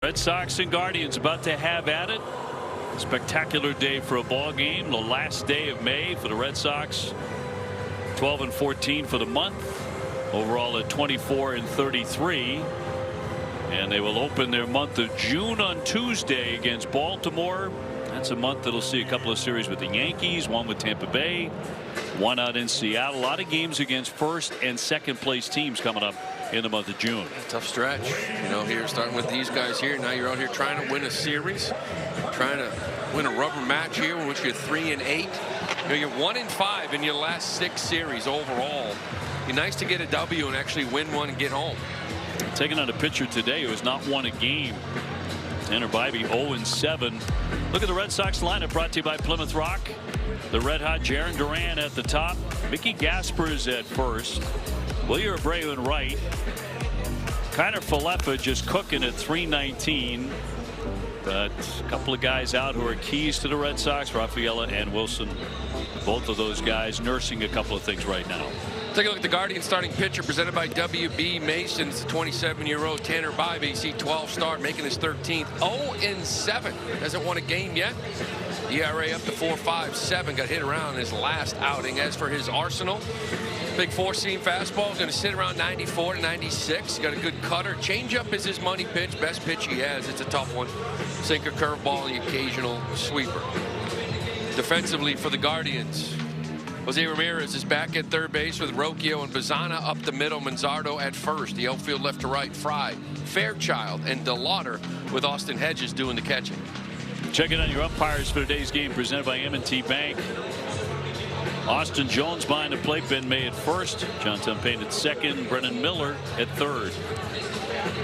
Red Sox and Guardians about to have at it. Spectacular day for a ball game. The last day of May for the Red Sox. 12-14 for the month. Overall at 24-33. And they will open their month of June on Tuesday against Baltimore. That's a month that'll see a couple of series with the Yankees, one with Tampa Bay, one out in Seattle. A lot of games against first and second place teams coming up in the month of June. Tough stretch, you know, here starting with these guys here. Now you're out here trying to win a series, trying to win a rubber match here in which you're 3-8. You know, you're 1-5 in your last 6 series overall. It'd be nice to get a W and actually win one and get home. Taking on a pitcher today who has not won a game. Tanner Bybee 0-7. Look at the Red Sox lineup brought to you by Plymouth Rock. The red hot Jarren Duran at the top. Mickey Gaspers at first. Wilyer Abreu in right. Kiner Falefa just cooking at 319. But a couple of guys out who are keys to the Red Sox, Rafaela and Wilson. Both of those guys nursing a couple of things right now. Take a look at the Guardian starting pitcher presented by WB Mason. It's the 27-year-old Tanner Bybee. C12 start, making his 13th. 0-7. Hasn't won a game yet. ERA up to 4.57. Got hit around in his last outing. As for his arsenal, big 4-seam fastball is going to sit around 94 to 96. Got a good cutter. Changeup is his money pitch. Best pitch he has. It's a tough one. Sinker, curveball, and the occasional sweeper. Defensively for the Guardians, Jose Ramirez is back at third base with Rocchio and Bazana up the middle. Manzardo at first. The outfield left to right. Fry, Fairchild, and DeLauder with Austin Hedges doing the catching. Check in on your umpires for today's game presented by M&T Bank. Austin Jones behind the plate. Ben May at first. John Tumpane at second. Brennan Miller at third.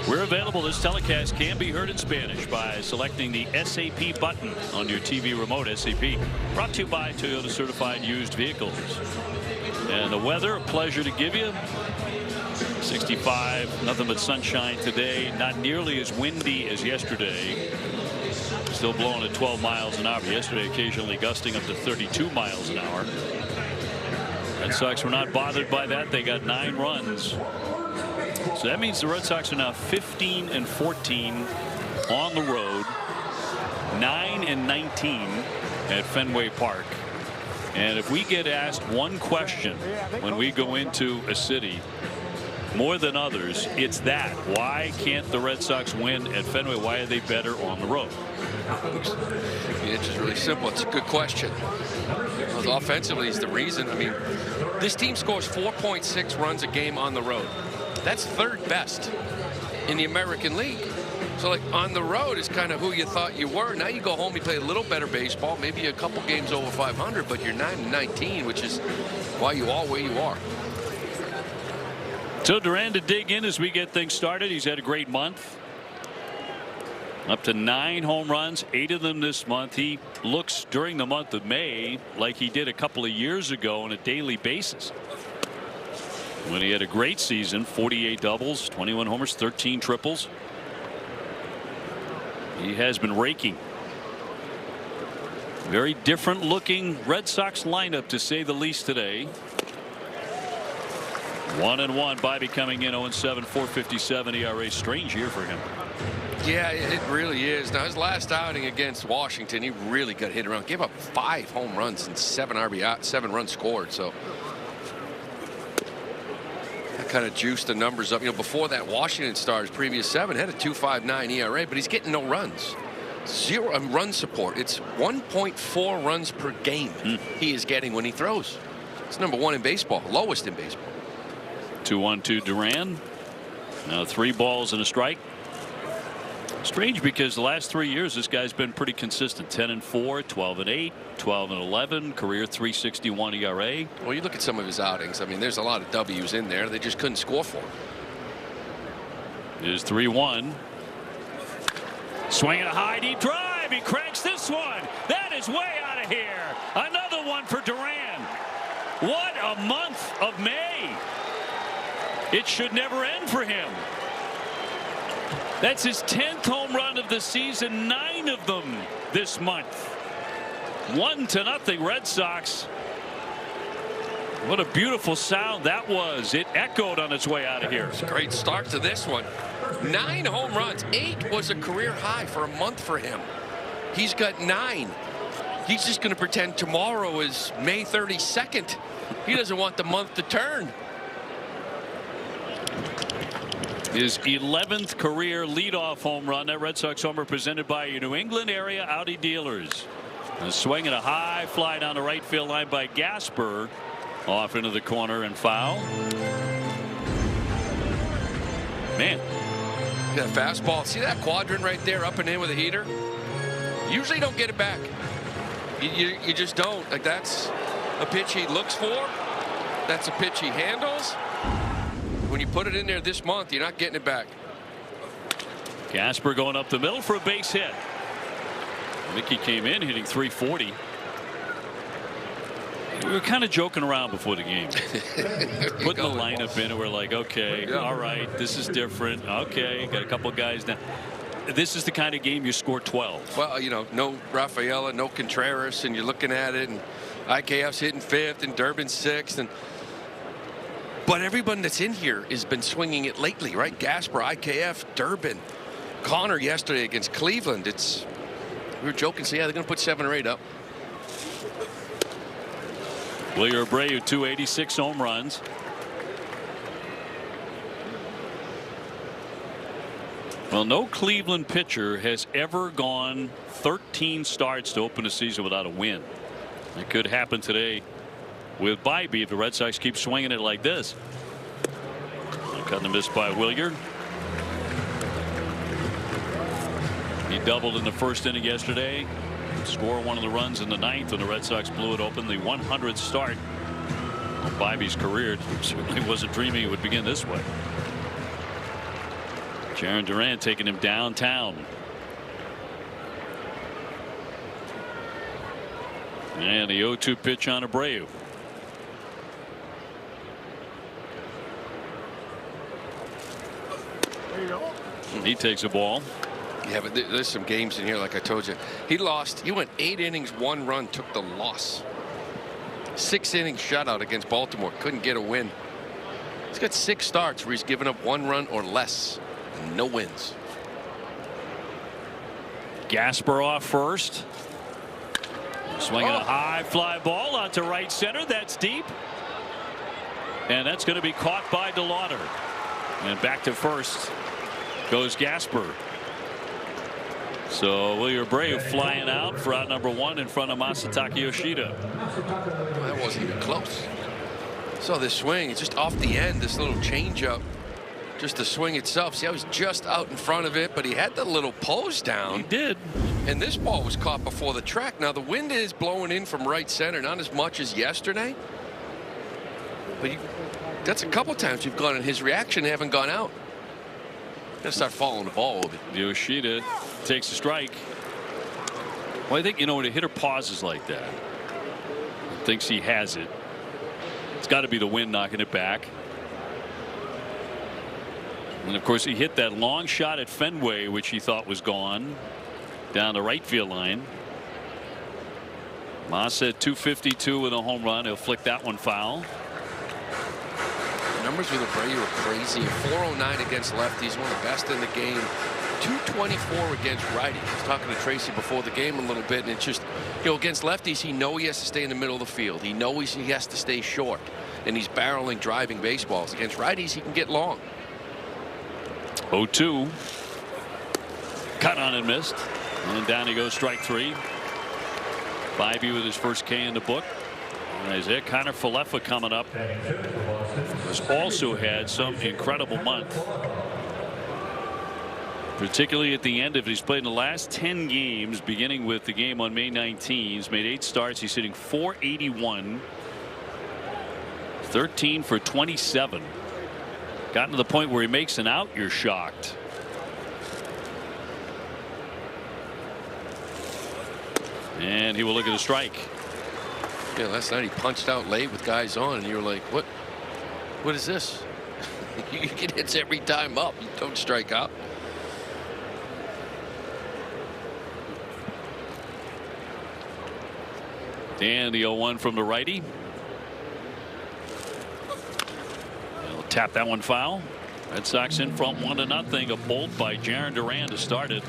We're available. This telecast can be heard in Spanish by selecting the SAP button on your TV remote. SAP brought to you by Toyota Certified Used Vehicles. And the weather, a pleasure to give you. 65, nothing but sunshine today. Not nearly as windy as yesterday. Still blowing at 12 miles an hour. Yesterday occasionally gusting up to 32 miles an hour. Red Sox were not bothered by that. They got 9 runs. So that means the Red Sox are now 15-14 on the road, 9-19 at Fenway Park. And if we get asked one question when we go into a city more than others, it's that: why can't the Red Sox win at Fenway? Why are they better on the road? The answer is really simple. It's a good question. Well, offensively is the reason. I mean, this team scores 4.6 runs a game on the road. That's third best in the American League. So, like, on the road is kind of who you thought you were. Now you go home, you play a little better baseball, maybe a couple games over 500, but you're 9-19, which is why you are where you are. So Duran to dig in as we get things started. He's had a great month. Up to 9 home runs, 8 of them this month. He looks during the month of May like he did a couple of years ago on a daily basis, when he had a great season. 48 doubles, 21 homers, 13 triples. He has been raking. Very different looking Red Sox lineup, to say the least, today. 1-1. Bybee coming in 0-7, 4.57 ERA. Strange year for him. Yeah, it really is. Now, his last outing against Washington, he really got hit around. Gave up 5 home runs and 7 RBI, 7 runs scored. So that kind of juiced the numbers up. You know, before that Washington start, his previous 7 had a 2.59 ERA, but he's getting no runs. 0 run support. It's 1.4 runs per game he is getting when he throws. It's number 1 in baseball, lowest in baseball. 2-1-2 Duran. Now 3 balls and a strike. Strange, because the last 3 years this guy's been pretty consistent. 10-4, 12-8, 12-11, career 3.61 ERA. Well, you look at some of his outings. I mean, there's a lot of W's in there. They just couldn't score for him. Here's 3-1. Swinging a high deep drive. He cranks this one. That is way out of here. Another one for Duran. What a month of May. It should never end for him. That's his 10th home run of the season, 9 of them this month. 1-0 Red Sox. What a beautiful sound that was. It echoed on its way out of here. It's a great start to this one. 9 home runs. 8 was a career high for a month for him. He's got 9. He's just going to pretend tomorrow is May 32nd. He doesn't want the month to turn. His 11th career leadoff home run. That Red Sox homer presented by your New England area Audi dealers. A swing and a high fly down the right field line by Gasper. Off into the corner and foul. Man. That fastball. See that quadrant right there up and in with a heater? Usually don't get it back. You just don't. Like, that's a pitch he looks for. That's a pitch he handles. When you put it in there this month, you're not getting it back. Gasper going up the middle for a base hit. I think he came in hitting 340. We were kind of joking around before the game. Putting the lineup in and we're like, okay, all right, this is different. Okay, got a couple guys now. This is the kind of game you score 12. Well, you know, no Rafaela, no Contreras, and you're looking at it, and IKF's hitting 5th and Durbin's 6th, but everyone that's in here has been swinging it lately, right? Gasper, IKF, Durbin, Connor yesterday against Cleveland. We were joking, so yeah, they're going to put 7 or 8 up. Wilyer Abreu, 286 home runs. Well, no Cleveland pitcher has ever gone 13 starts to open the season without a win. It could happen today with Bybee if the Red Sox keep swinging it like this. Cutting a miss by Wilyer. He doubled in the first inning yesterday. Score one of the runs in the 9th, and the Red Sox blew it open. The 100th start of Bybee's career. Certainly wasn't dreaming it would begin this way. Jaron Durant taking him downtown. And the 0-2 pitch on Abreu. He takes a ball. Yeah, but there's some games in here, like I told you. He went 8 innings, 1 run, took the loss. 6 innings shutout against Baltimore. Couldn't get a win. He's got 6 starts where he's given up 1 run or less. And no wins. Gasper off first. Swinging a high fly ball out to right center. That's deep. And that's going to be caught by DeLauder. And back to first goes Gasper. So Wilyer Abreu flying out for out number 1 in front of Masataka Yoshida. Well, that wasn't even close. So this swing, it's just off the end, this little changeup. Just the swing itself. See, I was just out in front of it, but he had the little pose down. He did. And this ball was caught before the track. Now the wind is blowing in from right center, not as much as yesterday. But that's a couple times you've gone in his reaction, they haven't gone out. Gotta start following the ball with it. Yoshida takes a strike. Well, I think, you know, when a hitter pauses like that, thinks he has it, it's got to be the wind knocking it back. And of course, he hit that long shot at Fenway, which he thought was gone, down the right field line. Moss at 252 with a home run. He'll flick that one foul. Numbers with Abreu are crazy. 409 against lefties, one of the best in the game. 224 against righties. I was talking to Tracy before the game a little bit, and it's just, you know, against lefties, he knows he has to stay in the middle of the field. He knows he has to stay short, and he's barreling, driving baseballs. Against righties, he can get long. 0-2. Cut on and missed. And down he goes, strike 3. Bybee with his first K in the book. Isaiah Connor Falefa coming up has also had some incredible month, particularly at the end of it. He's played in the last 10 games, beginning with the game on May 19. He's made 8 starts. He's hitting .481, 13 for 27. Gotten to the point where he makes an out, you're shocked. And he will look at a strike. Yeah, last night he punched out late with guys on, and you were like, what is this? You get hits every time up. You don't strike out. And the 0-1 from the righty. He'll tap that one foul. Red Sox in front 1-0. A bolt by Jarren Duran to start it.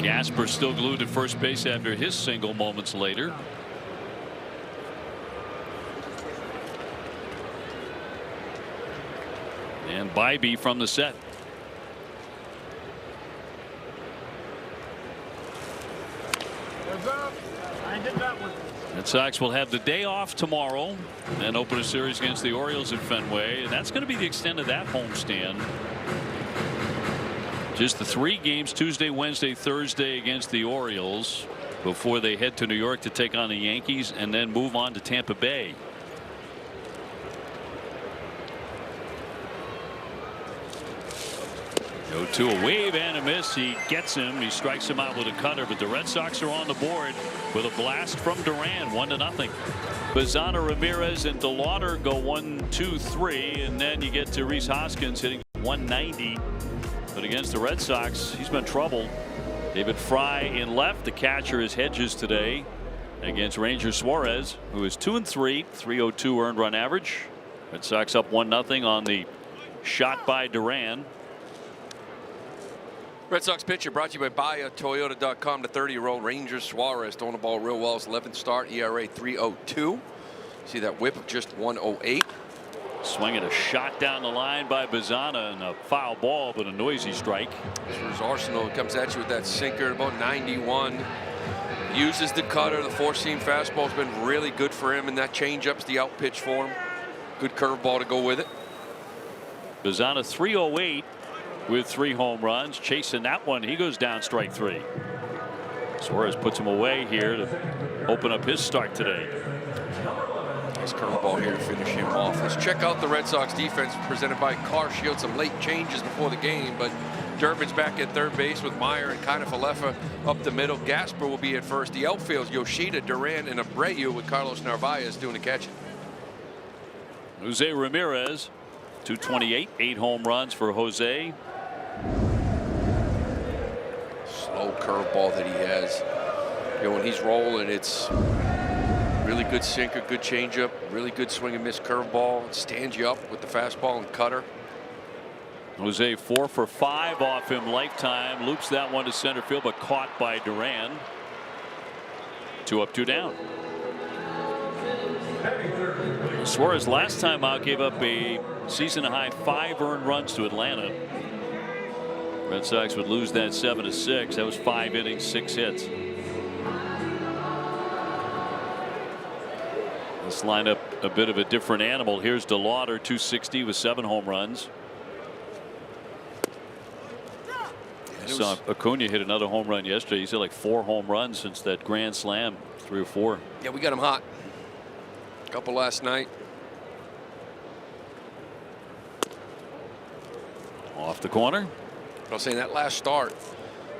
Gasper still glued to first base after his single moments later. And Bybee from the set. Red Sox will have the day off tomorrow and open a series against the Orioles at Fenway, and that's going to be the extent of that homestand. Just the 3 games, Tuesday, Wednesday, Thursday against the Orioles before they head to New York to take on the Yankees and then move on to Tampa Bay. Go to a wave and a miss. He gets him. He strikes him out with a cutter, but the Red Sox are on the board with a blast from Duran, 1-0. Bazzana, Ramirez, and DeLauder go 1, 2, 3, and then you get to Rhys Hoskins hitting 190. But against the Red Sox, he's been trouble. David Fry in left. The catcher is Hedges today against Ranger Suarez, who is 2-3, 302 earned run average. Red Sox up 1-0 on the shot by Duran. Red Sox pitcher brought to you by BuyAToyota.com. The 30-year-old Ranger Suarez throwing the ball real well. His 11th start, ERA 3.02. See that whip of just 1.08. Swinging a shot down the line by Bazzana, and a foul ball, but a noisy strike. As for his arsenal, it comes at you with that sinker, about 91. Uses the cutter. The 4-seam fastball has been really good for him, and that changeup's the out pitch for him. Good curveball to go with it. Bazzana 308 with 3 home runs. Chasing that one, he goes down strike 3. Suarez puts him away here to open up his start today. Nice curveball here to finish him off. Let's check out the Red Sox defense presented by Car Shield. Some late changes before the game, but Durbin's back at third base with Meyer and Kiner-Falefa up the middle. Gasper will be at first. The outfield, Yoshida, Duran, and Abreu with Carlos Narvaez doing the catching. Jose Ramirez, 228, 8 home runs for Jose. Slow curveball that he has. You know, when he's rolling, it's really good sinker, good changeup, really good swing and miss curveball. It stands you up with the fastball and cutter. Jose 4 for 5 off him lifetime. Loops that one to center field, but caught by Duran. 2 up, 2 down. Suarez last time out gave up a season high 5 earned runs to Atlanta. Red Sox would lose that 7-6. That was 5 innings, 6 hits. This lineup a bit of a different animal. Here's DeLauder, 260 with 7 home runs. Saw Acuna hit another home run yesterday. He's hit like 4 home runs since that grand slam, 3 or 4. Yeah, we got him hot. A couple last night. Off the corner. I was saying that last start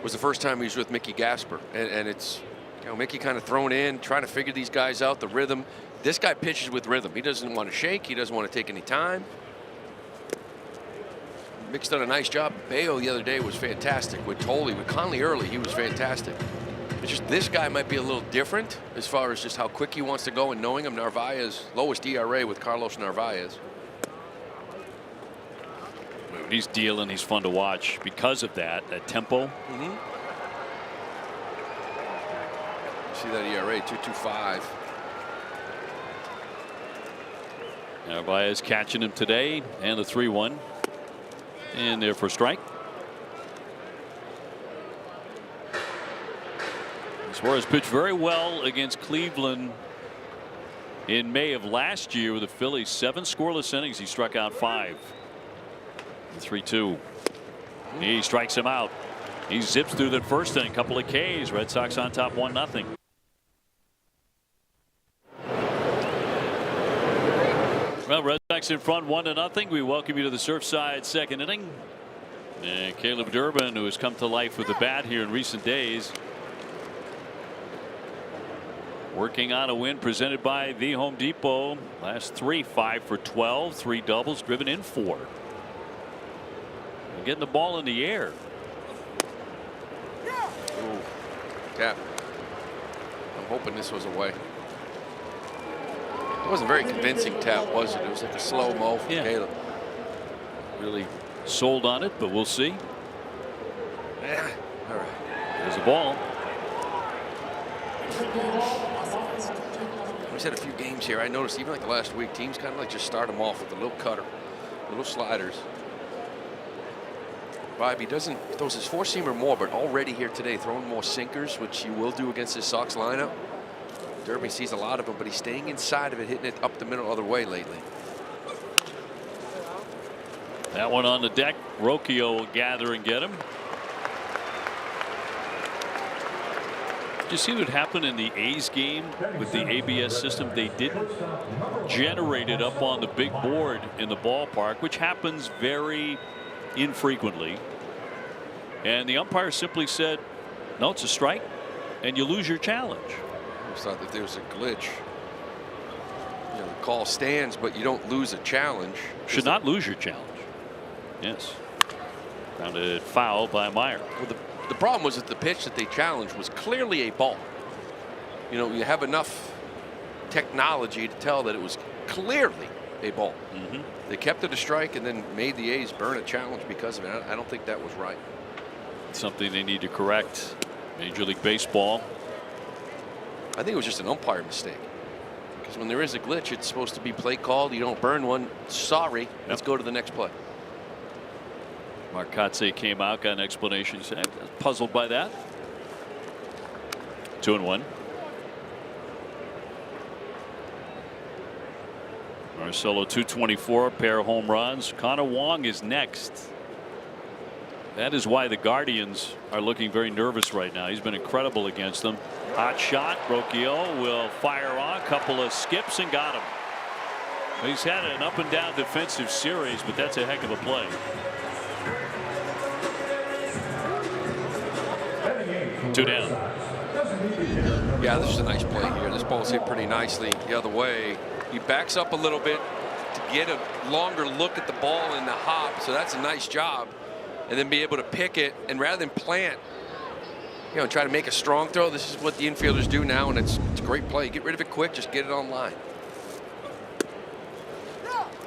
was the first time he was with Mickey Gasper, and it's, you know, Mickey kind of thrown in, trying to figure these guys out, the rhythm. This guy pitches with rhythm. He doesn't want to shake. He doesn't want to take any time. Mick's done a nice job. Bayo the other day was fantastic with Tolley, with Conley early. He was fantastic. It's just this guy might be a little different as far as just how quick he wants to go, and knowing him, Narvaez, lowest ERA with Carlos Narvaez. When he's dealing, he's fun to watch because of that tempo. See that ERA, 2.25. Narvaez catching him today, and the 3-1. And there for a strike. Suarez pitched very well against Cleveland in May of last year with the Phillies. 7 scoreless innings. He struck out 5. 3-2. He strikes him out. He zips through the first inning, couple of Ks. Red Sox on top 1-0. Well, Red Sox in front 1-0. We welcome you to the Surfside second inning. And Caleb Durbin, who has come to life with the bat here in recent days, working on a win presented by the Home Depot. Last 3, 5 for 12, 3 doubles, driven in 4. Getting the ball in the air. Ooh, yeah. I'm hoping this was away. It wasn't a very convincing tap, was it? It was like a slow-mo from Caleb. Really sold on it, but we'll see. Yeah. All right. There's a ball. We've had a few games here. I noticed even like the last week, teams kind of like just start them off with a little cutter, little sliders. Bobby throws his four-seamer more, but already here today throwing more sinkers, which he will do against his Sox lineup. Derby sees a lot of them, but he's staying inside of it, hitting it up the middle other way lately. That one on the deck. Rocchio will gather and get him. Did you see what happened in the A's game with the ABS system? They didn't generate it up on the big board in the ballpark, which happens very infrequently. And the umpire simply said, no, it's a strike, and you lose your challenge. I just thought that there was a glitch. You know, the call stands, but you don't lose a challenge. Should not lose your challenge. Yes. Grounded foul by Meyer. Well, the problem was that the pitch that they challenged was clearly a ball. You know, you have enough technology to tell that it was clearly a ball. They kept it a strike and then made the A's burn a challenge because of it. I don't think that was right. Something they need to correct. Major League Baseball. I think it was just an umpire mistake. Because when there is a glitch, it's supposed to be play called. You don't burn one. Sorry. Let's go to the next play. Marcotte came out, got an explanation. He said, puzzled by that. 2-1. Marcelo 224, pair of home runs. Connor Wong is next. That is why the Guardians are looking very nervous right now. He's been incredible against them. Hot shot. Rocchio will fire on. Couple of skips and got him. He's had an up and down defensive series, but that's a heck of a play. Two down. Yeah, this is a nice play here. This ball's hit pretty nicely the other way. He backs up a little bit to get a longer look at the ball in the hop. So that's a nice job. And then be able to pick it, and rather than plant, you know, try to make a strong throw. This is what the infielders do now, and it's a great play. Get rid of it quick, just get it on line.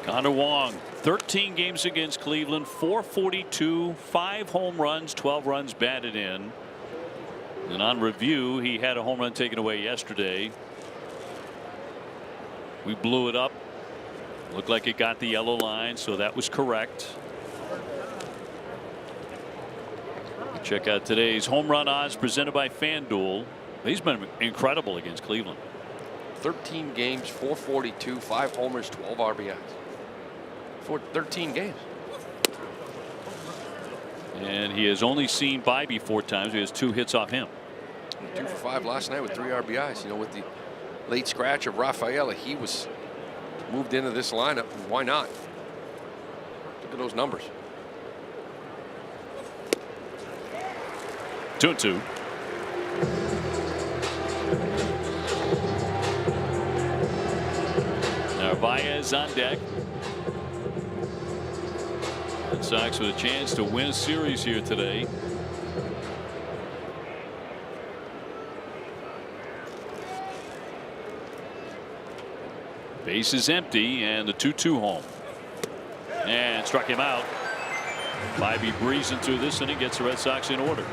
Connor Wong, 13 games against Cleveland, 442, 5 home runs, 12 runs batted in. And on review, he had a home run taken away yesterday. We blew it up. Looked like it got the yellow line, so that was correct. Check out today's home run odds presented by FanDuel. He's been incredible against Cleveland. 13 games, 442, 5 homers, 12 RBIs. For 13 games. And he has only seen Bibee 4 times. He has 2 hits off him. 2 for 5 last night with 3 RBIs. You know, with the late scratch of Rafaela, he was moved into this lineup. Why not? Look at those numbers. 2-2. Narvaez on deck. Red Sox with a chance to win a series here today. Base is empty, and the 2-2 home. And struck him out. Bibee breezing through this inning, gets the Red Sox in order.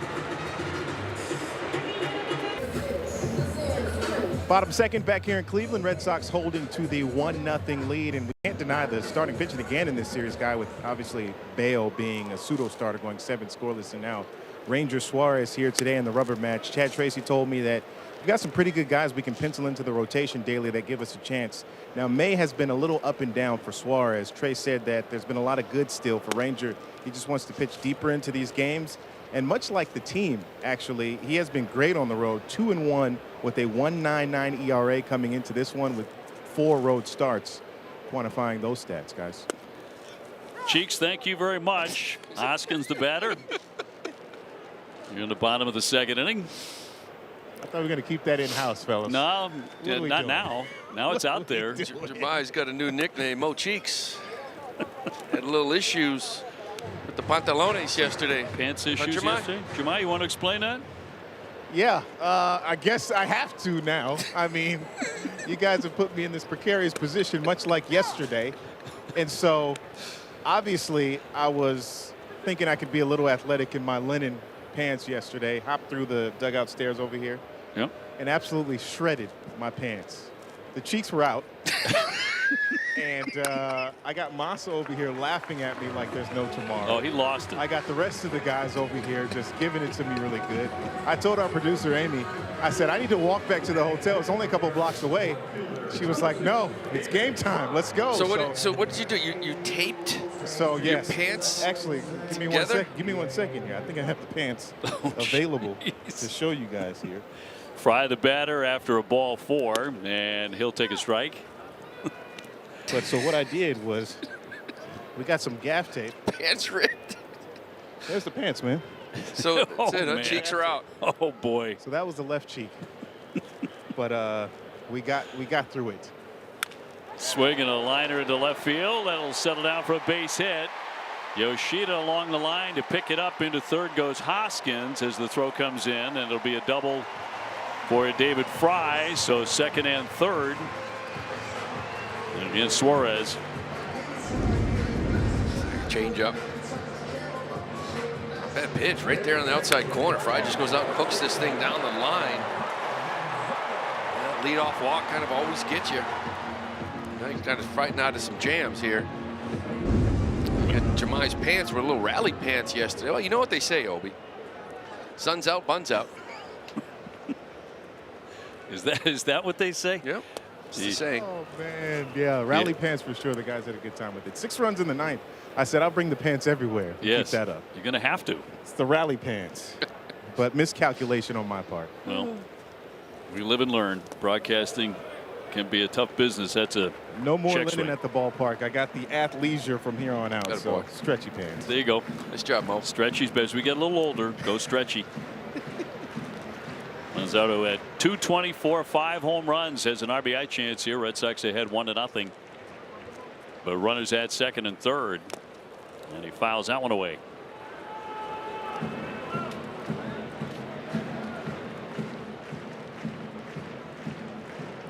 Bottom second back here in Cleveland. Red Sox holding to the 1-0 lead, and we can't deny the starting pitching again in this series, guy, with obviously Bale being a pseudo starter, going 7 scoreless, and now Ranger Suarez here today in the rubber match. Chad Tracy told me that we got some pretty good guys we can pencil into the rotation daily that give us a chance. Now, May has been a little up and down for Suarez. Trey said that there's been a lot of good still for Ranger. He just wants to pitch deeper into these games. And much like the team, actually, he has been great on the road. 2-1 with a 1.99 ERA coming into this one with 4 road starts. Quantifying those stats, guys. Cheeks, thank you very much. Hoskins the batter. You're in the bottom of the second inning. I thought we were going to keep that in-house, fellas. No, not doing? now. Now it's out there. Jemai's got a new nickname, Mo Cheeks. Had a little issues with the pantalones yesterday. Pants issues yesterday. Jemai, you want to explain that? Yeah, I guess I have to now. I mean, you guys have put me in this precarious position, much like yesterday. And so, obviously, I was thinking I could be a little athletic in my linen pants yesterday. Hopped through the dugout stairs over here. Yep. And absolutely shredded my pants. The cheeks were out. And I got Massa over here laughing at me like there's no tomorrow. Oh, he lost it. I got the rest of the guys over here just giving it to me really good. I told our producer, Amy, I said, I need to walk back to the hotel. It's only a couple blocks away. She was like, no, it's game time. Let's go. So what did you do? You taped yes. your pants Actually, give me together? Give me 1 second here. I think I have the pants available to show you guys here. Fry the batter after a ball 4, and he'll take a strike. But so what I did was we got some gaff tape. Pants ripped. There's the pants, man. So that's it, huh? man. Cheeks are out. Oh boy. So that was the left cheek. But we got through it. Swinging a liner into left field. That'll settle down for a base hit. Yoshida along the line to pick it up. Into third goes Hoskins as the throw comes in, and it'll be a double for David Fry. So second and third. And again, Suarez. Change up. Bad pitch right there on the outside corner. Fry just goes out and hooks this thing down the line. That leadoff walk kind of always gets you. Now he's kind of fighting out of some jams here. Jemai's pants were little rally pants yesterday. Well, you know what they say, Obi. Sun's out, buns out. Is that what they say? Yep. It's the saying. Oh, man. Yeah, rally pants for sure. The guys had a good time with it. 6 runs in the 9th. I said, I'll bring the pants everywhere. Yes. Keep that up. You're going to have to. It's the rally pants. But miscalculation on my part. Well, we live and learn. Broadcasting can be a tough business. That's a no more check linen swing. at the ballpark. I got the athleisure from here on out. So boy. stretchy pants. There you go. Nice job, Mo. Stretchy's best. As we get a little older, go stretchy. Manzardo at 224, 5 home runs, has an RBI chance here. Red Sox ahead 1-0. But runners at second and third, and he fouls that one away.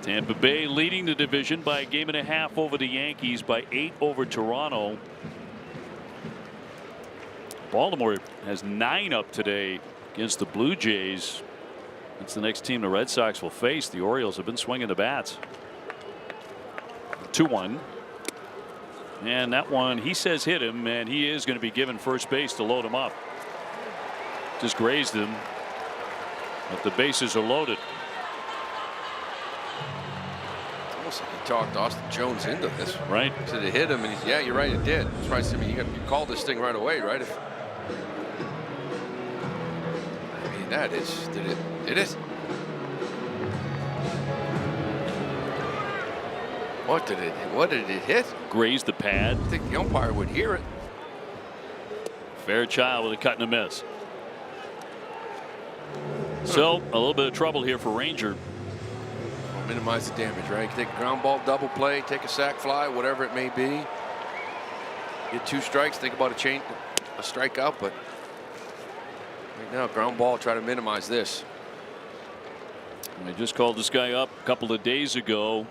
Tampa Bay leading the division by a 1.5 games over the Yankees, by 8 over Toronto. Baltimore has 9 up today against the Blue Jays. That's the next team the Red Sox will face. The Orioles have been swinging the bats. 2-1. And that one, he says hit him, and he is going to be given first base to load him up. Just grazed him, but the bases are loaded. Almost like he talked Austin Jones into this. Right. Said it hit him, and he's, yeah, you're right, it did. That's why I said, you called this thing right away, right? I mean, that is, it is. What did it hit? Grazed the pad. I think the umpire would hear it. Fairchild with a cut and a miss. So a little bit of trouble here for Ranger. Minimize the damage, right? Take a ground ball, double play, take a sac fly, whatever it may be. Get 2 strikes, think about a strikeout, but right now, ground ball, try to minimize this. And they just called this guy up a couple of days ago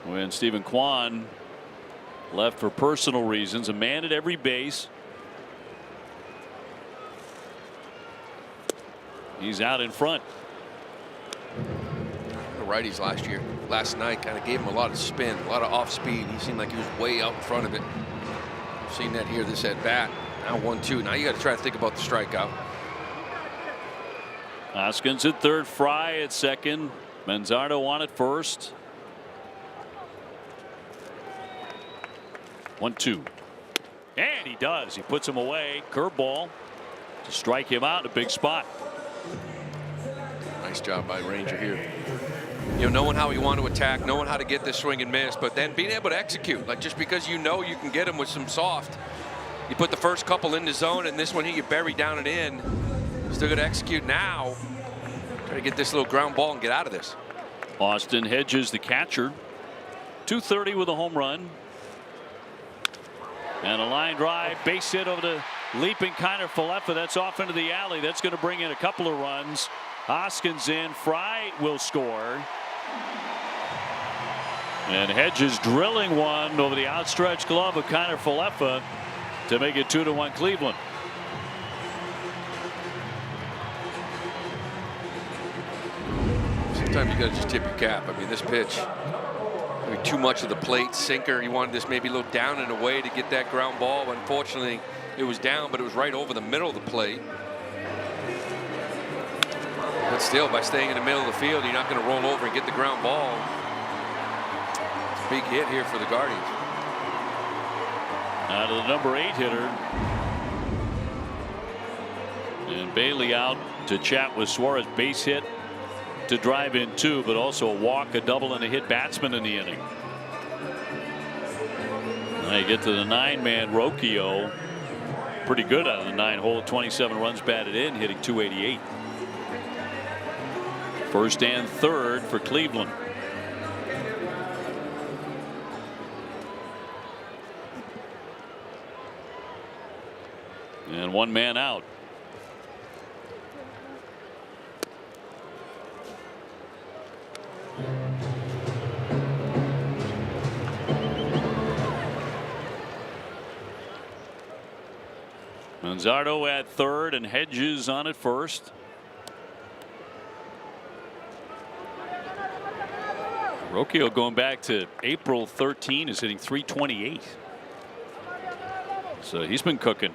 when Stephen Kwan left for personal reasons. A man at every base. He's out in front. The righties last night kind of gave him a lot of spin, a lot of off speed. He seemed like he was way out in front of it. Seen that here, this at bat. Now 1-2. Now you got to try to think about the strikeout. Hoskins at third, Fry at second, Manzardo on at first. 1-2. And he does. He puts him away. Curveball to strike him out in a big spot. Nice job by Ranger here. You know, knowing how you want to attack, knowing how to get this swing and miss, but then being able to execute. Like, just because you know you can get him with some soft, you put the first couple in the zone, and this one here you bury down and in. Still going to execute now. Try to get this little ground ball and get out of this. Austin Hedges, the catcher. 230 with a home run. And a line drive, base hit over the leaping Kiner Falefa. That's off into the alley. That's going to bring in a couple of runs. Hoskins in. Fry will score. And Hedges drilling one over the outstretched glove of Connor Falefa to make it 2-1 Cleveland. Sometimes you got to just tip your cap. I mean, this pitch, too much of the plate sinker. You wanted this maybe a little down and away to get that ground ball. But unfortunately, it was down, but it was right over the middle of the plate. But still, by staying in the middle of the field, you're not going to roll over and get the ground ball. It's a big hit here for the Guardians. Now to the number 8 hitter. And Bailey out to chat with Suarez. Base hit to drive in 2, but also a walk, a double, and a hit batsman in the inning. Now you get to the 9-man Rocchio. Pretty good out of the 9-hole. 27 runs batted in, hitting .288. First and third for Cleveland. And 1 man out. Manzardo at third and Hedges on at first. Rocchio going back to April 13 is hitting .328. So he's been cooking.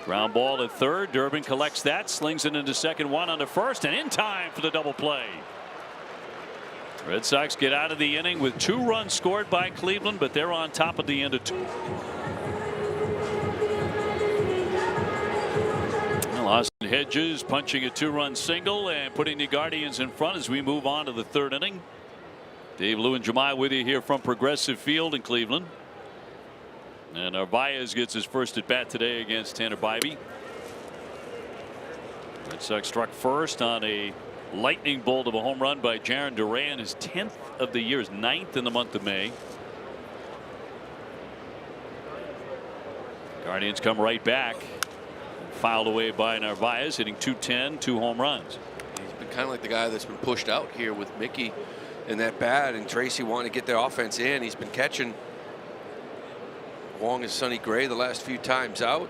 Ground ball at third. Durbin collects that, slings it into second, 1 on to first, and in time for the double play. Red Sox get out of the inning with 2 runs scored by Cleveland, but they're on top at the end of 2. Austin Hedges punching a 2-run single and putting the Guardians in front as we move on to the 3rd inning. Dave, Lou, and Jemai with you here from Progressive Field in Cleveland. And Narvaez gets his first at bat today against Tanner Bybee. Red Sox struck first on a lightning bolt of a home run by Jarren Duran, his 10th of the year, his 9th in the month of May. Guardians come right back. Fouled away by Narvaez, hitting .210, 2 home runs. He's been kind of like the guy that's been pushed out here with Mickey in that bat, and Tracy wanting to get their offense in. He's been catching Wong and Sonny Gray the last few times out.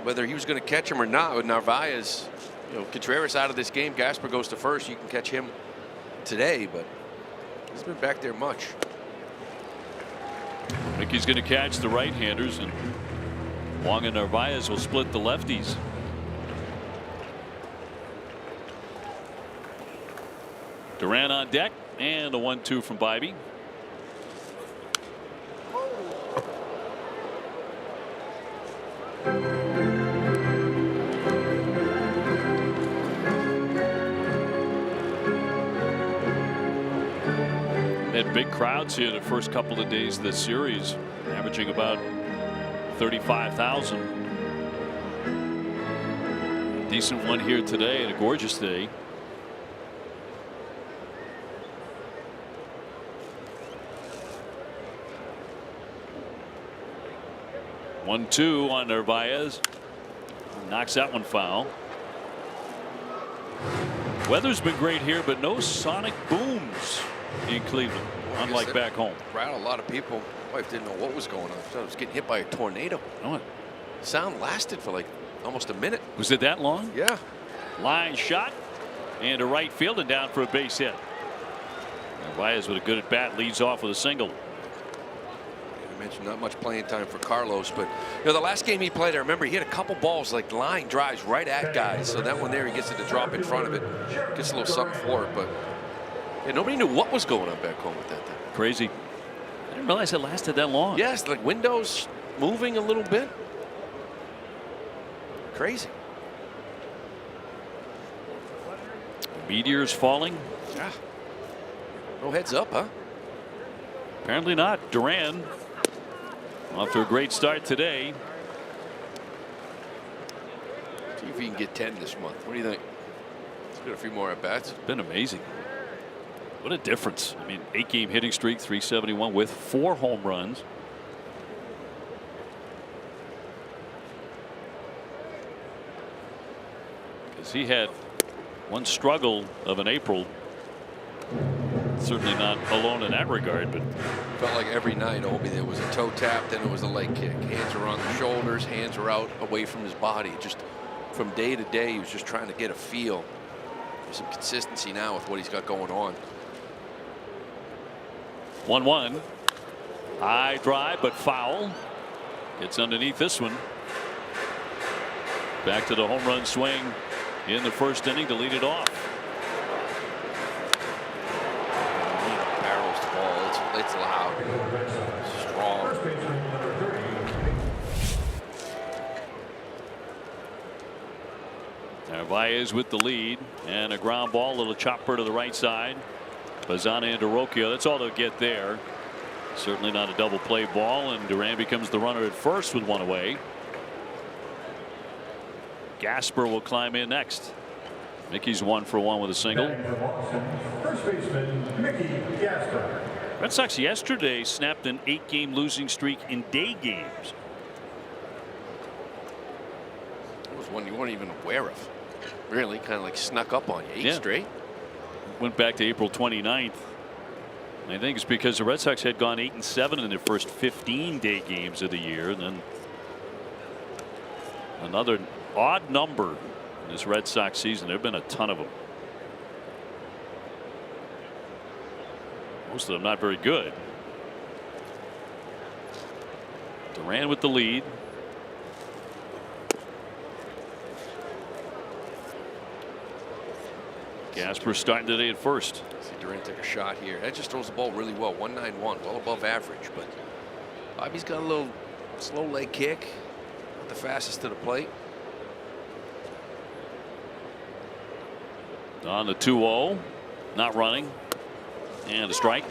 Whether he was going to catch him or not with Narvaez, Contreras out of this game, Gasper goes to first. You can catch him today, but he's been back there much. Mickey's going to catch the right-handers, and Wong and Narvaez will split the lefties. Duran on deck, and a 1-2 from Bybee. Had big crowds here the first couple of days of this series, averaging about 35,000. Decent one here today and a gorgeous day. One-two on Narvaez. Knocks that one foul. Weather's been great here, but no sonic booms in Cleveland, unlike back home. Rattled a lot of people. My wife didn't know what was going on. I thought it was getting hit by a tornado. No, sound lasted for like almost a minute. Was it that long? Yeah. Line shot and to right field and down for a base hit. Narvaez with a good at bat leads off with a single. I mentioned not much playing time for Carlos, but the last game he played, I remember he hit a couple balls like line drives right at guys. So that one there, he gets it to drop in front of it, gets a little something for it, but yeah, nobody knew what was going on back home with that thing. Crazy. I didn't realize it lasted that long. Yes, like windows moving a little bit. Crazy. Meteors falling. Yeah. No heads up, huh? Apparently not. Duran off to a great start today. See if he can get 10 this month. What do you think? He's got a few more at bats. It's been amazing. What a difference. I mean, 8-game hitting streak, 371 with 4 home runs. As he had one struggle of an April. Certainly not alone in that regard, but felt like every night, Obi, there was a toe tap, then it was a leg kick. Hands were on the shoulders, hands were out away from his body. Just from day to day, he was just trying to get a feel. There's some consistency now with what he's got going on. 1-1. High drive, but foul. Gets underneath this one. Back to the home run swing in the first inning to lead it off. Barrels the ball. It's loud. Strong. Narvaez with the lead and a ground ball, a little chopper to the right side. Bazzana into Rocchio. That's all they'll get there. Certainly not a double play ball, and Duran becomes the runner at first with one away. Gasper will climb in next. Mickey's 1 for 1 with a single. First baseman Mickey Gasper. Red Sox yesterday snapped an 8-game losing streak in day games. It was one you weren't even aware of. Really kind of like snuck up on you. 8 straight. Went back to April 29th. I think it's because the Red Sox had gone 8-7 in their first 15 day games of the year, and then another odd number in this Red Sox season. There have been a ton of them. Most of them not very good. Duran with the lead. Gasper starting today at first. See Duran take a shot here. That just throws the ball really well. 191, well above average. But Bobby's got a little slow leg kick. Not the fastest to the plate. On the 2-0. Not running. And a strike.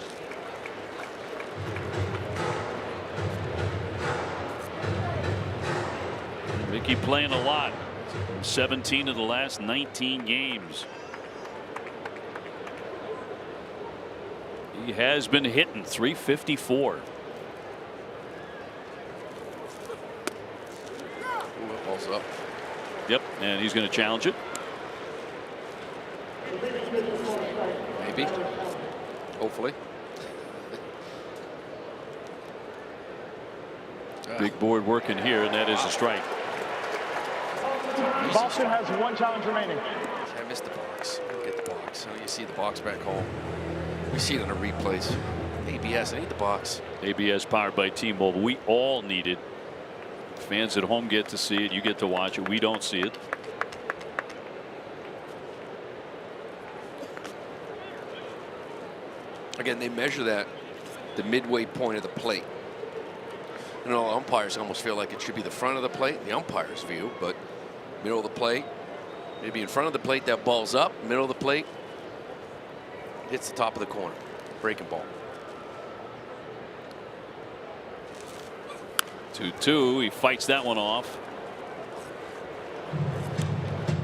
Mickey playing a lot. 17 of the last 19 games. He has been hitting .354. Ooh, that ball's up. Yep, and he's going to challenge it. Maybe. Hopefully. Big board working here, and that is a strike. Boston has 1 challenge remaining. I missed the box. Get the box. Oh, you see the box back home. We see it on the replays. ABS, I need the box. ABS powered by T-Mobile. We all need it. Fans at home get to see it. You get to watch it. We don't see it. Again, they measure that the midway point of the plate. You know, umpires almost feel like it should be the front of the plate, the umpire's view, but middle of the plate, maybe in front of the plate, that ball's up, middle of the plate, hits the top of the corner. Breaking ball. 2-2. He fights that one off.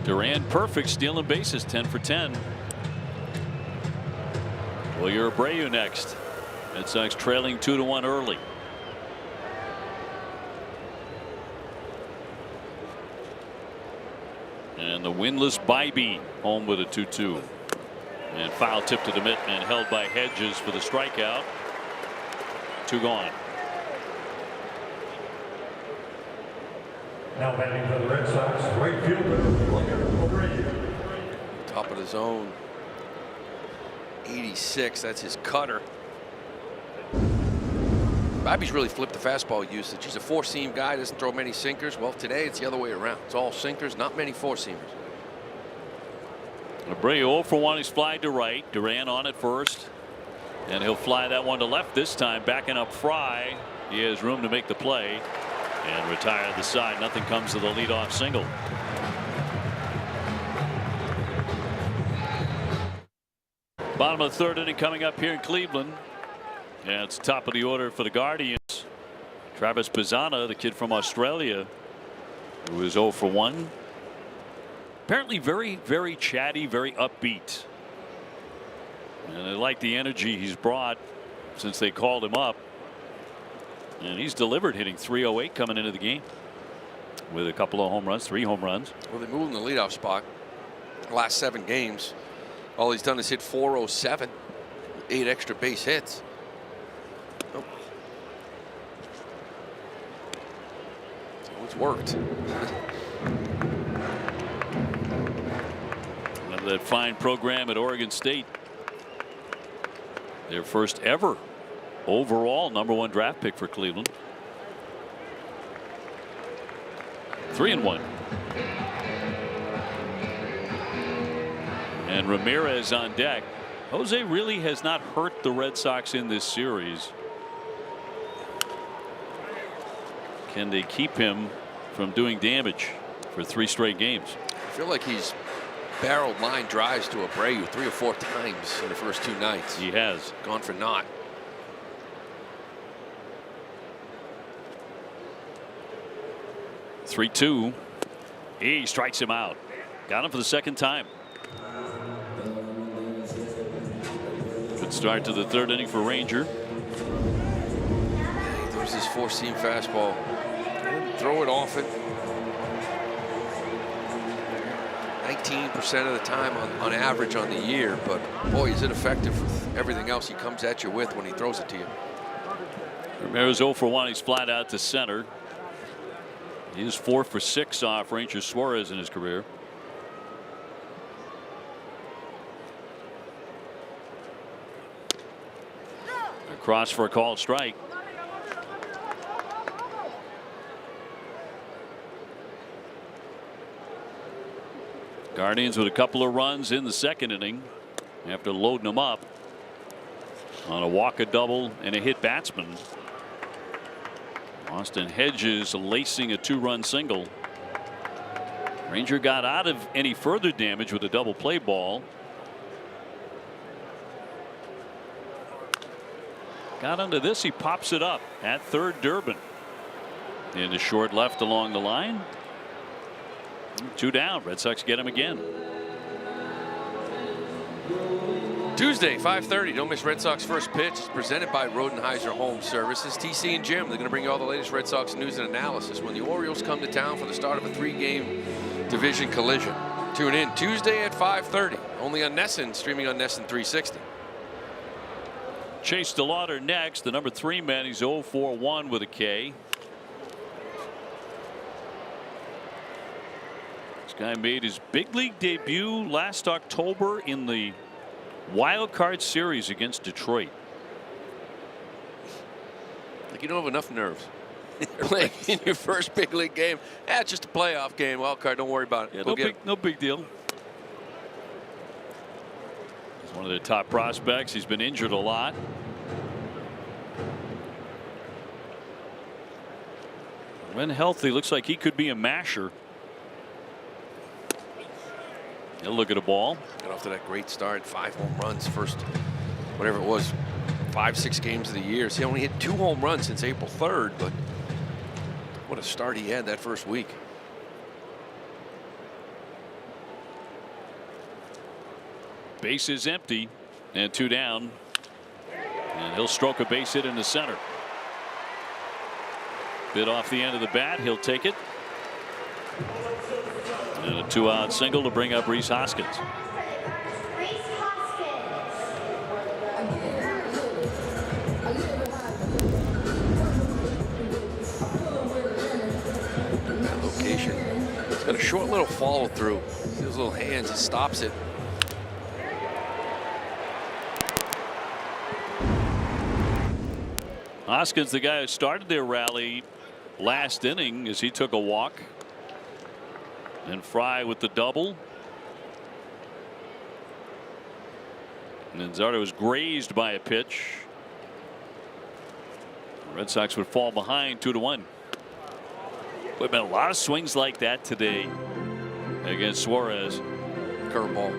Duran perfect, stealing bases, 10 for 10. Well, you're Abreu next. Red Sox trailing 2-1 early. And the winless Bybee home with a 2-2. And foul tip to the mitt and held by Hedges for the strikeout. 2 gone. Now batting for the Red Sox, right fielder Abreu. Top of the zone. 86. That's his cutter. Bobby's really flipped the fastball usage. He's a 4-seam guy, doesn't throw many sinkers. Well, today it's the other way around. It's all sinkers, not many 4-seamers. Abreu 0 for 1. He's flied to right. Duran on at first. And he'll fly that one to left this time. Backing up Fry. He has room to make the play. And retire the side. Nothing comes to the leadoff single. Bottom of the 3rd inning coming up here in Cleveland. And it's top of the order for the Guardians. Travis Bazzana, the kid from Australia, who is 0 for 1. Apparently very, very chatty, very upbeat. And I like the energy he's brought since they called him up. And he's delivered, hitting .308 coming into the game with a couple of home runs, 3 home runs. Well, they moved him in the leadoff spot. Last 7 games, all he's done is hit .407, 8 extra base hits. Oh. So it's worked. That fine program at Oregon State. Their first ever overall #1 draft pick for Cleveland. 3-1. And Ramirez on deck. Jose really has not hurt the Red Sox in this series. Can they keep him from doing damage for 3 straight games? I feel like he's barreled line drives to Abreu 3 or 4 times in the first 2 nights. He has. Gone for naught. "3-2. He strikes him out. Got him for the second time. Good start to the 3rd inning for Ranger. There's his 4-seam fastball. Throw it often. 19% of the time on average on the year, but boy, is it effective with everything else he comes at you with when he throws it to you. Ramirez 0 for 1. He's flat out to center. He's 4 for 6 off Ranger Suarez in his career. Across for a called strike. Guardians with a couple of runs in the 2nd inning after loading them up on a walk, a double, and a hit batsman. Austin Hedges lacing a 2-run single. Ranger got out of any further damage with a double play ball. Got under this. He pops it up at third Durbin. Into short left along the line. 2 down. Red Sox get him again. Tuesday, 5:30. Don't miss Red Sox first pitch. It's presented by Rodenheiser Home Services. TC and Jim, they're going to bring you all the latest Red Sox news and analysis when the Orioles come to town for the start of a 3-game division collision. Tune in Tuesday at 5:30. Only on NESN, streaming on NESN 360. Chase DeLauder next. The number 3 man. He's 0 for 1 with a K. This guy made his big league debut last October in the wild card series against Detroit. Like you don't have enough nerves. Playing in your first big league game. It's just a playoff game. Wild card, don't worry about it. Yeah, no big deal. He's one of their top prospects. He's been injured a lot. When healthy, looks like he could be a masher. He'll look at a ball. Got off to that great start. 5 home runs first, whatever it was, 5-6 games of the year. So he only hit 2 home runs since April 3rd, but what a start he had that first week. Base is empty and 2 down. And he'll stroke a base hit into center. Bit off the end of the bat. He'll take it. And a 2-out single to bring up Rhys Hoskins. That location. It's got a short little follow through. See those little hands. He stops it. Hoskins, the guy who started their rally last inning as he took a walk. And Fry with the double. And then Zardo was grazed by a pitch. The Red Sox would fall behind 2-1. There've been a lot of swings like that today against Suarez. Curveball.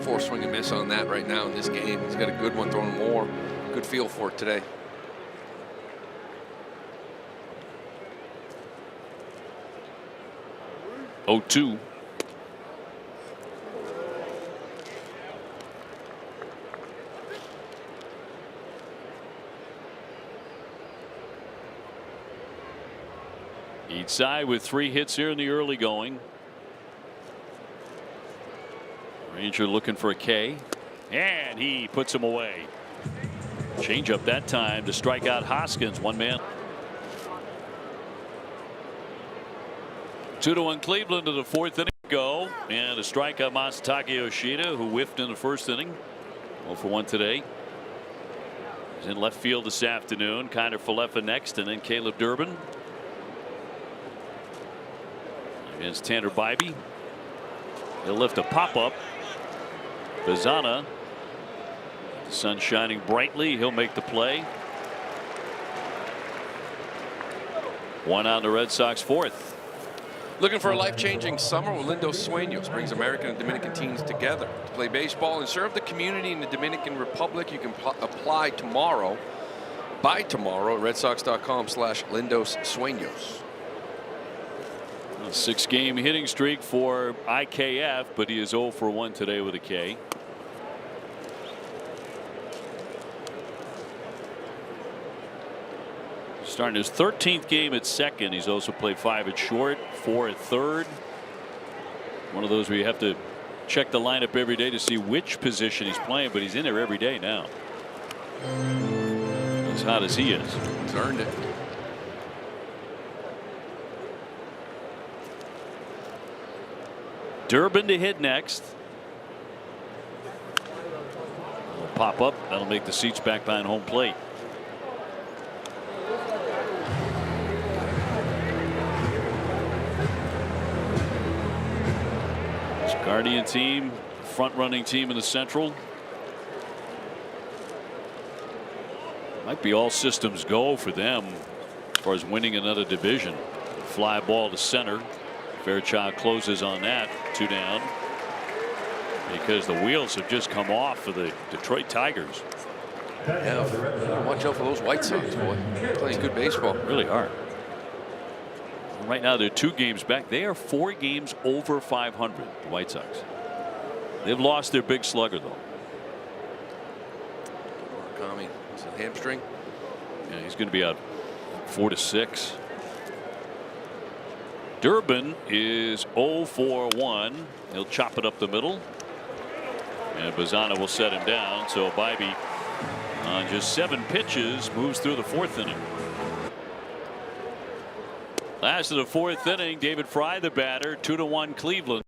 4 swing and miss on that right now in this game. He's got a good one, throwing more. Good feel for it today. Oh, 2. Each side with 3 hits here in the early going. Ranger looking for a K, and he puts him away. Change up that time to strike out Hoskins. One man. 2-1 Cleveland to the fourth inning go, and a strikeout Masataka Yoshida, who whiffed in the first inning. 0 for 1 today. He's in left field this afternoon. Kiner Falefa next, and then Caleb Durbin against Tanner Bybee. He'll lift a pop-up. Bazana, the sun shining brightly. He'll make the play. One out in the Red Sox fourth. Looking for a life-changing summer? Well, Lindo Sueños brings American and Dominican teens together to play baseball and serve the community in the Dominican Republic. You can apply tomorrow, by tomorrow, at redsox.com/Lindos Sueños. A 6-game hitting streak for IKF, but he is 0 for 1 today with a K. Starting his 13th game at second. He's also played 5 at short, 4 at third. One of those where you have to check the lineup every day to see which position he's playing, but he's in there every day now. As hot as he is. He's earned it. Durbin to hit next. Will pop up. That'll make the seats back behind home plate. Guardian team, front running team in the Central. Might be all systems go for them as far as winning another division. Fly ball to center. Fairchild closes on that. 2 down. Because the wheels have just come off for the Detroit Tigers. Yeah, watch out for those White Sox, boy. Playing good baseball. Really are. Right now they're 2 games back. They are 4 games over 500. The White Sox. They've lost their big slugger though. Murakami, is it hamstring? Yeah, he's going to be out 4 to 6. Durbin is 0 for 1. He'll chop it up the middle, and Bazana will set him down. So Bybee on just 7 pitches moves through the 4th inning. Last of the 4th inning, David Fry the batter. 2-1 Cleveland.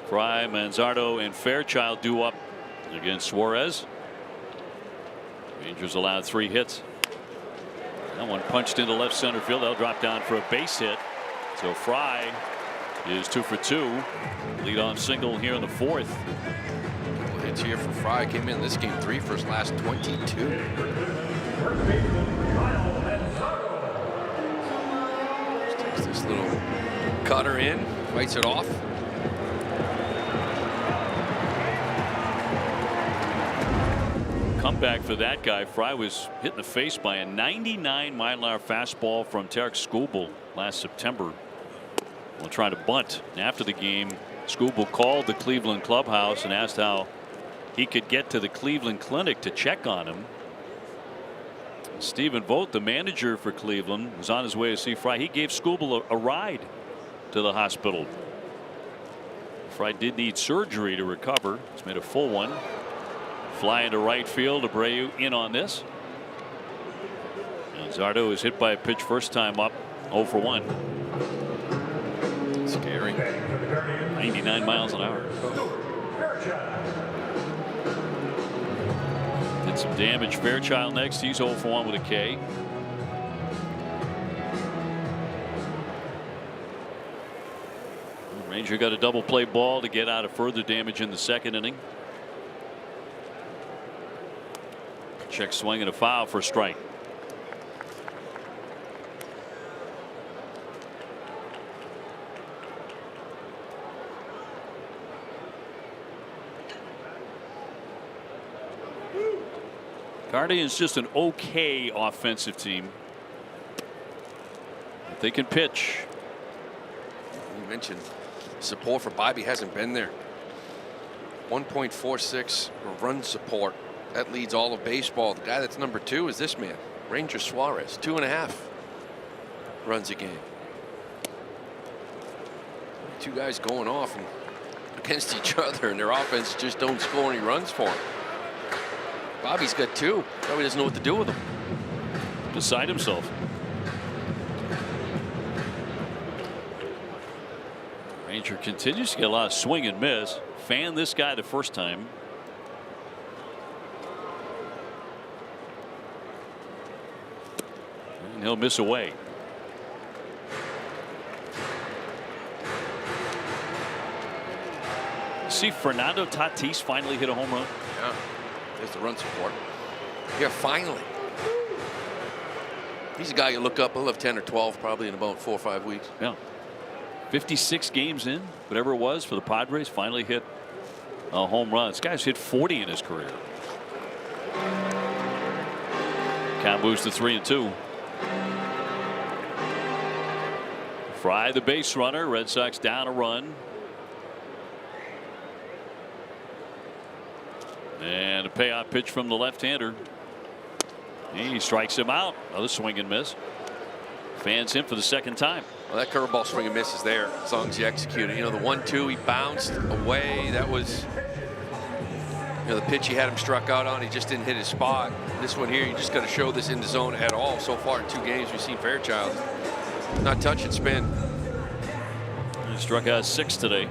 Fry, Manzardo, and Fairchild due up against Suarez. Rangers allowed 3 hits. That one punched into left center field. They'll drop down for a base hit. So Fry is 2 for 2. Lead off single here in the 4th. Couple hits here for Fry. Came in this game 3 for his last 22. Takes this little cutter in, fights it off. Comeback for that guy. Fry was hit in the face by a 99-mile-an-hour fastball from Tarek Skubal last September while trying to bunt. And after the game, Skubal called the Cleveland clubhouse and asked how he could get to the Cleveland Clinic to check on him. Stephen Vogt, the manager for Cleveland, was on his way to see Fry. He gave Skubal a ride to the hospital. Fry did need surgery to recover. He's made a full one. Fly into right field. Abreu in on this. And Zardo is hit by a pitch first time up. 0 for 1. Scary. 99 miles an hour. Did some damage. Fairchild next. He's 0 for 1 with a K. Ranger got a double play ball to get out of further damage in the 2nd inning. Check swing and a foul for a strike. Guardians just an okay offensive team. But they can pitch. You mentioned support for Bybee hasn't been there. 1.46 run support. That leads all of baseball. The guy that's number 2 is this man, Ranger Suarez. 2.5 runs a game. 2 guys going off, and against each other, and their offense just don't score any runs for him. Bobby's got 2. Probably doesn't know what to do with them. Beside himself. Ranger continues to get a lot of swing and miss. Fanned this guy the first time. And he'll miss away. See Fernando Tatis finally hit a home run. Yeah, there's the run support. Yeah, finally. He's a guy you look up. He'll have 10 or 12 probably in about 4 or 5 weeks. Yeah. 56 games in, whatever it was for the Padres, finally hit a home run. This guy's hit 40 in his career. Count moves to 3-2. Fry the base runner. Red Sox down a run. And a payoff pitch from the left-hander. He strikes him out. Another swing and miss. Fans him for the second time. Well, that curveball swing and miss is there as long as you execute it. You know, the 1-2, he bounced away. That was, you know, the pitch he had him struck out on. He just didn't hit his spot. This one here, you just got to show this in the zone at all. So far in 2 games, we've seen Fairchild not touch and spin. He struck out 6 today.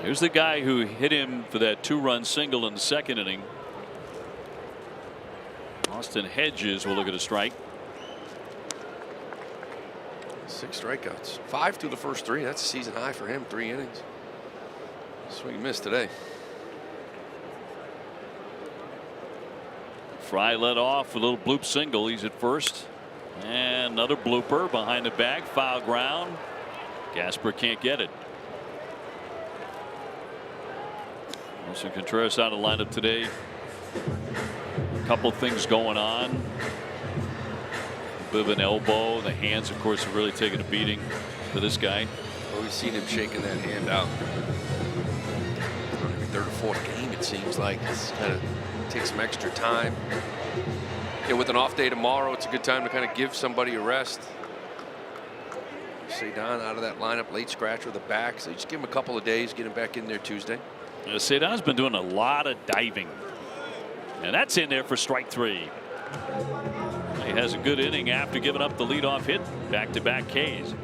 Here's the guy who hit him for that 2-run single in the second inning. Austin Hedges will look at a strike. 6 strikeouts. 5 through the first 3. That's a season high for him. 3 innings. Swing and miss today. Fry led off with a little bloop single. He's at first. And another blooper behind the bag. Foul ground. Gasper can't get it. Wilson Contreras out of the lineup today. A couple things going on. A bit of an elbow. The hands, of course, have really taken a beating for this guy. Well, we've seen him shaking that hand out. Every 3rd or 4th game, it seems like. It's kind of takes some extra time. Yeah, with an off day tomorrow, it's a good time to kind of give somebody a rest. Cedon out of that lineup, late scratch with a back. So you just give him a couple of days, get him back in there Tuesday. Cedon's been doing a lot of diving. And that's in there for strike 3. He has a good inning after giving up the leadoff hit. Back-to-back Ks.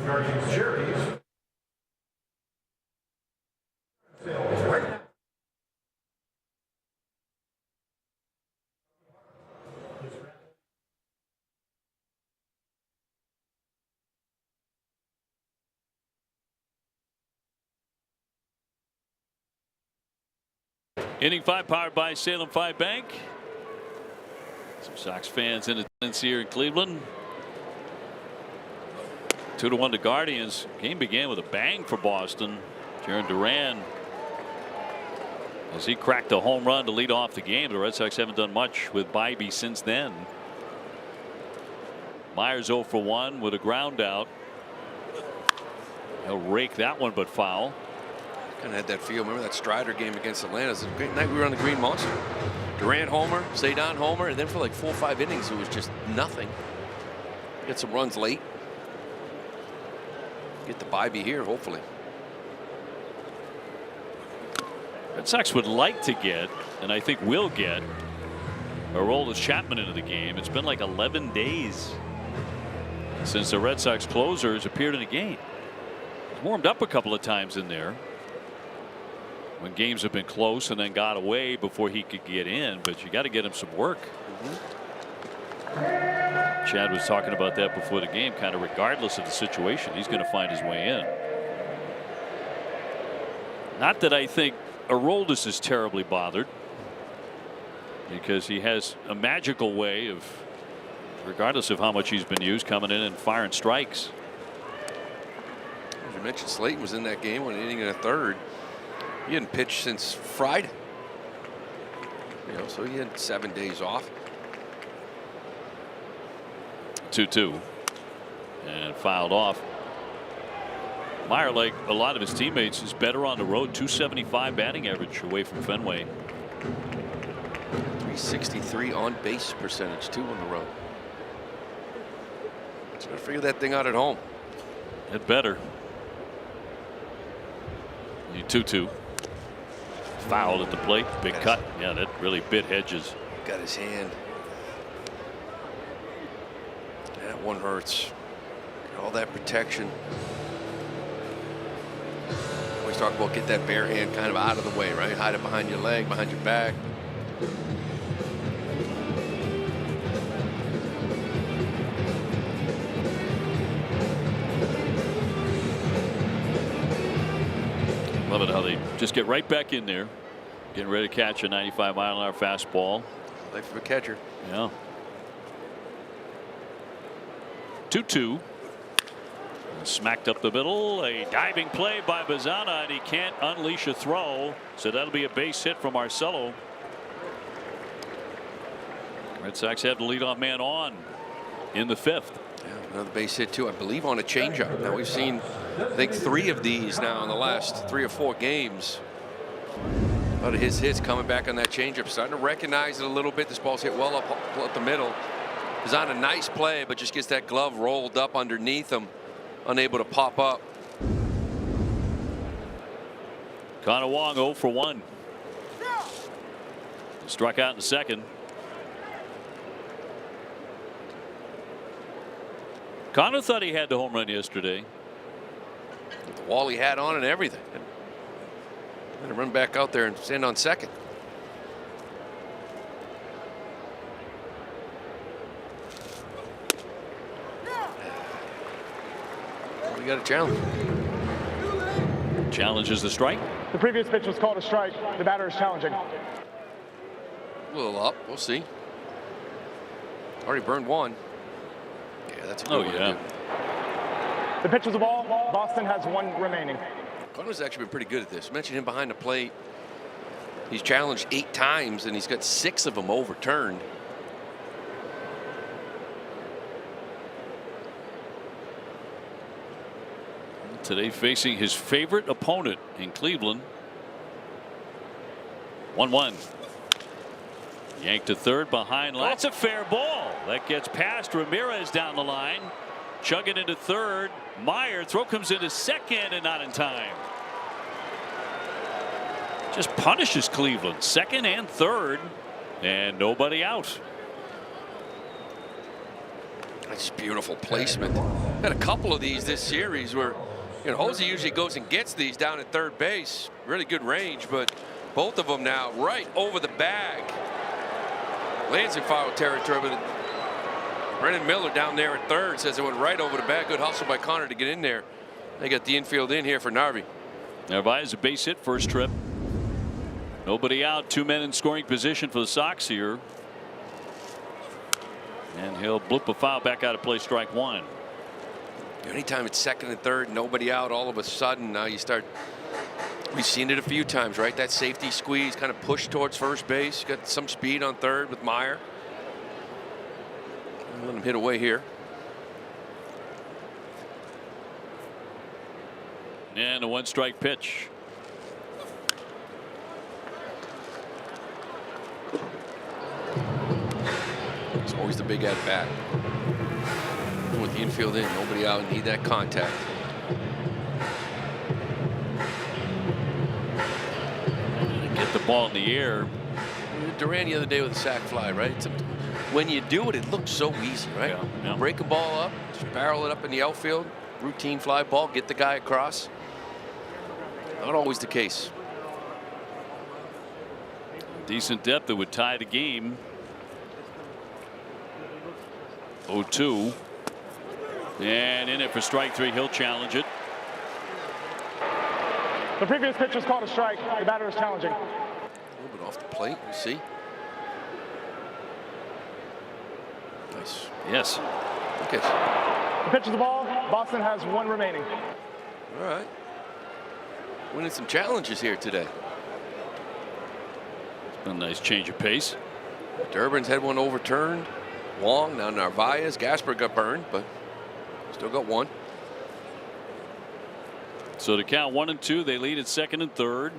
Guardians Cherries. Inning 5 powered by Salem 5 Bank. Some Sox fans in attendance here in Cleveland. 2-1 to Guardians. Game began with a bang for Boston. Jaron Duran, as he cracked a home run to lead off the game. The Red Sox haven't done much with Bybee since then. Myers 0 for 1 with a ground out. He'll rake that one, but foul. Kind of had that feel. Remember that Strider game against Atlanta? It was a great night. We were on the Green Monster. Durant homer, Cedon homer, and then for like 4 or 5 innings, it was just nothing. Get some runs late. Get the Bybee here, hopefully. Red Sox would like to get, and I think will get, Aroldis Chapman into the game. It's been like 11 days since the Red Sox closer has appeared in a game. He's warmed up a couple of times in there when games have been close and then got away before he could get in, but you got to get him some work. Chad was talking about that before the game. Kind of regardless of the situation, he's going to find his way in. Not that I think Aroldis is terribly bothered, because he has a magical way of, regardless of how much he's been used, coming in and firing strikes. As you mentioned, Slayton was in that game, 1 inning and a third. He hadn't pitched since Friday. You know, so he had 7 days off. 2-2 and fouled off. Meyer, like a lot of his teammates, is better on the road. 275 batting average away from Fenway. .363 on base percentage, 2 on the road. Just gotta figure that thing out at home. It better. 2-2. Fouled at the plate. Big cut. Yeah, that really bit Hedges. Got his hand. That one hurts. All that protection. Always talk about get that bare hand kind of out of the way, right? Hide it behind your leg, behind your back. Love it how they just get right back in there, getting ready to catch a 95-mile-an-hour fastball. Life of a catcher. Yeah. 2-2. Smacked up the middle. A diving play by Bazana, and he can't unleash a throw. So that'll be a base hit from Marcelo. Red Sox have the leadoff man on in the 5th. Yeah, another base hit too, I believe, on a changeup. Now we've seen, I think, 3 of these now in the last 3 or 4 games. A lot of his hits coming back on that changeup. Starting to recognize it a little bit. This ball's hit well up the middle. Is on a nice play, but just gets that glove rolled up underneath him, unable to pop up. Connor Wong 0 for 1. Struck out in the 2nd. Connor thought he had the home run yesterday. With the wall he had on and everything. Had to run back out there and stand on second. We got a challenge. Challenges the strike. The previous pitch was called a strike. The batter is challenging. A little up. We'll see. Already burned 1. Yeah, that's a good one to do. The pitch was a ball. Boston has 1 remaining. Connor's actually been pretty good at this. Mentioned him behind the plate. He's challenged 8 times, and he's got 6 of them overturned. Today facing his favorite opponent in Cleveland. 1-1. Yanked to third behind. That's a fair ball. That gets past Ramirez down the line. Chugging into third. Meyer throw comes into second and not in time. Just punishes Cleveland. Second and third. And nobody out. That's beautiful placement. Had a couple of these this series where, you know, Jose usually goes and gets these down at third base. Really good range, but both of them now right over the bag. Lands in foul territory, but Brennan Miller down there at third says it went right over the bag. Good hustle by Connor to get in there. They got the infield in here for Narvi. Narvaez a base hit first trip. Nobody out. 2 men in scoring position for the Sox here. And he'll bloop a foul back out of play, strike 1. Anytime it's second and third, nobody out, all of a sudden now you start. We've seen it a few times, right? That safety squeeze, kind of push towards first base. Got some speed on third with Meyer. Let him hit away here. And a 1-strike pitch. It's always the big at bat. With the infield in, nobody out, need that contact. Get the ball in the air. Duran the other day with a sac fly, right? When you do it, it looks so easy, right? Yeah, yeah. Break a ball up, just barrel it up in the outfield, routine fly ball, get the guy across. Not always the case. Decent depth that would tie the game. 0-2. And in it for strike 3. He'll challenge it. The previous pitch was called a strike. The batter is challenging. A little bit off the plate. We'll see. Nice. Yes. Okay. The pitch is the ball. Boston has 1 remaining. All right. Winning some challenges here today. A nice change of pace. Durbin's had 1 overturned. Wong, now Narvaez. Gasper got burned, but still got 1. So to count 1 and 2, they lead at second and third.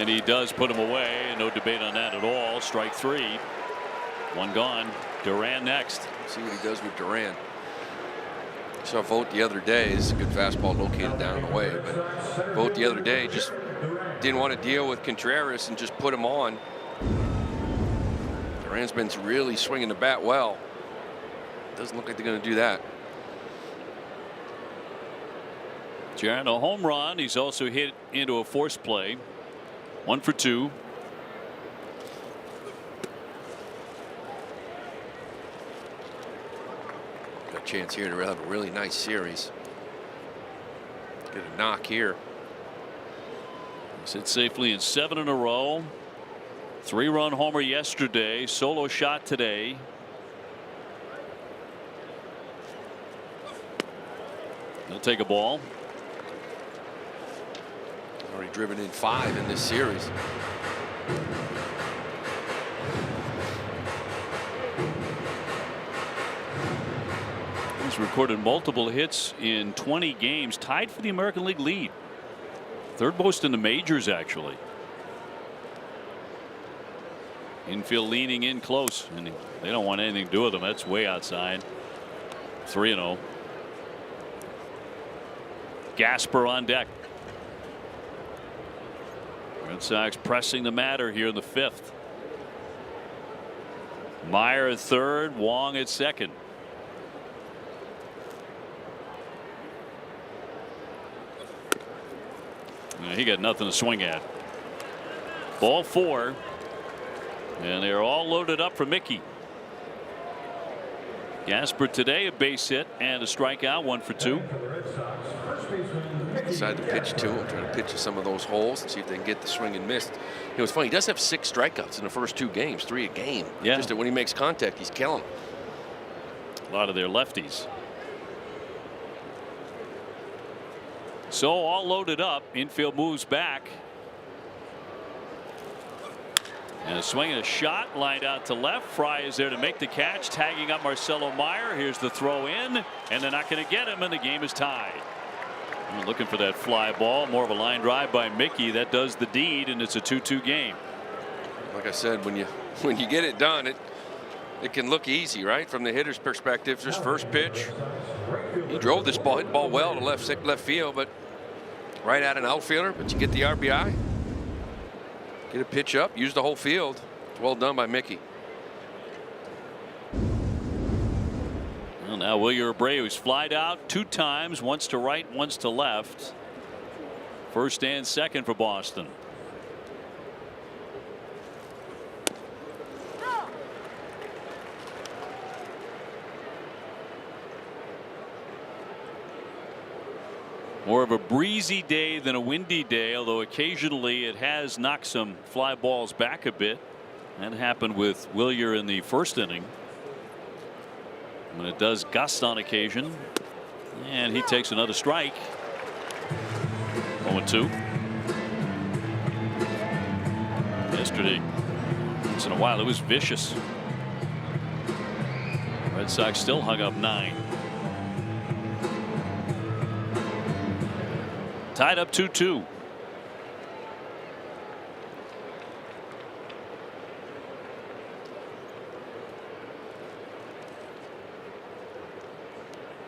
And he does put him away. No debate on that at all. Strike 3. One gone. Duran next. See what he does with Duran. Saw Vogt the other day. This is a good fastball located down and away. But Vogt the other day just didn't want to deal with Contreras and just put him on. Duran's been really swinging the bat well. Doesn't look like they're going to do that. Jarren, a home run. He's also hit into a force play. 1 for 2. Got a chance here to have a really nice series. Get a knock here. He's hit safely in 7 in a row. 3-run homer yesterday. Solo shot today. He'll take a ball. Already driven in 5 in this series. He's recorded multiple hits in 20 games, tied for the American League lead. Third most in the majors, actually. Infield leaning in close, and they don't want anything to do with him. That's way outside. 3-0. Gasper on deck. Red Sox pressing the matter here in the 5th. Meyer at third, Wong at second. He got nothing to swing at. Ball 4. And they're all loaded up for Mickey. Gasper today a base hit and a strikeout. 1 for 2. Decided to pitch to him, trying to pitch to some of those holes and see if they can get the swing and miss. It was funny. He does have 6 strikeouts in the first 2 games, 3 a game. Yeah. Just that when he makes contact, he's killing them. A lot of their lefties. So all loaded up. Infield moves back. And a swing and a shot lined out to left. Fry is there to make the catch, tagging up Marcelo Meyer. Here's the throw in, and they're not going to get him, and the game is tied. I'm looking for that fly ball. More of a line drive by Mickey. That does the deed, and it's a 2-2 game. Like I said, when you get it done, it can look easy, right? From the hitter's perspective, just first pitch. He drove this ball, hit the ball well to left field, but right at an outfielder. But you get the RBI, get a pitch up, use the whole field. It's well done by Mickey. Well, now Wilyer Abreu's flied out 2 times, once to right, once to left. First and second for Boston. More of a breezy day than a windy day, although occasionally it has knocked some fly balls back a bit. That happened with Wilyer in the first inning. When it does gust on occasion, and he takes another strike. 0-2. Yesterday, once in a while, it was vicious. Red Sox still hung up 9. Tied up 2-2.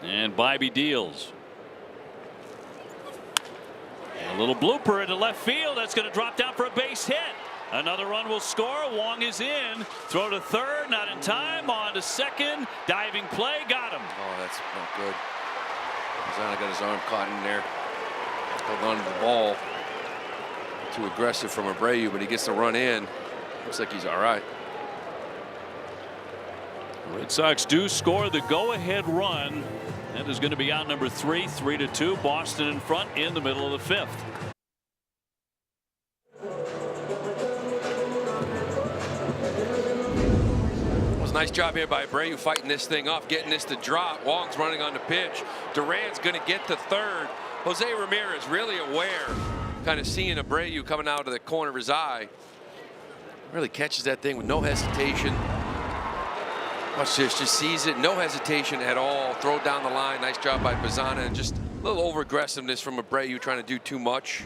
And Bibee deals. And a little blooper into left field. That's going to drop down for a base hit. Another run will score. Wong is in. Throw to third. Not in time. On to second. Diving play. Got him. Oh, that's not good. Zana got his arm caught in there. Held on to the ball. Too aggressive from Abreu, but he gets the run in. Looks like he's all right. Red Sox do score the go-ahead run. That is going to be out number 3, 3-2. Boston in front in the middle of the 5th. It was a nice job here by Abreu fighting this thing off, getting this to drop. Wong's running on the pitch. Duran's going to get to third. Jose Ramirez really aware, kind of seeing Abreu coming out of the corner of his eye. Really catches that thing with no hesitation. Watch this, just sees it, no hesitation at all. Throw down the line, nice job by Bazana, and just a little over aggressiveness from Abreu trying to do too much.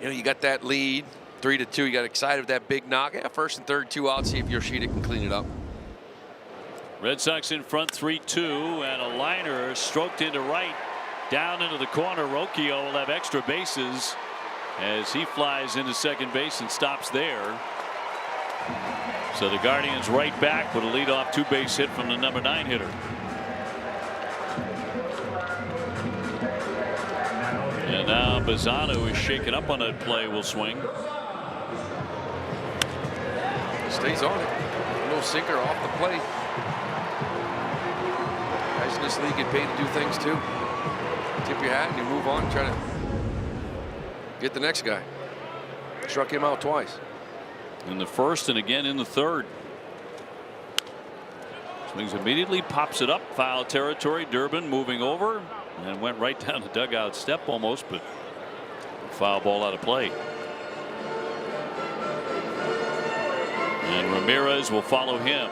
You know, you got that lead, 3-2. You got excited with that big knock. Yeah, first and third, 2 out. See if Yoshida can clean it up. Red Sox in front 3-2, and a liner stroked into right, down into the corner. Rocchio will have extra bases as he flies into second base and stops there. So the Guardians right back with a leadoff 2-base hit from the number 9 hitter. And now Bazzano, who is shaken up on that play, will swing. Stays on it. A little sinker off the plate. Guys in this league get paid to do things too. Tip your hat and you move on, try to get the next guy. Struck him out twice. In the first and again in the third. Swings immediately, pops it up, foul territory. Durbin moving over and went right down the dugout step almost, but foul ball out of play. And Ramirez will follow him.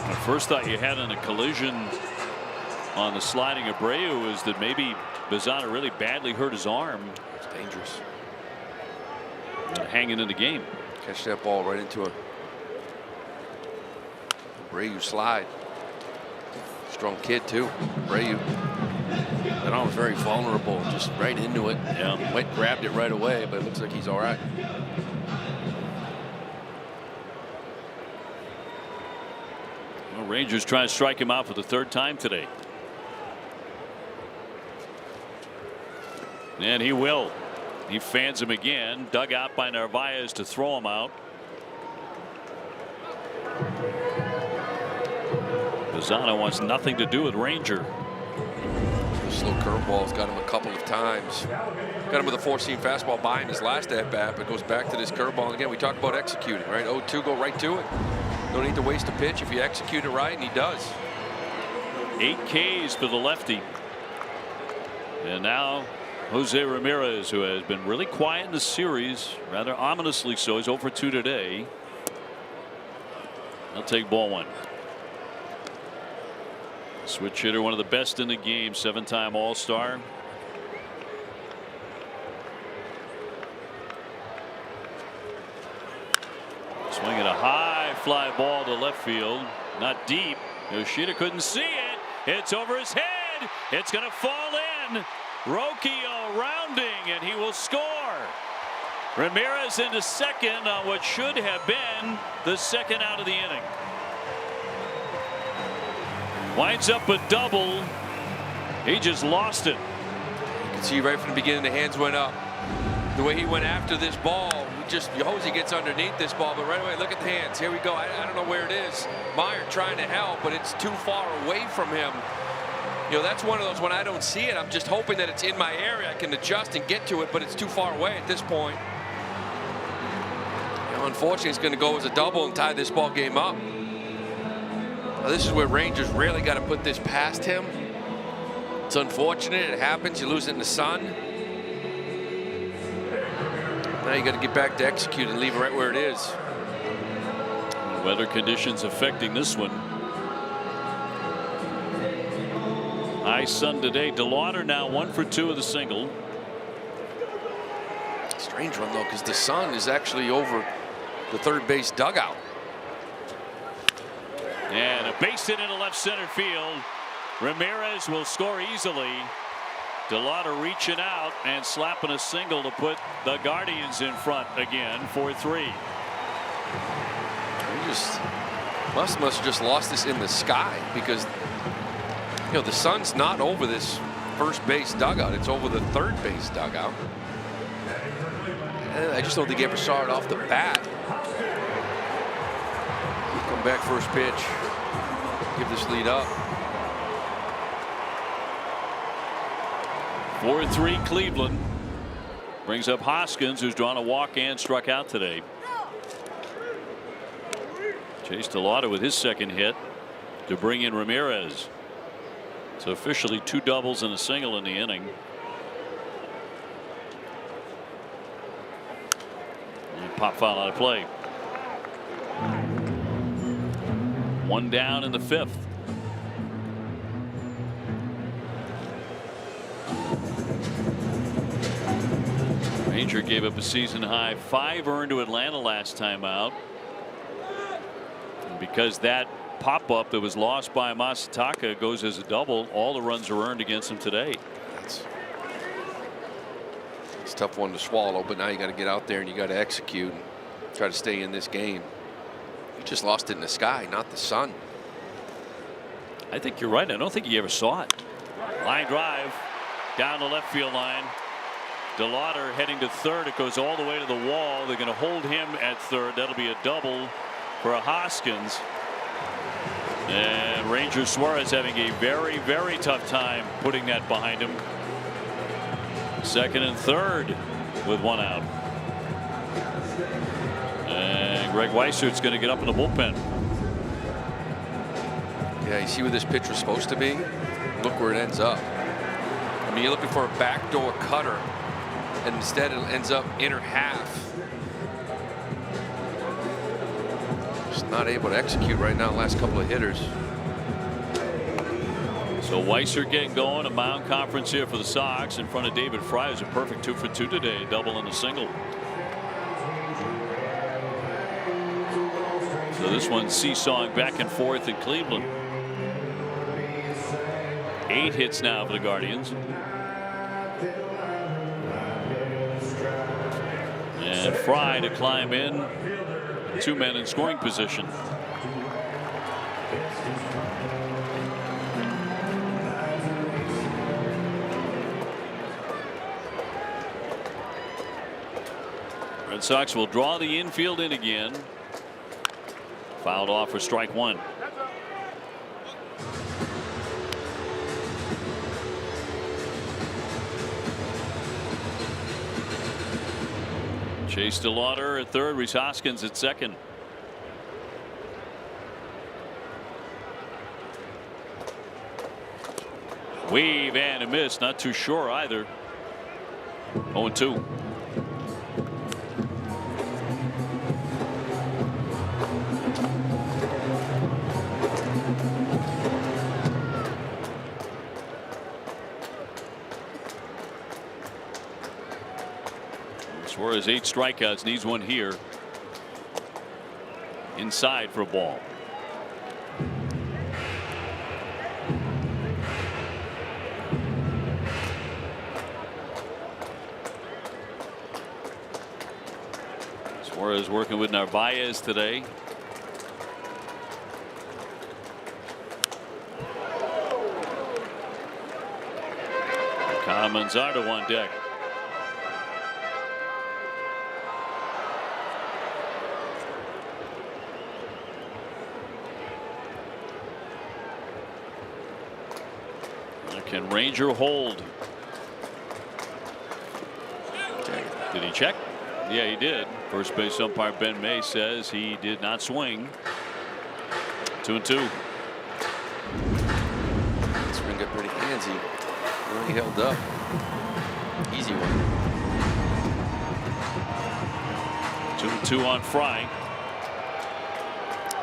I first thought you had in a collision on the sliding Abreu is that maybe Bazzano really badly hurt his arm. It's dangerous. And hanging in the game. Catch that ball right into a Abreu slide. Strong kid too. Abreu. That arm was very vulnerable, just right into it. Yeah. Went grabbed it right away, but it looks like he's all right. Well, Rangers try to strike him out for the third time today. And he will. He fans him again. Dug out by Narvaez to throw him out. Bazzano wants nothing to do with Ranger. This little curveball's got him a couple of times. Got him with a 4-seam fastball by him his last at bat, but goes back to this curveball. And again, we talk about executing, right? 0-2, go right to it. No need to waste a pitch if you execute it right, and he does. 8 Ks for the lefty. And now Jose Ramirez, who has been really quiet in the series, rather ominously so. He's 0 for 2 today. I'll take ball 1. Switch hitter, one of the best in the game, 7-time All-Star. Swinging a high fly ball to left field, not deep. Yoshida couldn't see it. It's over his head. It's going to fall in. Rocchio rounding, and he will score. Ramirez into second on what should have been the second out of the inning. Winds up a double. He just lost it. You can see right from the beginning the hands went up. The way he went after this ball, Jose gets underneath this ball, but right away, look at the hands. Here we go. I don't know where it is. Meyer trying to help, but it's too far away from him. You know, that's one of those when I don't see it, I'm just hoping that it's in my area. I can adjust and get to it, but it's too far away at this point. You know, unfortunately, it's going to go as a double and tie this ball game up. Now, this is where Rangers really got to put this past him. It's unfortunate. It happens. You lose it in the sun. Now you got to get back to execute and leave it right where it is. Weather conditions affecting this one. High sun today. DeLauder now 1 for 2 with a single. Strange one though, because the sun is actually over the third base dugout. And a base hit into left center field. Ramirez will score easily. DeLauder reaching out and slapping a single to put the Guardians in front again, 4-3. We just must have just lost this in the sky, because you know the sun's not over this first base dugout. It's over the third base dugout. And I just don't think he ever saw it off the bat. Come back first pitch. Give this lead up. 4-3 Cleveland. Brings up Hoskins, who's drawn a walk and struck out today. Chase DeLauder with his second hit to bring in Ramirez. So officially 2 doubles and a single in the inning. And pop foul out of play. 1 down in the 5th. Ranger gave up a season high 5 earned to Atlanta last time out. And because that pop up that was lost by Masataka goes as a double, all the runs are earned against him today. It's a tough one to swallow, but now you got to get out there and you got to execute and try to stay in this game. You just lost it in the sky, not the sun. I think you're right. I don't think he ever saw it. Line drive down the left field line. DeLauder heading to third. It goes all the way to the wall. They're going to hold him at third. That'll be a double for Hoskins. And Ranger Suarez having a very, very tough time putting that behind him. Second and third with 1 out. And Greg Weisert's going to get up in the bullpen. Yeah, you see where this pitch was supposed to be? Look where it ends up. I mean, you're looking for a backdoor cutter, and instead it ends up inner half. Just not able to execute right now, the last couple of hitters. So Weissert getting going, a mound conference here for the Sox in front of David Fry, who's a perfect 2 for 2 today, a double and a single. So this one's seesawing back and forth in Cleveland. 8 hits now for the Guardians. And Fry to climb in. 2 men in scoring position. Red Sox will draw the infield in again. Fouled off for strike 1. Chase DeLauder at third, Rhys Hoskins at second. Weave and a miss, not too sure either. 0-2. Suarez 8 strikeouts, needs 1 here. Inside for a ball. Suarez working with Narvaez today. Kyle Manzardo on deck. Can Ranger hold? Did he check? Yeah, he did. First base umpire Ben May says he did not swing. 2-2. This ring got pretty handsy. Really held up. Easy one. 2-2 on Fry.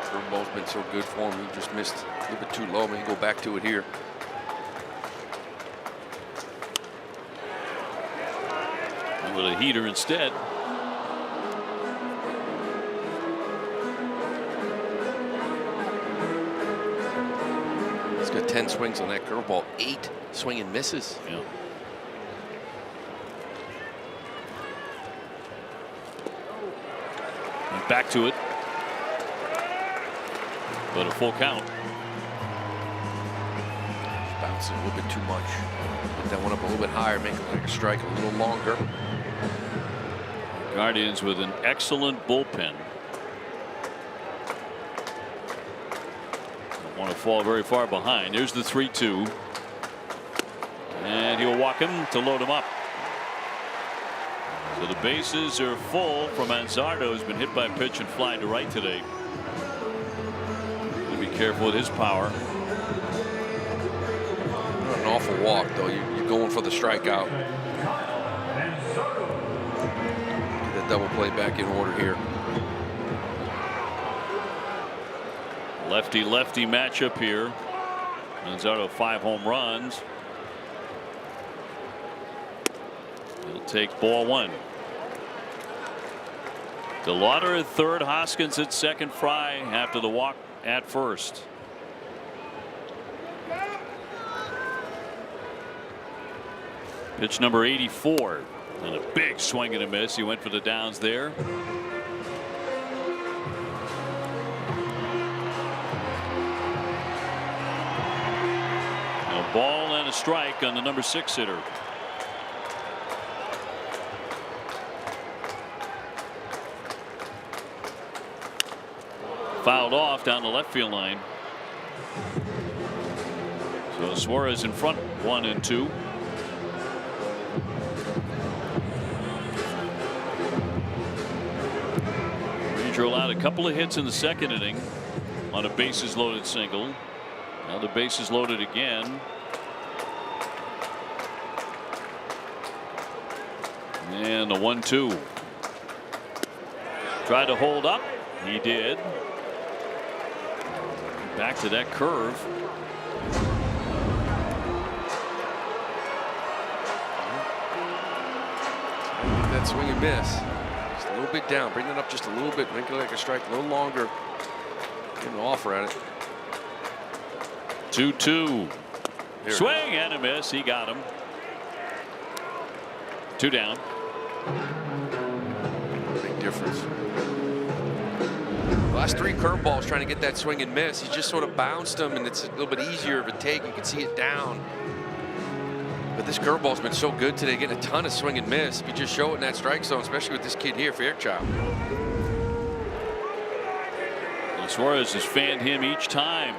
Curveball's been so good for him. He just missed a little bit too low. Maybe go back to it here. With a heater instead. He's got 10 swings on that curveball, 8 swing and misses. Yeah. And back to it. But a full count. Bouncing a little bit too much. Put that one up a little bit higher, make it like a strike a little longer. Guardians with an excellent bullpen. Don't want to fall very far behind. There's the 3-2. And he'll walk him to load him up. So the bases are full for Manzardo, who's been hit by a pitch and flying to right today. Be careful with his power. Not an awful walk, though. You're going for the strikeout. Get that double play back in order here. Lefty-lefty matchup here. Manzardo 5 home runs. He'll take ball 1. DeLauder at third, Hoskins at second, Fry after the walk at first. Pitch number 84 and a big swing and a miss. He went for the downs there. A ball and a strike on the number 6 hitter. Fouled off down the left field line. So Suarez in front, 1-2. Ranger allowed a couple of hits in the second inning on a bases loaded single. Now the bases loaded again. And the 1-2. Tried to hold up. He did. Back to that curve. That swing and miss. Just a little bit down. Bring it up just a little bit. Make it like a strike a little longer. Give an offer at it. 2-2. Swing and a miss. He got him. 2 down. Big difference. Last 3 curveballs trying to get that swing and miss. He just sort of bounced them, and it's a little bit easier of a take. You can see it down. But this curveball's been so good today, getting a ton of swing and miss. If you just show it in that strike zone, especially with this kid here, Fairchild. And Suarez has fanned him each time.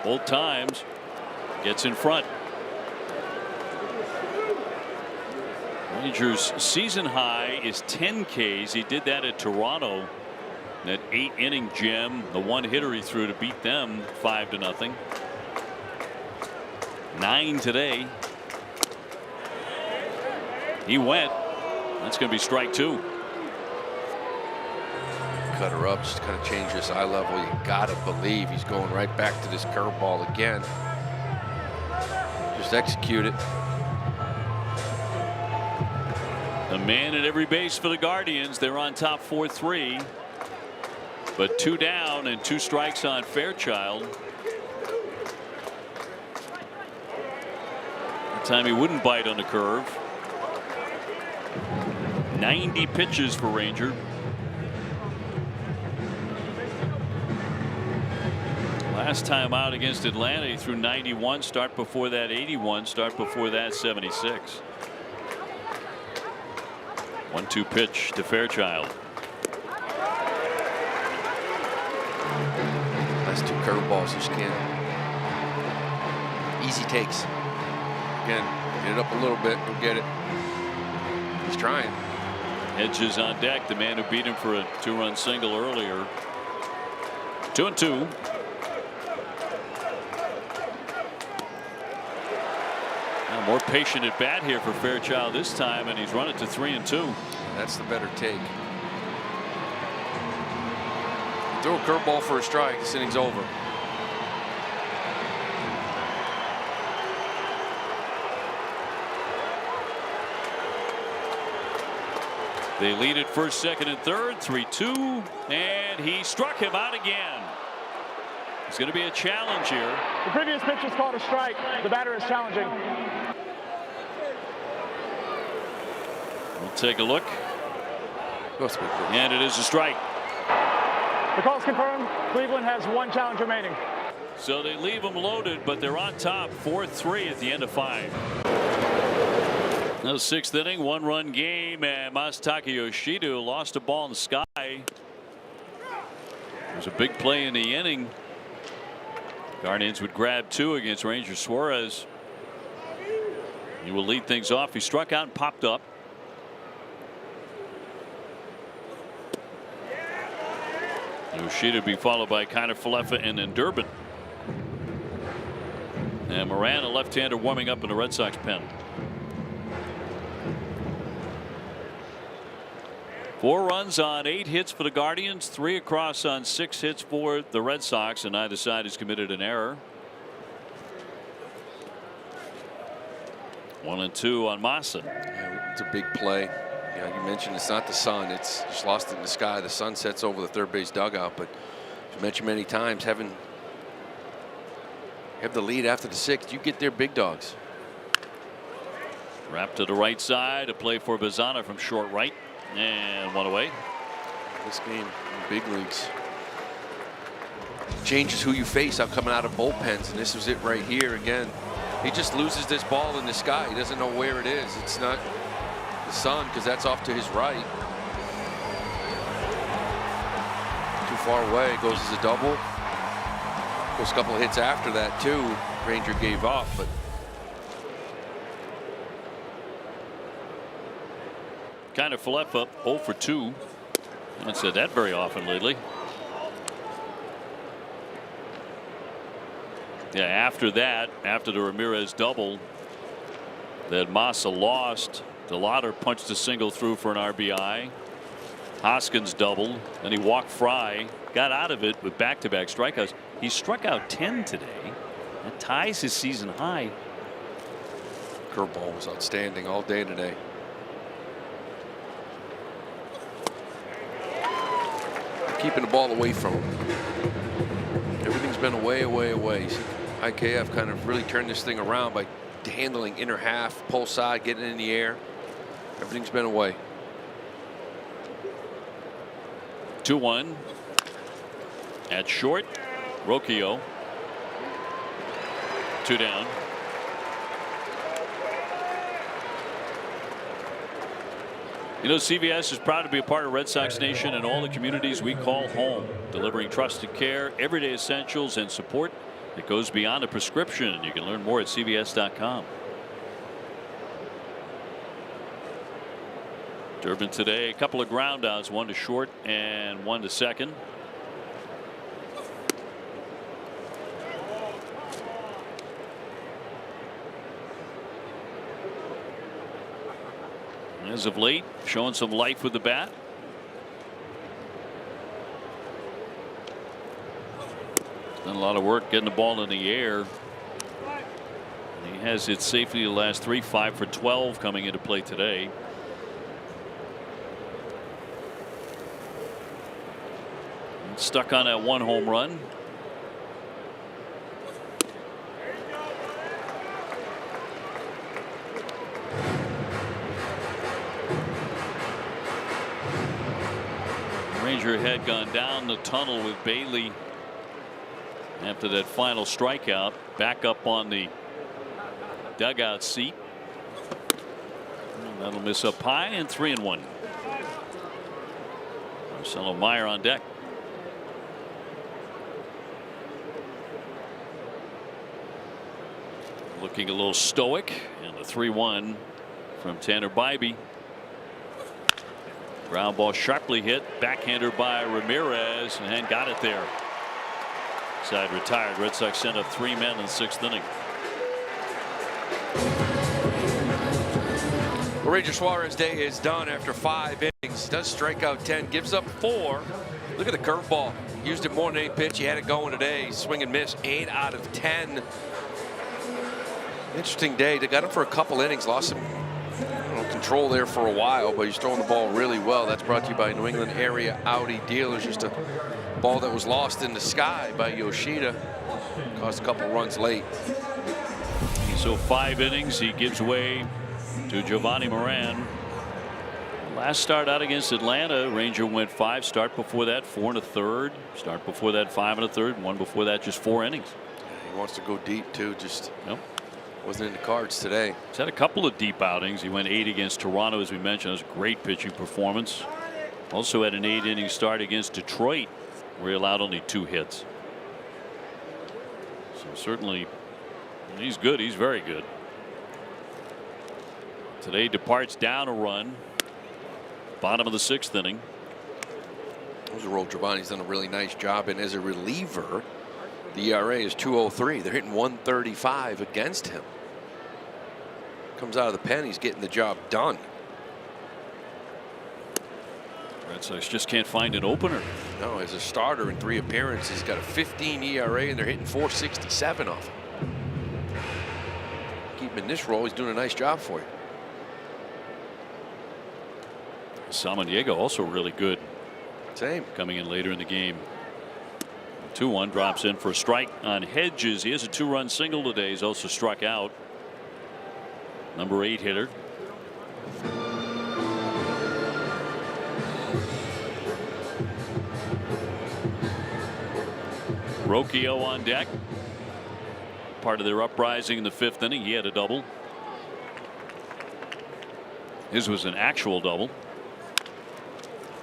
Both times. Gets in front. Rangers' season high is 10 Ks. He did that at Toronto. That 8-inning gem, the one hitter he threw to beat them 5-0. 9 today. He went. That's going to be strike 2. Cut her up, just kind of change this eye level. You gotta believe he's going right back to this curveball again. Just execute it. A man at every base for the Guardians. They're on top 4-3. But 2 down and 2 strikes on Fairchild. That time he wouldn't bite on the curve. 90 pitches for Ranger. Last time out against Atlanta, he threw 91. Start before that 81. Start before that 76. 1-2 pitch to Fairchild. Last 2 curveballs, just can't. Easy takes. Again, get it up a little bit. Go get it. He's trying. Hedges on deck. The man who beat him for a 2-run single earlier. 2-2. Now more patient at bat here for Fairchild this time, and he's run it to 3-2. That's the better take. Throw a curveball for a strike. This inning's over. They lead at first, second, and third. 3-2, and he struck him out again. It's going to be a challenge here. The previous pitch was called a strike. The batter is challenging. We'll take a look. And it is a strike. The call is confirmed. Cleveland has 1 challenge remaining. So they leave them loaded, but they're on top 4-3 at the end of 5. Now, 6th inning, 1-run game, and Masataka Yoshida lost a ball in the sky. There's a big play in the inning. Guardians would grab 2 against Ranger Suarez. He will lead things off. He struck out and popped up. Yoshida be followed by Kiner Falefa and then Durbin. And Moran, a left-hander, warming up in the Red Sox pen. 4 runs on 8 hits for the Guardians, 3 across on 6 hits for the Red Sox, and neither side has committed an error. 1-2 on Massa. Yeah, it's a big play. Yeah, you mentioned it's not the sun. It's just lost in the sky. The sun sets over the third base dugout. But as you mentioned many times, have the lead after the sixth. You get their big dogs. Wrap to the right side. A play for Bazana from short right. And one away. This game in big leagues changes who you face out coming out of bullpens. And this was it right here again. He just loses this ball in the sky. He doesn't know where it is. It's not the sun because that's off to his right. Too far away. Goes as a double. Goes a couple of hits after that too. Ranger gave up, but kind of left up 0 for 2. I haven't said that very often lately. Yeah, after that, after the Ramirez double that Massa lost, DeLauder punched a single through for an RBI. Hoskins doubled, and he walked Fry, got out of it with back-to-back strikeouts. He struck out 10 today. That ties his season high. Curveball was outstanding all day today. Keeping the ball away from him. Everything's been away, away, away. IKF kind of really turned this thing around by handling inner half, pull side, getting in the air. Everything's been away. 2-1 at short. Rocchio. 2 down. You know, CVS is proud to be a part of Red Sox Nation and all the communities we call home, delivering trusted care, everyday essentials, and support that goes beyond a prescription. You can learn more at CVS.com. Durbin today, a couple of ground outs, 1 to short and 1 to second. As of late, showing some life with the bat. Done a lot of work getting the ball in the air. And he has hit safely the last 3, 5 for 12 coming into play today. Stuck on that 1 home run. Ranger had gone down the tunnel with Bailey after that final strikeout. Back up on the dugout seat. And that'll miss up high, and 3-1. Marcelo Meyer on deck. Looking a little stoic, and the 3-1 from Tanner Bybee. Ground ball sharply hit, backhander by Ramirez, and got it there. Side retired. Red Sox sent up 3 men in the 6th inning. Well, Ranger Suarez day is done after 5 innings. Does strike out 10, gives up 4. Look at the curveball. Used it more than any pitch. He had it going today. Swing and miss, 8 out of 10. Interesting day. They got him for a couple innings. Lost some control there for a while, but he's throwing the ball really well. That's brought to you by New England Area Audi Dealers. Just a ball that was lost in the sky by Yoshida. Caused a couple runs late. So 5 innings. He gives way to Giovanni Moran. Last start out against Atlanta, Ranger went 5. Start before that 4 1/3. Start before that 5 1/3. One before that just 4 innings. He wants to go deep too. Just wasn't in the cards today. He's had a couple of deep outings. He went 8 against Toronto, as we mentioned. It was a great pitching performance. Also had an 8-inning start against Detroit, where he allowed only 2 hits. So certainly he's good. He's very good. Today departs down a run. Bottom of the 6th inning. Those are role Giovanni's done a really nice job, and as a reliever, the ERA is 2.03. They're hitting 135 against him. Comes out of the pen, he's getting the job done. Red Sox just can't find an opener. No, as a starter in 3 appearances, he's got a 15 ERA, and they're hitting 4.67 off him. Keep him in this role, he's doing a nice job for you. Samaniego also really good. Same. Coming in later in the game. 2-1 drops in for a strike on Hedges. He has a 2-run single today. He's also struck out. Number 8 hitter. Rocchio on deck. Part of their uprising in the 5th inning. He had a double. His was an actual double.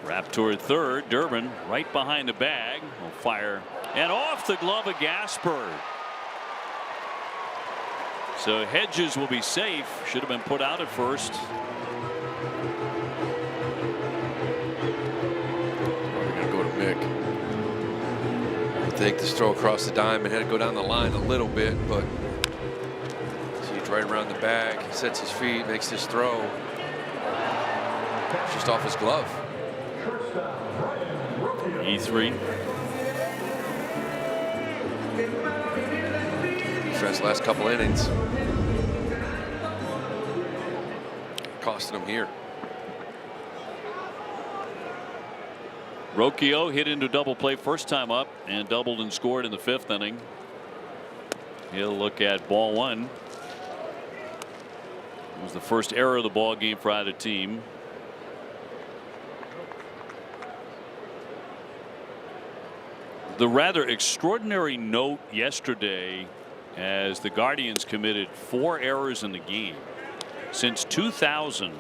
Wrapped toward third. Durbin right behind the bag. Will fire and off the glove of Gasper. So Hedges will be safe. Should have been put out at first. We're going to go to Mick. I think this throw across the diamond had to go down the line a little bit, but see it's right around the bag. He sets his feet, makes this throw. Just off his glove. E3. Defense last couple innings. Costing him here. Rocchio hit into double play first time up and doubled and scored in the 5th inning. He'll look at ball 1. It was the first error of the ball game for either team. The rather extraordinary note yesterday as the Guardians committed 4 errors in the game. Since 2000,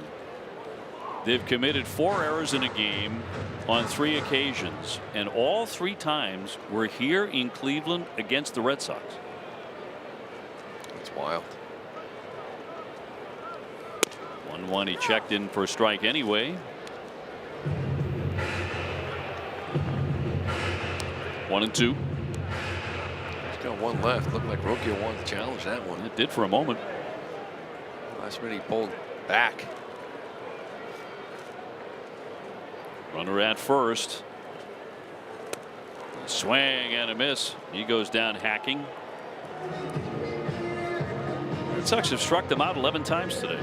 they've committed 4 errors in a game on 3 occasions, and all 3 times were here in Cleveland against the Red Sox. That's wild. 1-1. He checked in for a strike anyway. 1-2. He's got 1 left. Looked like Rocchio wanted to challenge that one. It did for a moment. Last minute he pulled back. Runner at first. Swing and a miss. He goes down hacking. Red Sox have struck them out 11 times today.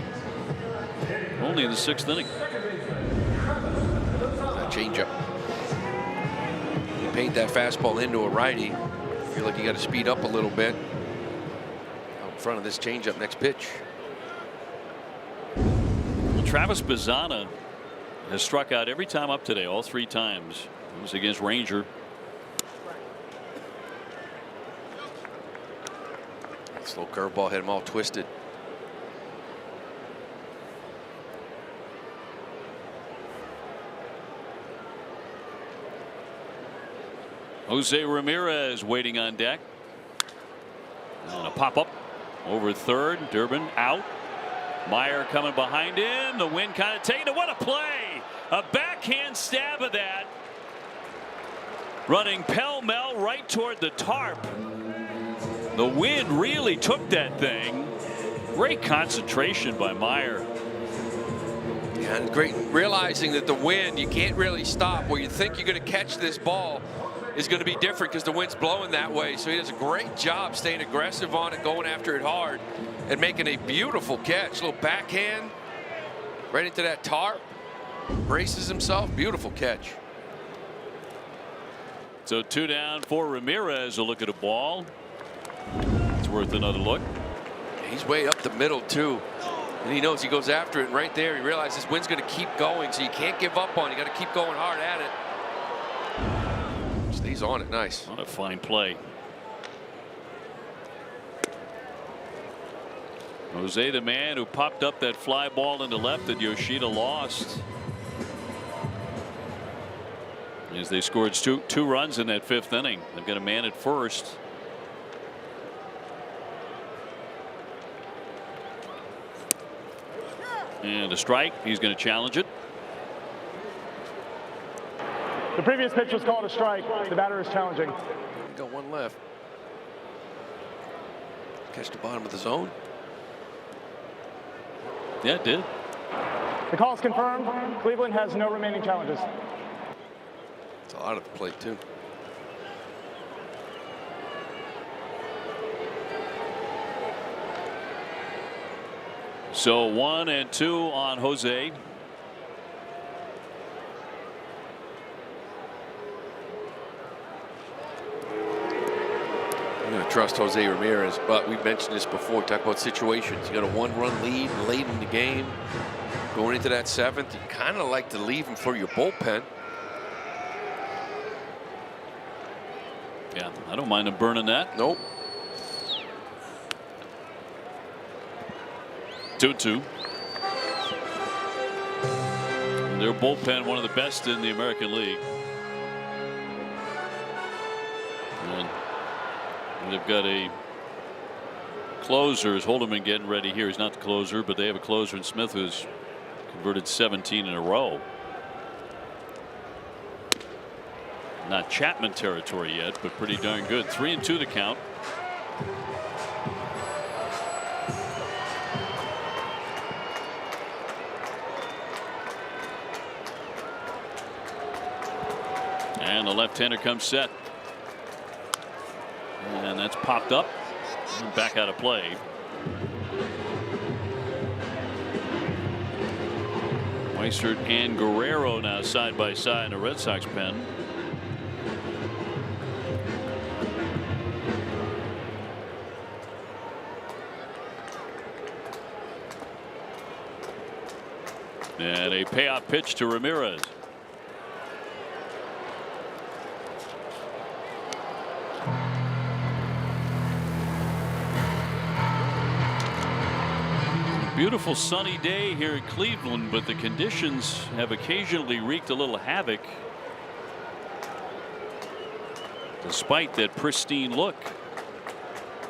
Only in the 6th inning. That changeup. You paint that fastball into a righty. Feel like you got to speed up a little bit. Out in front of this changeup next pitch. Well, Travis Bazzana has struck out every time up today, all 3 times. It was against Ranger. Slow curveball had him all twisted. Jose Ramirez waiting on deck. And a pop up over third. Durbin out. Meyer coming behind him. The wind kind of taking it. What a play! A backhand stab of that. Running pell-mell right toward the tarp. The wind really took that thing. Great concentration by Meyer. Yeah, and great realizing that the wind, you can't really stop. Where you think you're going to catch this ball is going to be different because the wind's blowing that way. So he does a great job staying aggressive on it, going after it hard, and making a beautiful catch. A little backhand right into that tarp. Braces himself. Beautiful catch. So 2 down for Ramirez. A look at a ball. It's worth another look. He's way up the middle too, and he knows he goes after it. And right there, he realizes wind's going to keep going, so you can't give up on it. You got to keep going hard at it. Stays on it. Nice. What a fine play. Jose, the man who popped up that fly ball into left that Yoshida lost. As they scored two runs in that 5th inning. They've got a man at first. And a strike. He's going to challenge it. The previous pitch was called a strike. The batter is challenging. Got 1 left. Catch the bottom of the zone. Yeah, it did. The call is confirmed. Cleveland has no remaining challenges. It's a lot of the plate too. So 1 and 2 on Jose. going to trust Jose Ramirez, but we've mentioned this before. Talk about situations. You got a 1-run lead late in the game. Going into that 7th, you kind of like to leave him for your bullpen. Yeah, I don't mind him burning that. Nope. 2-2. Their bullpen, one of the best in the American League. And they've got a closer. Is Holderman getting ready here? He's not the closer, but they have a closer in Smith who's converted 17 in a row. Not Chapman territory yet, but pretty darn good. 3-2 the count. And the left-hander comes set. And that's popped up and back out of play. Weissert and Guerrero now side by side in the Red Sox pen. And a payoff pitch to Ramirez. Beautiful sunny day here in Cleveland, but the conditions have occasionally wreaked a little havoc. Despite that pristine look,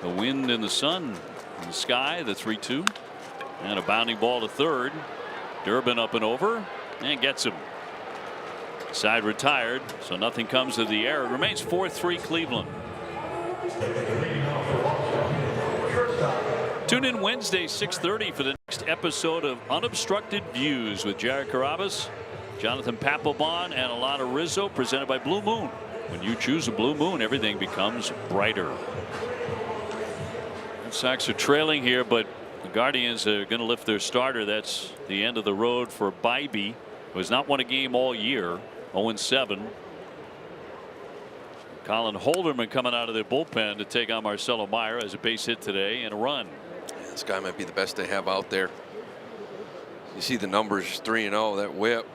the wind and the sun in the sky, the 3-2, and a bounding ball to third. Durbin up and over and gets him. Side retired, so nothing comes of the error. It remains 4-3 Cleveland. Tune in Wednesday 6:30 for the next episode of Unobstructed Views with Jared Carrabas, Jonathan Papelbon, and Alana Rizzo, presented by Blue Moon. When you choose a Blue Moon, everything becomes brighter. Red Sox are trailing here, but the Guardians are going to lift their starter. That's the end of the road for Bybee, who has not won a game all year. 0-7. Colin Holderman coming out of their bullpen to take on Marcelo Meyer as a base hit today and a run. Yeah, this guy might be the best they have out there. You see the numbers, 3-0. That whip.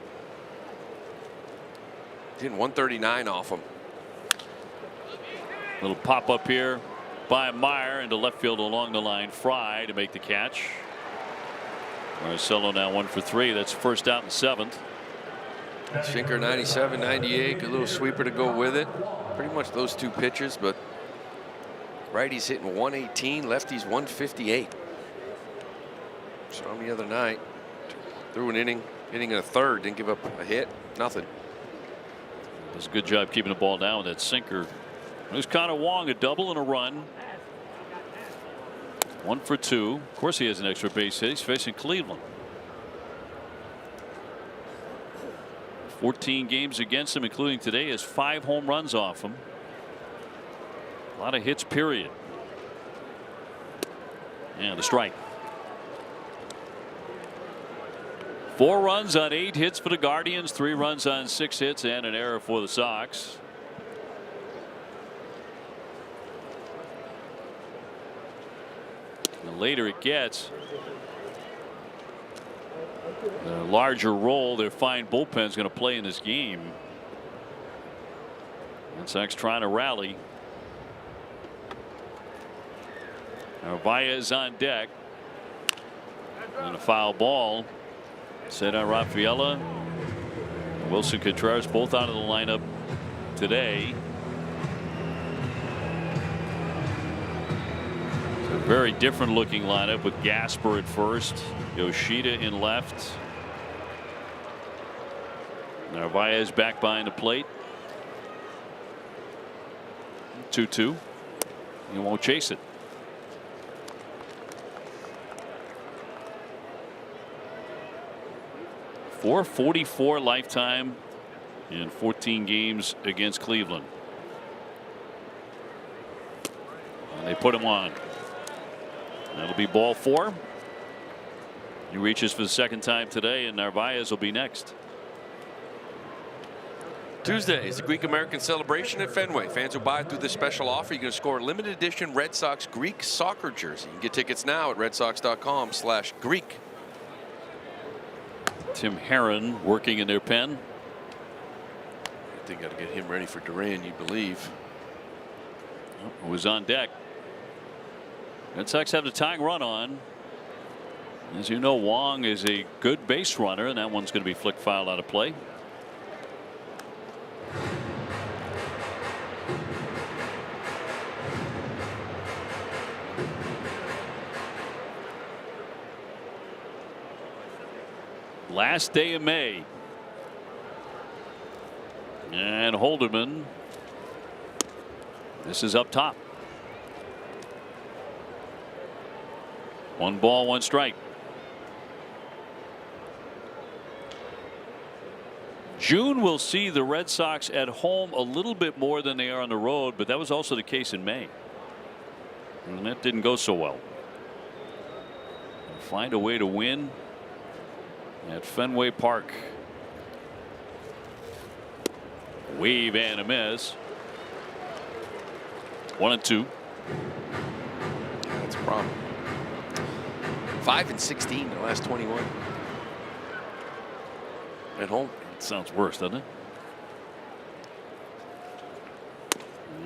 Getting 139 off him. Little pop up here by Meyer into left field along the line. Fry to make the catch. Marcelo now 1 for 3. That's first out in 7th. Sinker 97, 98. A little sweeper to go with it. Pretty much those two pitches, but righty's hitting 118, lefty's 158. Saw him the other night. Threw an inning in a third, didn't give up a hit, nothing. Does a good job keeping the ball down with that sinker. There's Connor Wong, a double and a run. 1 for 2. Of course he has an extra base hit. He's facing Cleveland. 14 games against him, including today, has 5 home runs off him. A lot of hits, period. And a strike. 4 runs on 8 hits for the Guardians, 3 runs on 6 hits, and an error for the Sox. The later it gets, the larger role their fine bullpen is going to play in this game. Red Sox trying to rally. Narvaez on deck. And a foul ball. Set on Rafaela. Wilson Contreras both out of the lineup today. It's a very different looking lineup with Gasper at first, Yoshida in left. Narvaez back behind the plate. 2-2. He won't chase it. .444 lifetime in 14 games against Cleveland. And they put him on. That'll be ball 4. He reaches for the second time today, and Narvaez will be next. Tuesday is the Greek American celebration at Fenway. Fans who buy through this special offer, you're going to score a limited edition Red Sox Greek soccer jersey. You can get tickets now at redsox.com/Greek. Tim Herron working in their pen. I think got to get him ready for Duran, you believe. Who was on deck. Red Sox have the tying run on. As you know, Wong is a good base runner, and that one's going to be flick fouled out of play. Last day of May. And Holderman. This is up top. 1 ball, 1 strike. June will see the Red Sox at home a little bit more than they are on the road, but that was also the case in May. And that didn't go so well. Find a way to win at Fenway Park. Wave and a miss. 1-2. That's a problem. 5-16 in the last 21. At home. It sounds worse, doesn't it?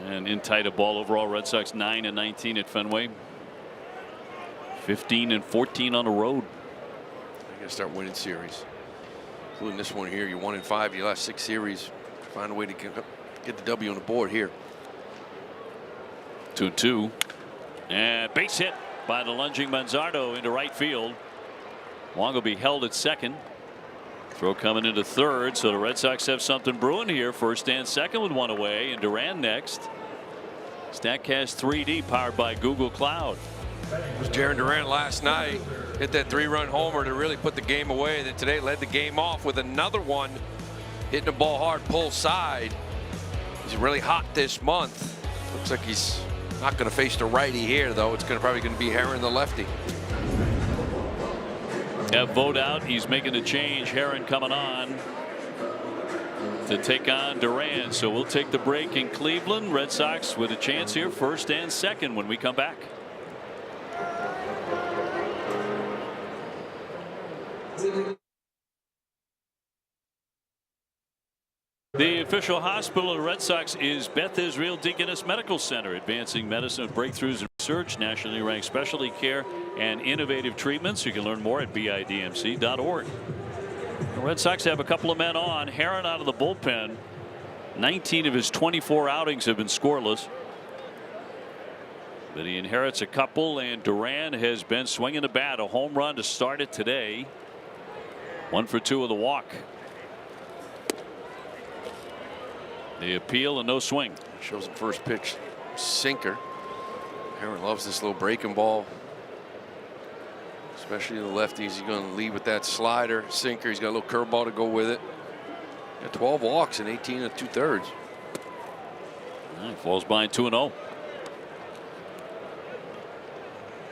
And in tight a ball overall. Red Sox 9-19 at Fenway. 15-14 on the road. I got to start winning series, including this one here. You're 1-5. Your last 6 series. Find a way to get the W on the board here. 2-2. And base hit by the lunging Manzardo into right field. Wong will be held at second. Throw coming into third, so the Red Sox have something brewing here. First and second with 1 away, and Duran next. StatCast 3D powered by Google Cloud. It was Jarren Duran last night. Hit that 3-run homer to really put the game away. And then today led the game off with another one. Hitting the ball hard, pull side. He's really hot this month. Looks like he's not going to face the righty here, though. It's probably going to be Herron, the lefty. Have vote out. He's making a change. Herron coming on to take on Duran. So we'll take the break in Cleveland. Red Sox with a chance here, first and second, when we come back. The official hospital of the Red Sox is Beth Israel Deaconess Medical Center, advancing medicine with breakthroughs in research, nationally ranked specialty care, and innovative treatments. You can learn more at bidmc.org. The Red Sox have a couple of men on. Herron out of the bullpen. 19 of his 24 outings have been scoreless. But he inherits a couple, and Duran has been swinging the bat. A home run to start it today. 1 for 2 with a walk. The appeal and no swing. Shows the first pitch sinker. Herron loves this little breaking ball, especially the lefties. He's going to lead with that slider sinker. He's got a little curveball to go with it. Got 12 walks in 18 2/3. Falls behind 2-0.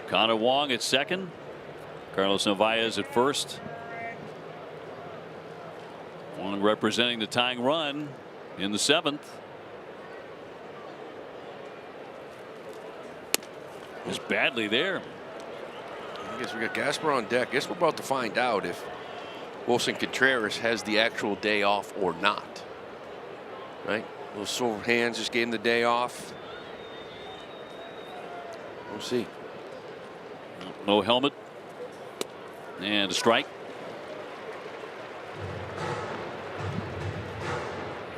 Connor Wong at second. Carlos Narvaez at first. Wong representing the tying run in the 7th. Is badly there. I guess we got Gasper on deck. Guess we're about to find out if Wilson Contreras has the actual day off or not. Right? Those sore hands just gave him the day off. We'll see. No helmet. And a strike.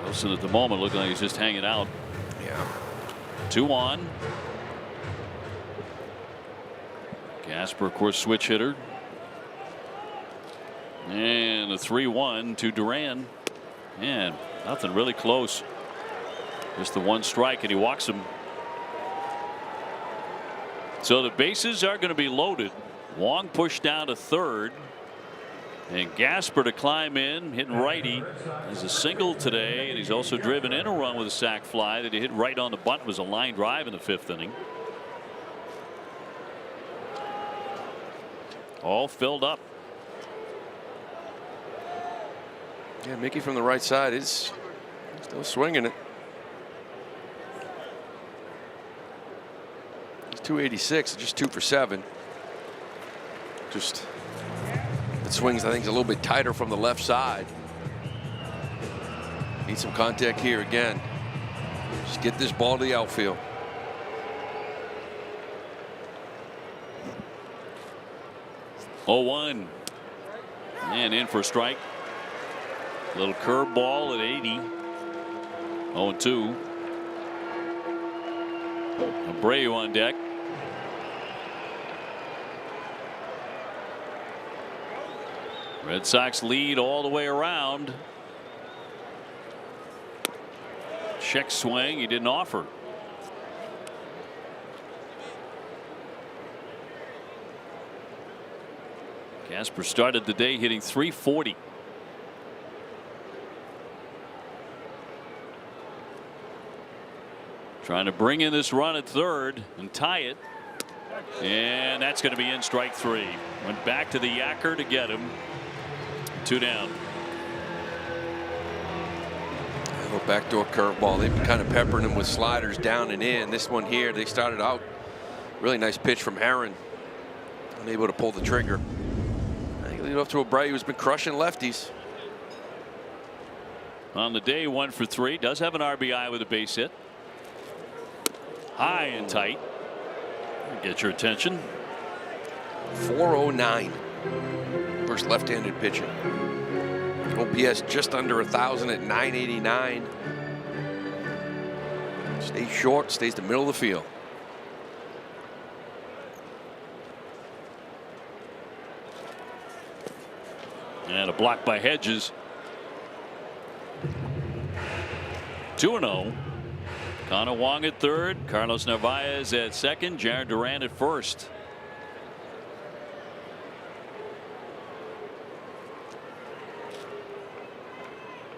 Wilson at the moment looking like he's just hanging out. Yeah. 2 on. Gasper, of course, switch hitter. And a 3-1 to Duran. And nothing really close. Just the 1 strike, and he walks him. So the bases are going to be loaded. Wong pushed down to third. And Gasper to climb in, hitting righty. There's a single today, and he's also driven in a run with a sac fly that he hit right on the bunt. It was a line drive in the 5th inning. All filled up. Yeah, Mickey from the right side is Still swinging it. He's 286, just 2 for 7. Just it swings, I think, is a little bit tighter from the left side. Need some contact here again. Just get this ball to the outfield. Oh, 1 and in for a strike. Little curve ball at 80. 0-2. Abreu on deck. Red Sox lead all the way around. Check swing. He didn't offer. Casper started the day hitting .340. Trying to bring in this run at third and tie it. And that's going to be in strike 3. Went back to the yacker to get him. 2 down. A little backdoor curveball. They've been kind of peppering him with sliders down and in. This one here, they started out. Really nice pitch from Herron. Unable to pull the trigger. I think lead off to Abreu, who's been crushing lefties. On the day, 1 for 3. Does have an RBI with a base hit. High and tight. Get your attention. 409. First left-handed pitching. OPS just under 1,000 at 989. Stays short, stays the middle of the field. And a block by Hedges. 2-0. Connor Wong at third. Carlos Narvaez at second. Jared Duran at first.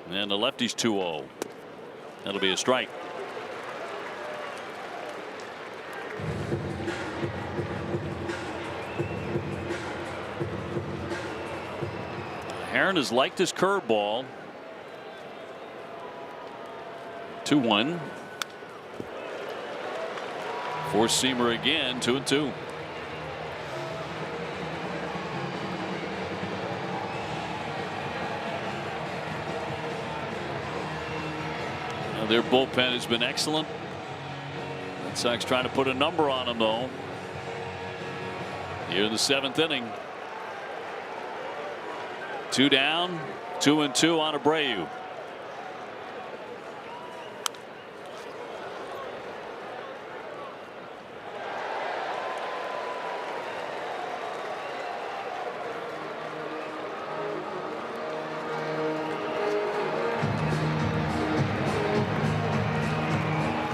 And the lefty's 2-0. That'll be a strike. Herron has liked his curveball. 2-1. Four-seamer again. 2-2. Now their bullpen has been excellent. Red Sox trying to put a number on them though. Here in the 7th inning. 2 down. 2-2 on Abreu.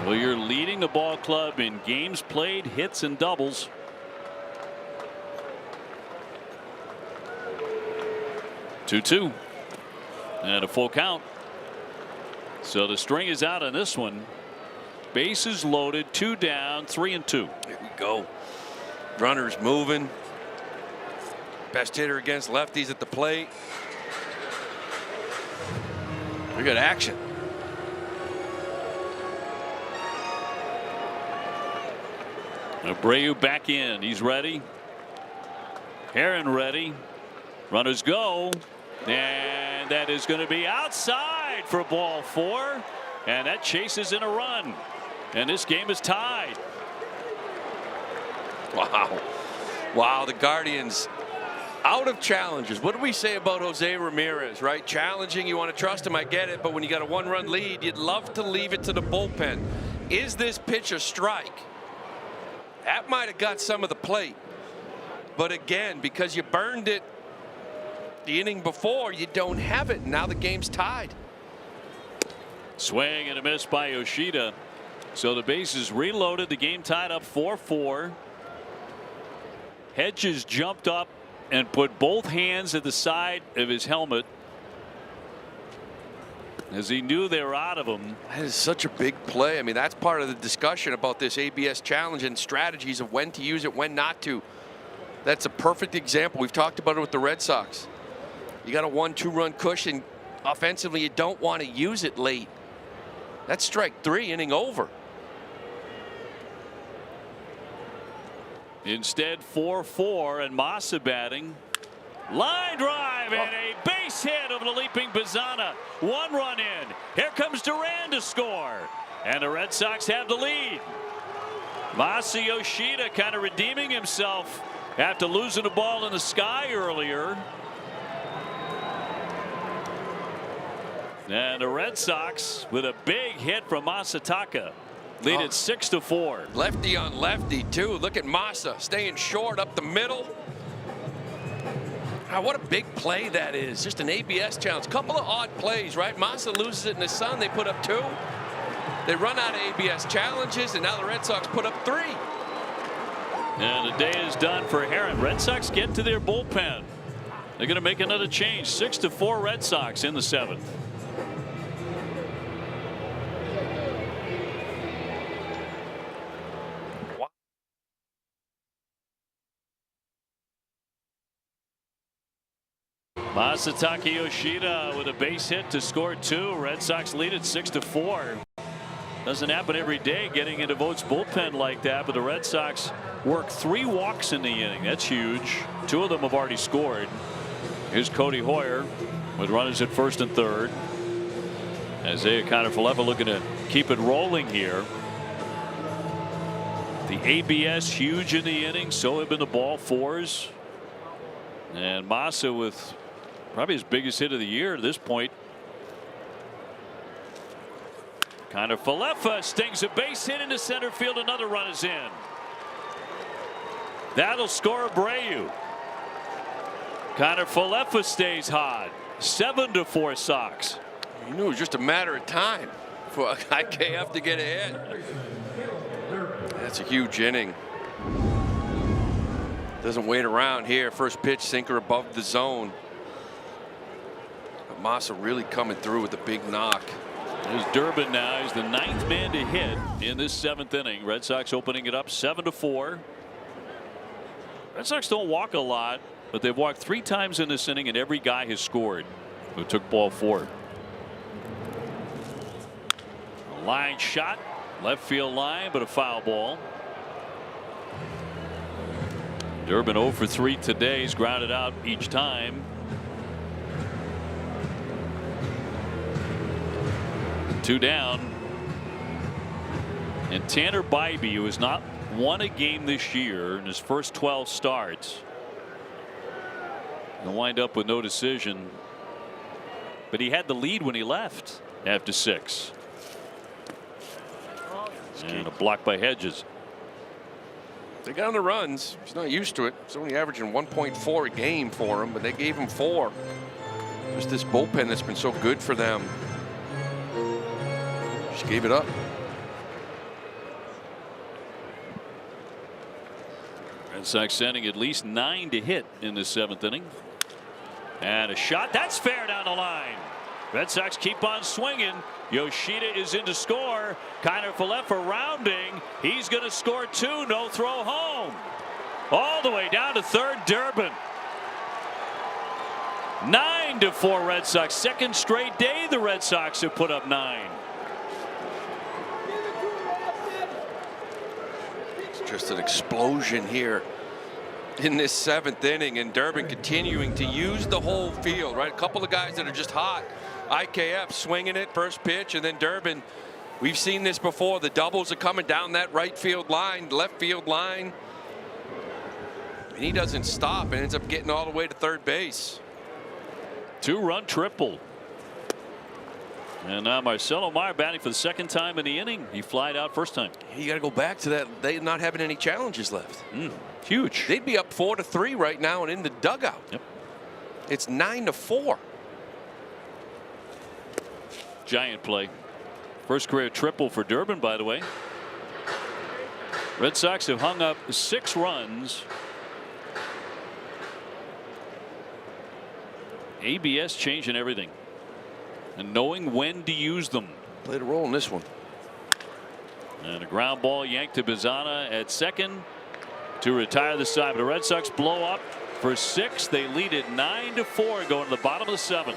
Well, you're leading the ball club in games played, hits and doubles. Two and a full count. So the string is out on this one. Bases loaded, 2 down, 3-2. Here we go. Runners moving. Best hitter against lefties at the plate. We got action. Abreu back in. He's ready. Herron ready. Runners go. And that is going to be outside for ball 4. And that chases in a run. And this game is tied. Wow. Wow, the Guardians out of challenges. What do we say about Jose Ramirez, right? Challenging, you want to trust him, I get it. But when you got a 1-run lead, you'd love to leave it to the bullpen. Is this pitch a strike? That might have got some of the plate. But again, because you burned it the inning before, you don't have it. Now the game's tied. Swing and a miss by Yoshida. So the bases reloaded. The game tied up 4-4. Hedges jumped up and put both hands at the side of his helmet as he knew they were out of him. That is such a big play. I mean, that's part of the discussion about this ABS challenge and strategies of when to use it, when not to. That's a perfect example. We've talked about it with the Red Sox. You got a 1-2 run cushion offensively. You don't want to use it late. That's strike 3, inning over. Instead, 4-4, and Massa batting. Line drive and a base hit over the leaping Bazana. 1 run in. Here comes Duran to score. And the Red Sox have the lead. Masa Yoshida kind of redeeming himself after losing the ball in the sky earlier. And the Red Sox with a big hit from Masataka. Lead it 6-4. Lefty on lefty, too. Look at Masa staying short up the middle. What a big play that is. Just an ABS challenge. Couple of odd plays, right? Masa loses it in the sun. They put up 2. They run out of ABS challenges, and now the Red Sox put up 3. And the day is done for Heron. Red Sox get to their bullpen. They're going to make another change. 6-4 Red Sox in the 7th. Masataka Yoshida with a base hit to score 2. Red Sox lead it 6-4. Doesn't happen every day getting into Vogt's bullpen like that, but the Red Sox work 3 walks in the inning. That's huge. 2 of them have already scored. Here's Cody Hoyer with runners at first and third. Isaiah Kiner-Falefa looking to keep it rolling here. The ABS huge in the inning. So have been the ball 4s. And Masa with probably his biggest hit of the year at this point. Kiner-Falefa stings a base hit into center field. Another run is in. That'll score Abreu. Kiner-Falefa stays hot. 7-4 Sox. You knew it was just a matter of time for IKF to get a hit. That's a huge inning. Doesn't wait around here. First pitch, sinker above the zone. But Masa really coming through with a big knock. There's Durbin now. He's the 9th man to hit in this 7th inning. Red Sox opening it up 7-4. Red Sox don't walk a lot, but they've walked 3 times in this inning, and every guy has scored who took ball 4. A line shot, left field line, but a foul ball. Durbin 0 for 3 today. He's grounded out each time. 2 down. And Tanner Bybee, who has not won a game this year in his first 12 starts, and wind up with no decision. But he had the lead when he left after 6. And a block by Hedges. They got on the runs. He's not used to it. He's only averaging 1.4 a game for him, but they gave him 4. Just this bullpen that's been so good for them. Just gave it up. Red Sox sending at least 9 to hit in the 7th inning. And a shot that's fair down the line. Red Sox keep on swinging. Yoshida is in to score. Kiner-Falefa rounding. He's going to score 2. No throw home. All the way down to third. Durbin. 9-4 Red Sox. Second straight day the Red Sox have put up 9. It's just an explosion here in this 7th inning, and Durbin continuing to use the whole field, right? A couple of guys that are just hot. IKF swinging it first pitch, and then Durbin. We've seen this before. The doubles are coming down that right field line, left field line, and he doesn't stop and ends up getting all the way to third base. 2-run triple. And now Marcelo Meyer batting for the 2nd time in the inning. He flied out first time. You got to go back to that. They not having any challenges left. Huge. They'd be up 4-3 right now and in the dugout. Yep. It's 9-4. Giant play. First career triple for Durbin, by the way. Red Sox have hung up 6 runs. ABS changing everything. And knowing when to use them. Played a role in this one. And a ground ball yanked to Bazana at second to retire the side. But the Red Sox blow up for 6. They lead it 9-4 going to the bottom of the 7th.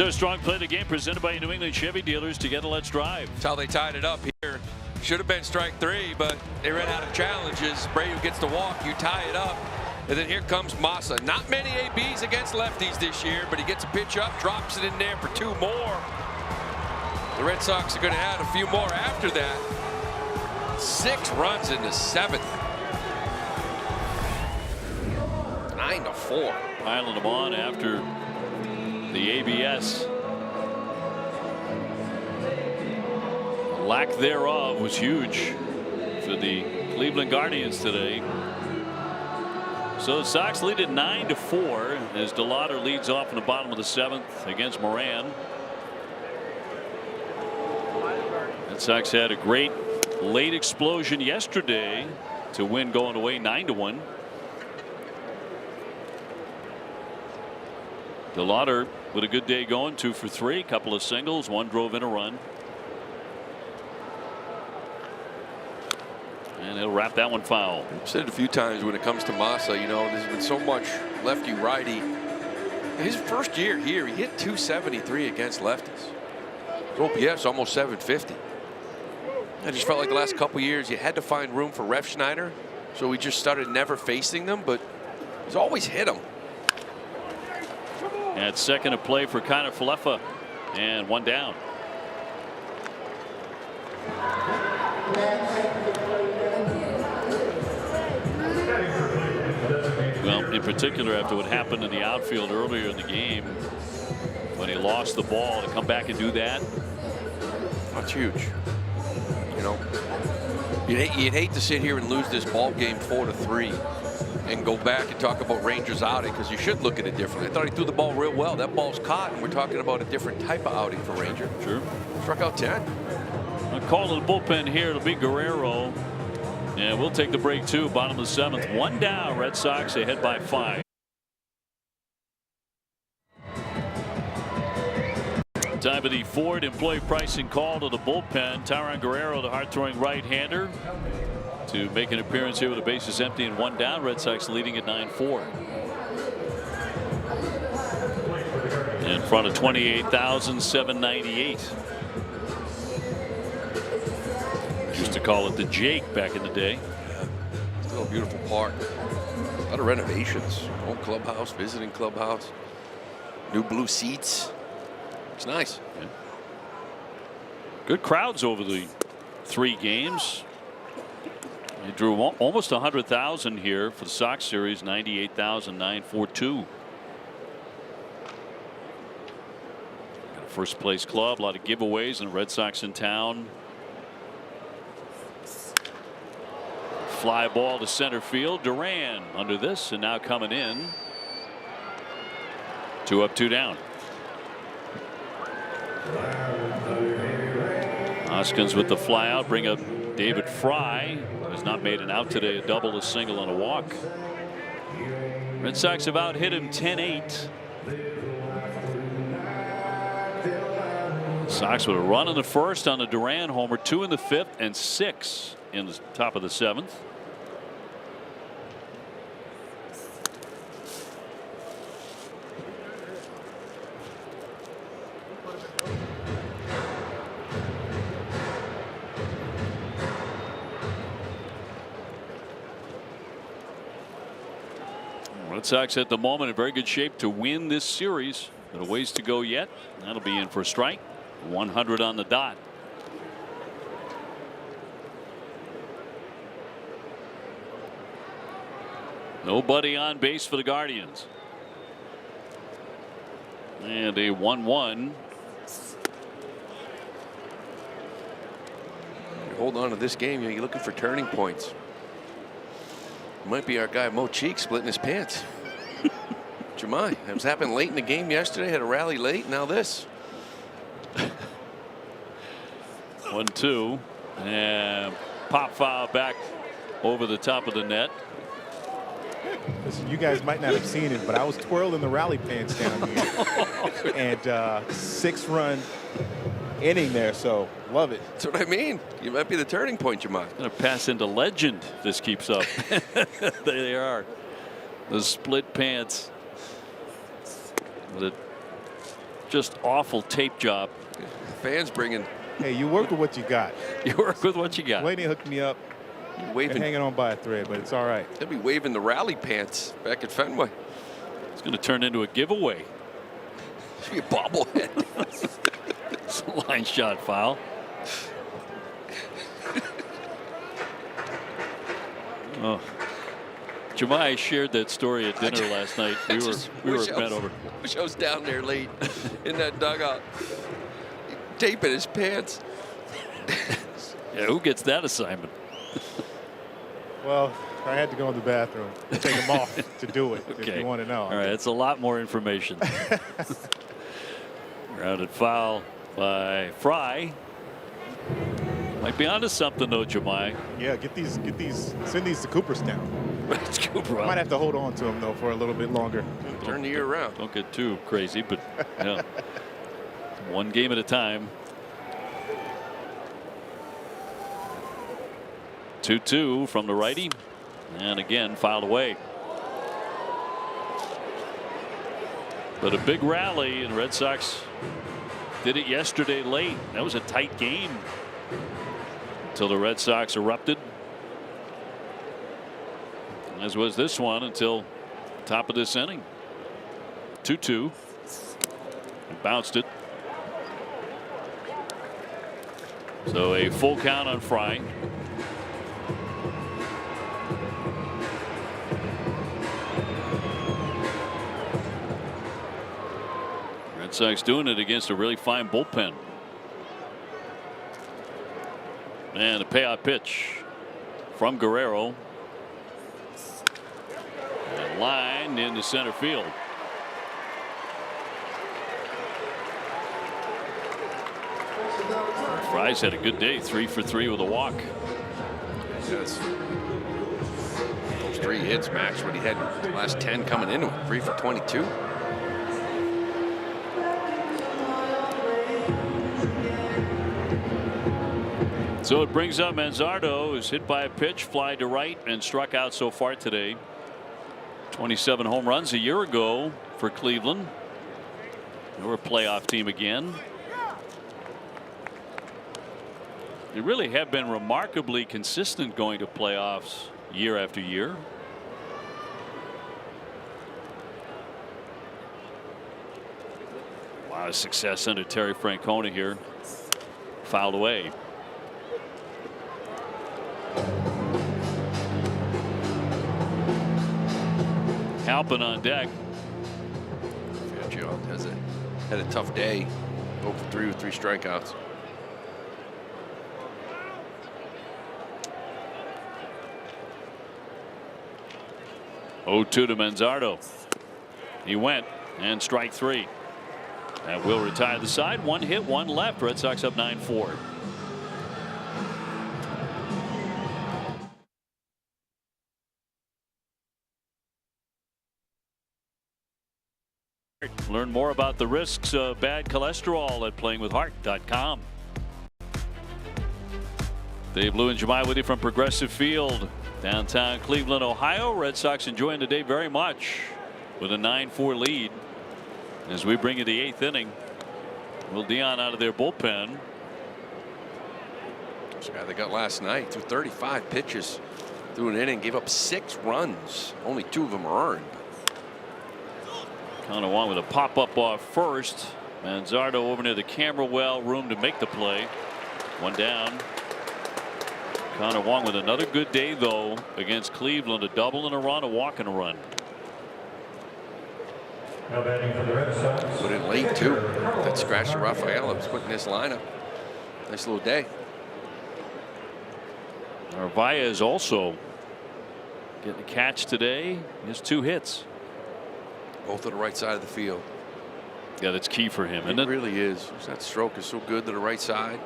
It's our strong play of the game presented by New England Chevy dealers. Together, let's drive. That's how they tied it up here. Should have been strike 3, but they ran out of challenges. Brayu gets the walk. You tie it up. And then here comes Massa. Not many ABs against lefties this year, but he gets a pitch up, drops it in there for 2 more. The Red Sox are going to add a few more after that. 6 runs in the 7th. 9-4. Piling them on after the ABS. Lack thereof was huge for the Cleveland Guardians today. So the Sox lead at 9-4 as DeLauder leads off in the bottom of the 7th against Moran. The Sox had a great late explosion yesterday to win going away 9-1. DeLauder with a good day going, 2 for 3, couple of singles, 1 drove in a run. And he'll wrap that one foul. I've said it a few times when it comes to Massa, you know, there's been so much lefty righty. His first year here, he hit .273 against lefties. His OPS almost .750. I just felt like the last couple years you had to find room for Ref Schneider, so we just started never facing them, but he's always hit them. At second of play for Connor Falefa, and 1 down. Well, in particular after what happened in the outfield earlier in the game when he lost the ball, to come back and do that. That's huge. You know, you'd hate to sit here and lose this ball game 4-3 and go back and talk about Rangers outing, because you should look at it differently. I thought he threw the ball real well. That ball's caught, and we're talking about a different type of outing for Ranger. Sure. Struck out 10. A call to the bullpen here. It'll be Guerrero. And we'll take the break too. Bottom of the 7th. 1 down. Red Sox ahead by 5. Time of the Ford employee pricing call to the bullpen. Tyron Guerrero, the hard-throwing right-hander, to make an appearance here with the bases empty and 1 down. Red Sox leading at 9-4. In front of 28,798. Used to call it the Jake back in the day. Yeah, still a beautiful park. A lot of renovations. Old clubhouse, visiting clubhouse, new blue seats. It's nice. Yeah. Good crowds over the 3 games. They drew almost 100,000 here for the Sox series. 98,942. Got a first place club, a lot of giveaways, and the Red Sox in town. Fly ball to center field. Duran under this, and now coming in. 2 up, 2 down. Hoskins with the fly out. Bring up David Fry, who has not made an out today. A double, a single, and a walk. Red Sox have out hit him 10-8. Sox with a run in the first on the Duran homer, 2 in the 5th, and 6 in the top of the 7th. Red Sox at the moment in very good shape to win this series. Got a ways to go yet. That'll be in for a strike. 100 on the dot. Nobody on base for the Guardians. And a 1-1. Hold on to this game. You're looking for turning points. Might be our guy Mo Cheek splitting his pants. Jemai, it was happening late in the game yesterday. Had a rally late. Now this. 1-2, and pop foul back over the top of the net. Listen, you guys might not have seen it, but I was twirling the rally pants down here. And 6-run inning there, so love it. That's what I mean. You might be the turning point, Jemai. Going to pass into legend if this keeps up. There they are. The split pants. With a Just awful tape job. Fans bringing. Hey, you work with what you got. You work with what you got. Blaney hooked me up Waving. and hanging on by a thread, but it's all right. They'll be waving the rally pants back at Fenway. It's going to turn into a giveaway. Should be a bobblehead. It's a line shot foul. Oh. Jemai shared that story at dinner last night. We were bent over. Wish I was down there late in that dugout, taping his pants. Yeah, who gets that assignment? Well, I had to go in the bathroom, take them off to do it. Okay. If you want to know. All right, it's a lot more information. Grounded foul by Fry. Might be onto something though, Jemai. Yeah, send these to Cooperstown. It's Cooper. I might have to hold on to them though for a little bit longer. Turn the year around. Don't get too crazy, but yeah, one game at a time. 2-2 from the righty, and again fouled away. But a big rally, and Red Sox did it yesterday late. That was a tight game until the Red Sox erupted, as was this one until top of this inning. 2-2. Bounced it. So a full count on Fry. Red Sox doing it against a really fine bullpen. And a payout pitch from Guerrero. And lined into center field. Fry's had a good day, 3 for 3 with a walk. Yes. Those 3 hits, Max, what he had the last 10 coming into it, 3 for 22. So it brings up Manzardo, who's hit by a pitch, fly to right, and struck out so far today. 27 home runs a year ago for Cleveland. They were a playoff team again. They really have been remarkably consistent going to playoffs year after year. A lot of success under Terry Francona here. Fouled away. Halpin on deck. Joe had a tough day. 0 for 3 with 3 strikeouts. Oh, 2 to Manzardo. He went, and strike 3. That will retire the side. 1 hit, 1 left. Red Sox up 9-4. Learn more about the risks of bad cholesterol at playingwithheart.com. Dave Lou and Jemai with you from Progressive Field, downtown Cleveland, Ohio. Red Sox enjoying the day very much with a 9-4 lead as we bring you the 8th inning. Will Dion out of their bullpen. This guy they got last night threw 35 pitches through an inning, gave up 6 runs. Only 2 of them are earned. Kind of one with a pop up off first. Manzardo over near the camera well, room to make the play. 1 down. Connor Wong with another good day though against Cleveland. A double and a run, a walk and a run. Put in late too. That scratch to Rafaela was put in this lineup. Nice little day. Narvaez also getting a catch today. He has 2 hits. Both to the right side of the field. Yeah, that's key for him, isn't it? It really is. That stroke is so good to the right side.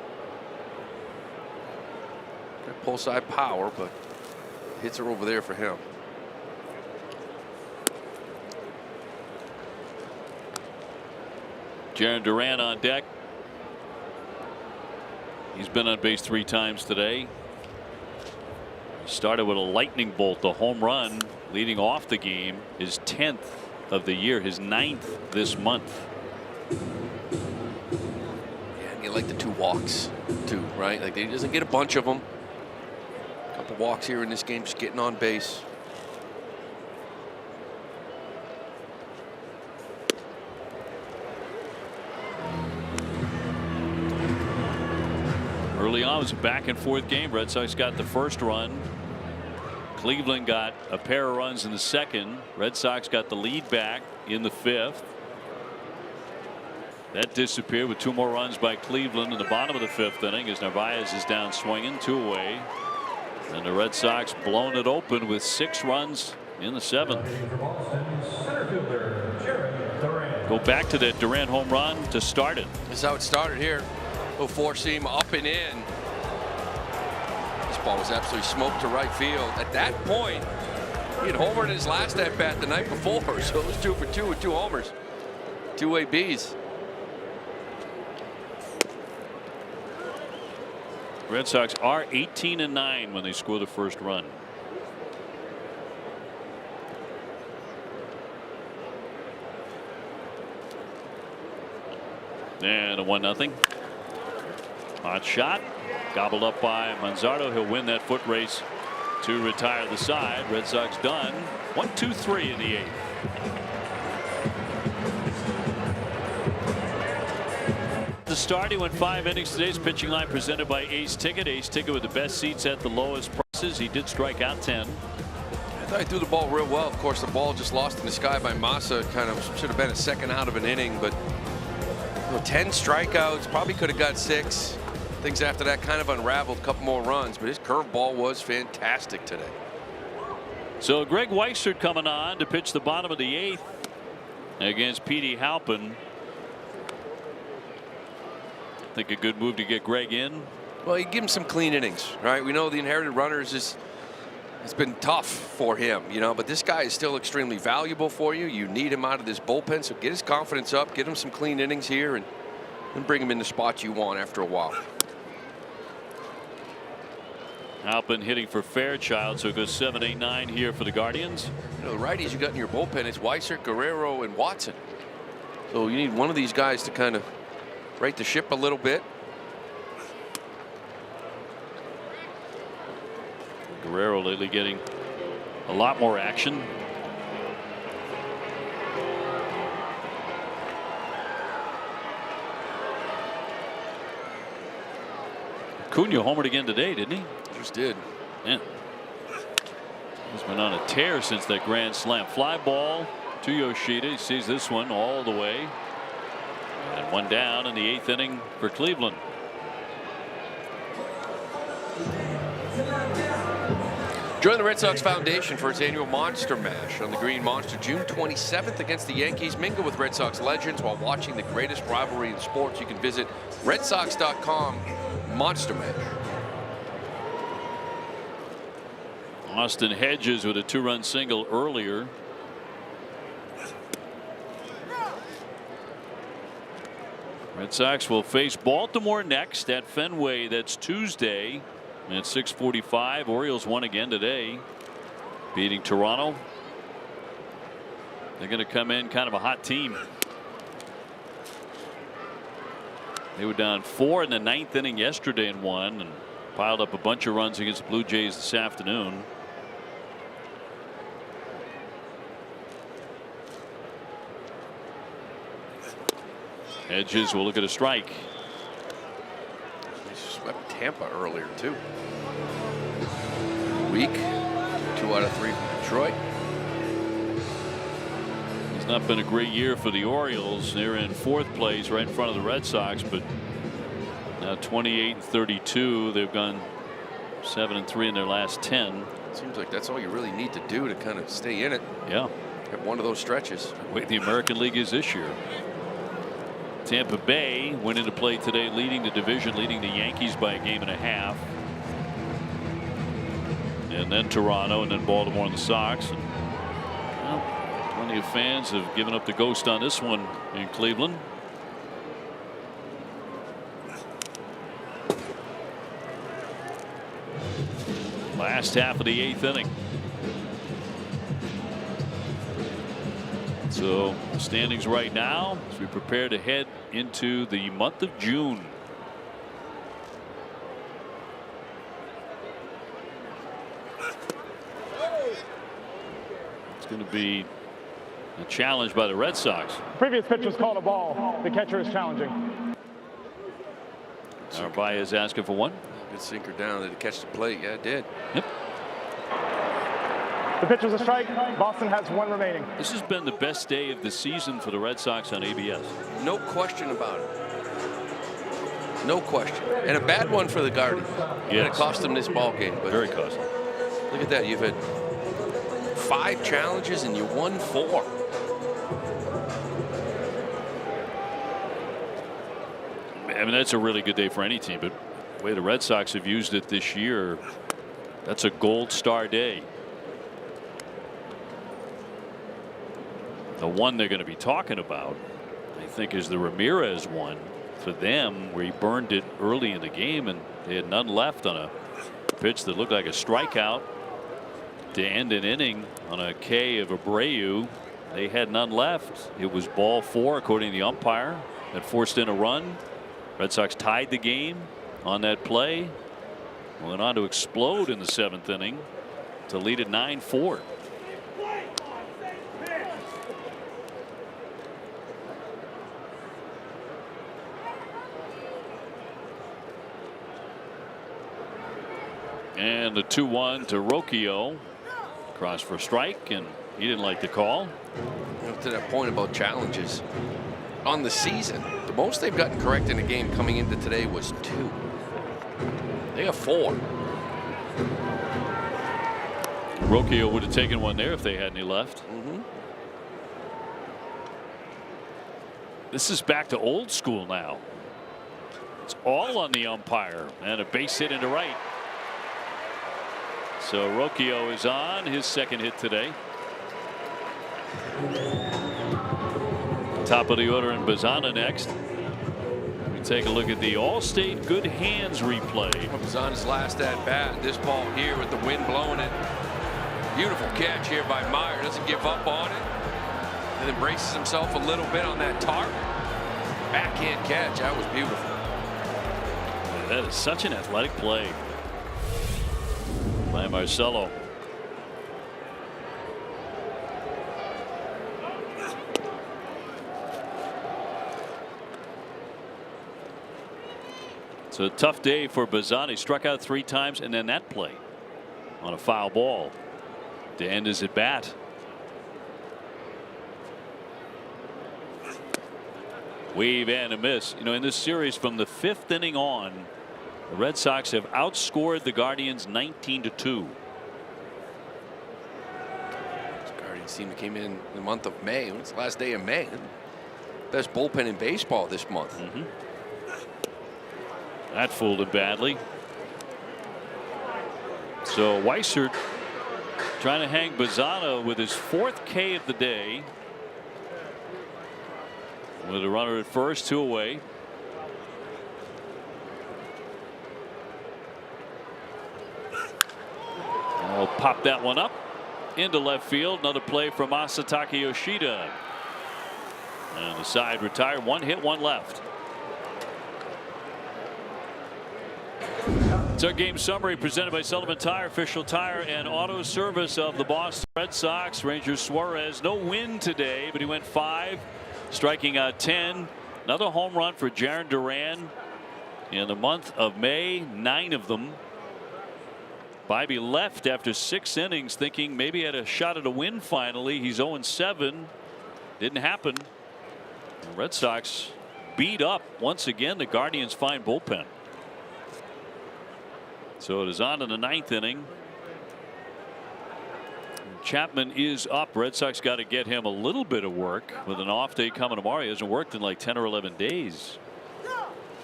Got pull side power, but hits are over there for him. Jarren Duran on deck. He's been on base 3 times today. He started with a lightning bolt, a home run leading off the game, his 10th of the year, his 9th this month. like the 2 walks too, right? Like he doesn't get a bunch of them. A couple walks here in this game, just getting on base. Early on, it was a back and forth game. Red Sox got the first run. Cleveland got a pair of runs in the second. Red Sox got the lead back in the 5th. That disappeared with 2 more runs by Cleveland in the bottom of the 5th inning as Narvaez is down swinging, 2 away. And the Red Sox blown it open with 6 runs in the 7th. Go back to that Durant home run to start it. This is how it started here. Little 4-seam up and in. This ball was absolutely smoked to right field. At that point, he had homered in his last at bat the night before, so it was 2 for 2 with 2 homers, 2 ABs. Red Sox are 18-9 when they score the first run. And a 1-0. Hot shot gobbled up by Manzardo. He'll win that foot race to retire the side. Red Sox done. 1-2-3 in the 8th. The start, he went 5 innings. Today's pitching line presented by Ace Ticket. Ace Ticket with the best seats at the lowest prices. He did strike out 10. I thought he threw the ball real well. Of course, the ball just lost in the sky by Massa. Kind of should have been a second out of an inning, but 10 strikeouts, probably could have got 6. Things after that kind of unraveled, a couple more runs, but his curveball was fantastic today. So Greg Weissert coming on to pitch the bottom of the 8th against Petey Halpin. I think a good move to get Greg in. Well, you give him some clean innings, right? We know the inherited runners it's been tough for him, you know, but this guy is still extremely valuable for you. You need him out of this bullpen, so get his confidence up, get him some clean innings here, and bring him in the spots you want after a while. Halpin hitting for Fairchild, so it goes 7, 8, 9 here for the Guardians. You know, the righties you got in your bullpen, it's Weissert, Guerrero, and Watson. So you need one of these guys to kind of right the ship a little bit. Guerrero lately getting a lot more action. Cunha homered again today, didn't he? Just did. Yeah. He's been on a tear since that grand slam. Fly ball to Yoshida. He sees this one all the way. And 1 down in the 8th inning for Cleveland. Join the Red Sox Foundation for its annual Monster Mash on the Green Monster June 27th against the Yankees. Mingle with Red Sox legends while watching the greatest rivalry in sports. You can visit redsox.com Monster Mash. Austin Hedges with a 2-run single earlier. Red Sox will face Baltimore next at Fenway. That's Tuesday at 6:45. Orioles won again today, beating Toronto. They're going to come in kind of a hot team. They were down 4 in the 9th inning yesterday and won, and piled up a bunch of runs against the Blue Jays this afternoon. Hedges will look at a strike. They swept Tampa earlier too. Week 2 out of 3 from Detroit. It's not been a great year for the Orioles. They're in 4th place right in front of the Red Sox, but now 28-32. They've gone 7-3 in their last 10. Seems like that's all you really need to do to kind of stay in it. Yeah. Have one of those stretches. The way the American League is this year. Tampa Bay went into play today leading the division, leading the Yankees by a 1.5 games. And then Toronto, and then Baltimore and the Sox. And, well, plenty of fans have given up the ghost on this one in Cleveland. Last half of the 8th inning. So standings right now as we prepare to head into the month of June. It's going to be a challenge by the Red Sox. Previous pitch was called a ball. The catcher is challenging. Narvaez asking for one. Good sinker down. Did it catch the plate? Yeah, it did. Yep. The pitch was a strike. Boston has one remaining. This has been the best day of the season for the Red Sox on ABS. No question about it. No question. And a bad one for the Guardians. Yes. And it cost them this ball game. But Very costly. look at that. You've had 5 challenges and you won 4. I mean, that's a really good day for any team, but the way the Red Sox have used it this year, that's a gold star day. The one they're going to be talking about, I think, is the Ramirez one for them, where he burned it early in the game and they had none left on a pitch that looked like a strikeout to end an inning on a K of Abreu. They had none left. It was ball 4 according to the umpire. That forced in a run. Red Sox tied the game on that play. Went on to explode in the 7th inning to lead at 9-4. And the 2-1 to Rocchio. Cross for strike, and he didn't like the call. To that point about challenges on the season, the most they've gotten correct in a game coming into today was 2. They have 4. Rocchio would have taken one there if they had any left. This is back to old school now. It's all on the umpire, and a base hit into right. So Rocchio is on his 2nd hit today. Top of the order in Bazana next. We take a look at the Allstate good hands replay. Bazana's last at bat. This ball here with the wind blowing it. Beautiful catch here by Meyer. Doesn't give up on it. And then braces himself a little bit on that tarp. Backhand catch. That was beautiful. That is such an athletic play by Marcelo. It's a tough day for Bazan. He struck out 3 times, and then that play on a foul ball to end his at bat. Wave and a miss. You know, in this series from the 5th inning on, the Red Sox have outscored the Guardians 19-2. The Guardians team that came in the month of May. It's the last day of May. Best bullpen in baseball this month. That fooled him badly. So Weissert trying to hang Bazana with his 4th K of the day. With a runner at first, 2 away. I'll pop that one up into left field. Another play from Masataka Yoshida. And the side retired. 1 hit, 1 left. It's our game summary presented by Sullivan Tire, official tire and auto service of the Boston Red Sox. Ranger Suarez, no win today, but he went 5, striking out 10. Another home run for Jarren Duran in the month of May, 9 of them. Bibee left after 6 innings thinking maybe he had a shot at a win finally. He's 0-7. Didn't happen. The Red Sox beat up once again the Guardians' fine bullpen. So it is on to the 9th inning. Chapman is up. Red Sox got to get him a little bit of work with an off day coming tomorrow. He hasn't worked in like 10 or 11 days.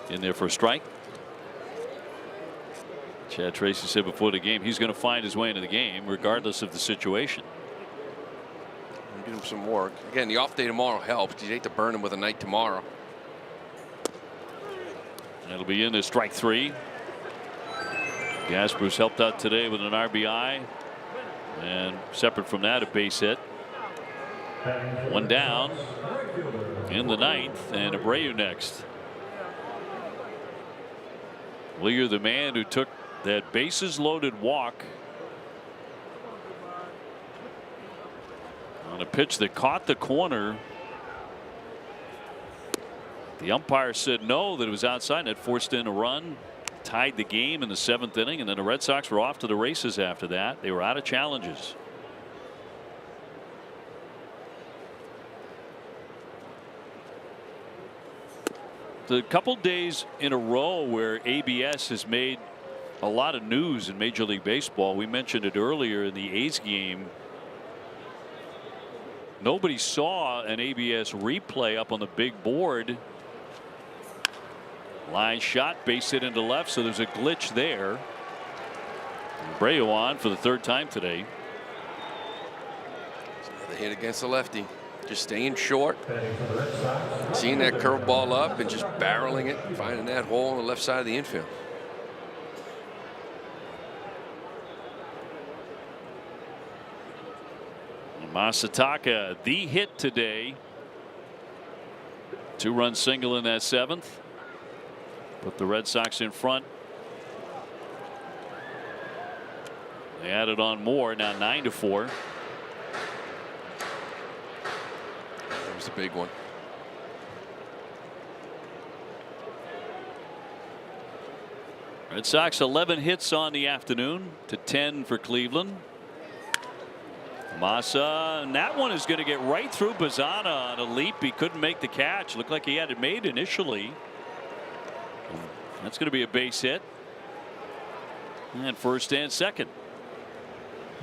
In there for a strike. Chad Tracy said before the game he's going to find his way into the game regardless of the situation. Give him some work. Again, the off day tomorrow helps. You hate to burn him with a night tomorrow. That'll be in as strike 3. Gasper's helped out today with an RBI. And separate from that, a base hit. 1 down in the 9th, and Abreu next. Well, you're the man who took that bases loaded walk And a pitch that caught the corner. The umpire said no, that it was outside, and it forced in a run. Tied the game in the 7th inning, and then the Red Sox were off to the races after that. They were out of challenges. The couple days in a row where ABS has made a lot of news in Major League Baseball. We mentioned it earlier in the A's game. Nobody saw an ABS replay up on the big board. Line shot, base hit into left, so there's a glitch there. Abreu on for the 3rd time today. Another hit against the lefty. Just staying short. Seeing that curveball up and just barreling it, finding that hole on the left side of the infield. Masataka, the hit today. 2-run single in that 7th. Put the Red Sox in front. They added on more, now 9-4. That was a big one. Red Sox 11 hits on the afternoon to 10 for Cleveland. Massa, and that one is going to get right through Bazana on a leap. He couldn't make the catch. Looked like he had it made initially. That's going to be a base hit. And first and second.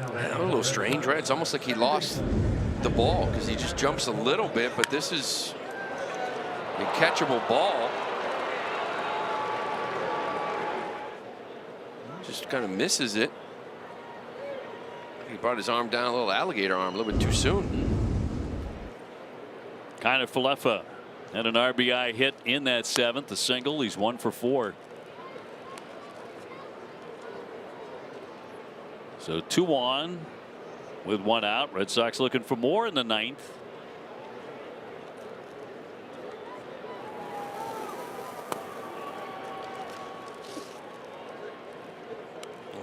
A little strange, right? It's almost like he lost the ball because he just jumps a little bit, but this is a catchable ball. Just kind of misses it. He brought his arm down, a little alligator arm, a little bit too soon. Kind of Falefa and an RBI hit in that 7th, a single. He's 1 for 4. So 2 on with 1 out. Red Sox looking for more in the 9th.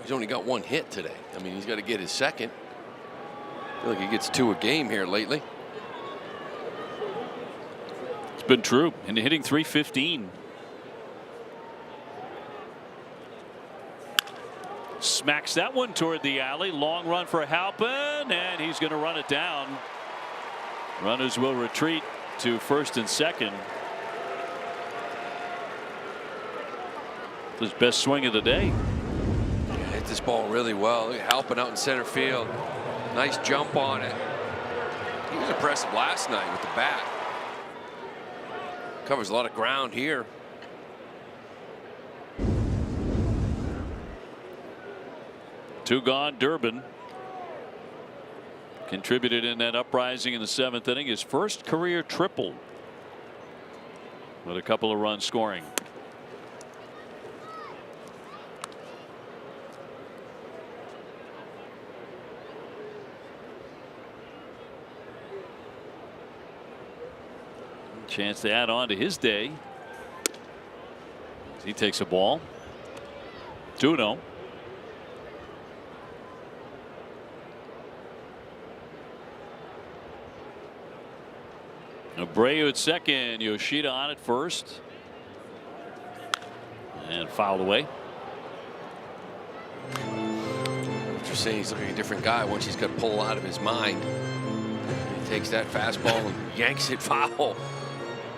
He's only got 1 hit today. I mean, he's got to get his 2nd. I feel like he gets 2 a game here lately. It's been true, and hitting .315. Smacks that one toward the alley. Long run for Halpin, and he's going to run it down. Runners will retreat to first and second. His best swing of the day. Hit this ball really well. Look at Halpin out in center field. Nice jump on it. He was impressive last night with the bat. Covers a lot of ground here. Two gone. Durbin contributed in that uprising in the 7th inning. His first career triple with a couple of runs scoring. Chance to add on to his day. He takes a ball. 2-0. Abreu at second. Yoshida on at first. And fouled away. You're saying he's looking like a different guy once he's got pull out of his mind. He takes that fastball and yanks it foul.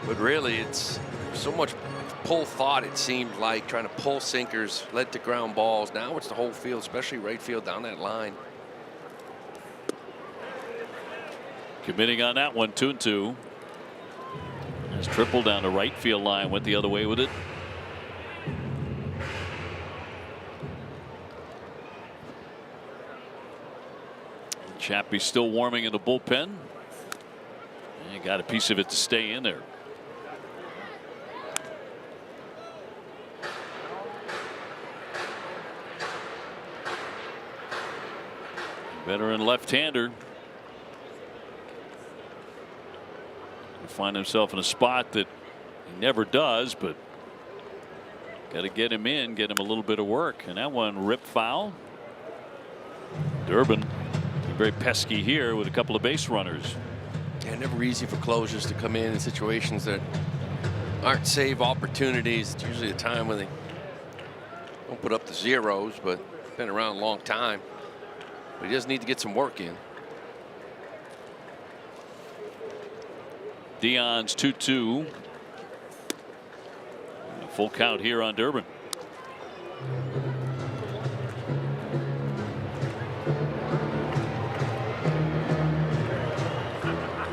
But really, it's so much pull thought, it seemed like, trying to pull sinkers, led to ground balls. Now it's the whole field, especially right field down that line. Committing on that one, 2-2. Has triple down the right field line, went the other way with it. Chappie's still warming in the bullpen. And got a piece of it to stay in there. Veteran left-hander. Find himself in a spot that he never does, but got to get him in, get him a little bit of work. And that one ripped foul. Durbin very pesky here with a couple of base runners. Yeah, never easy for closers to come in situations that aren't save opportunities. It's usually a time when they don't put up the zeros, but been around a long time. But he does need to get some work in. Dion's 2-2. Full count here on Durbin.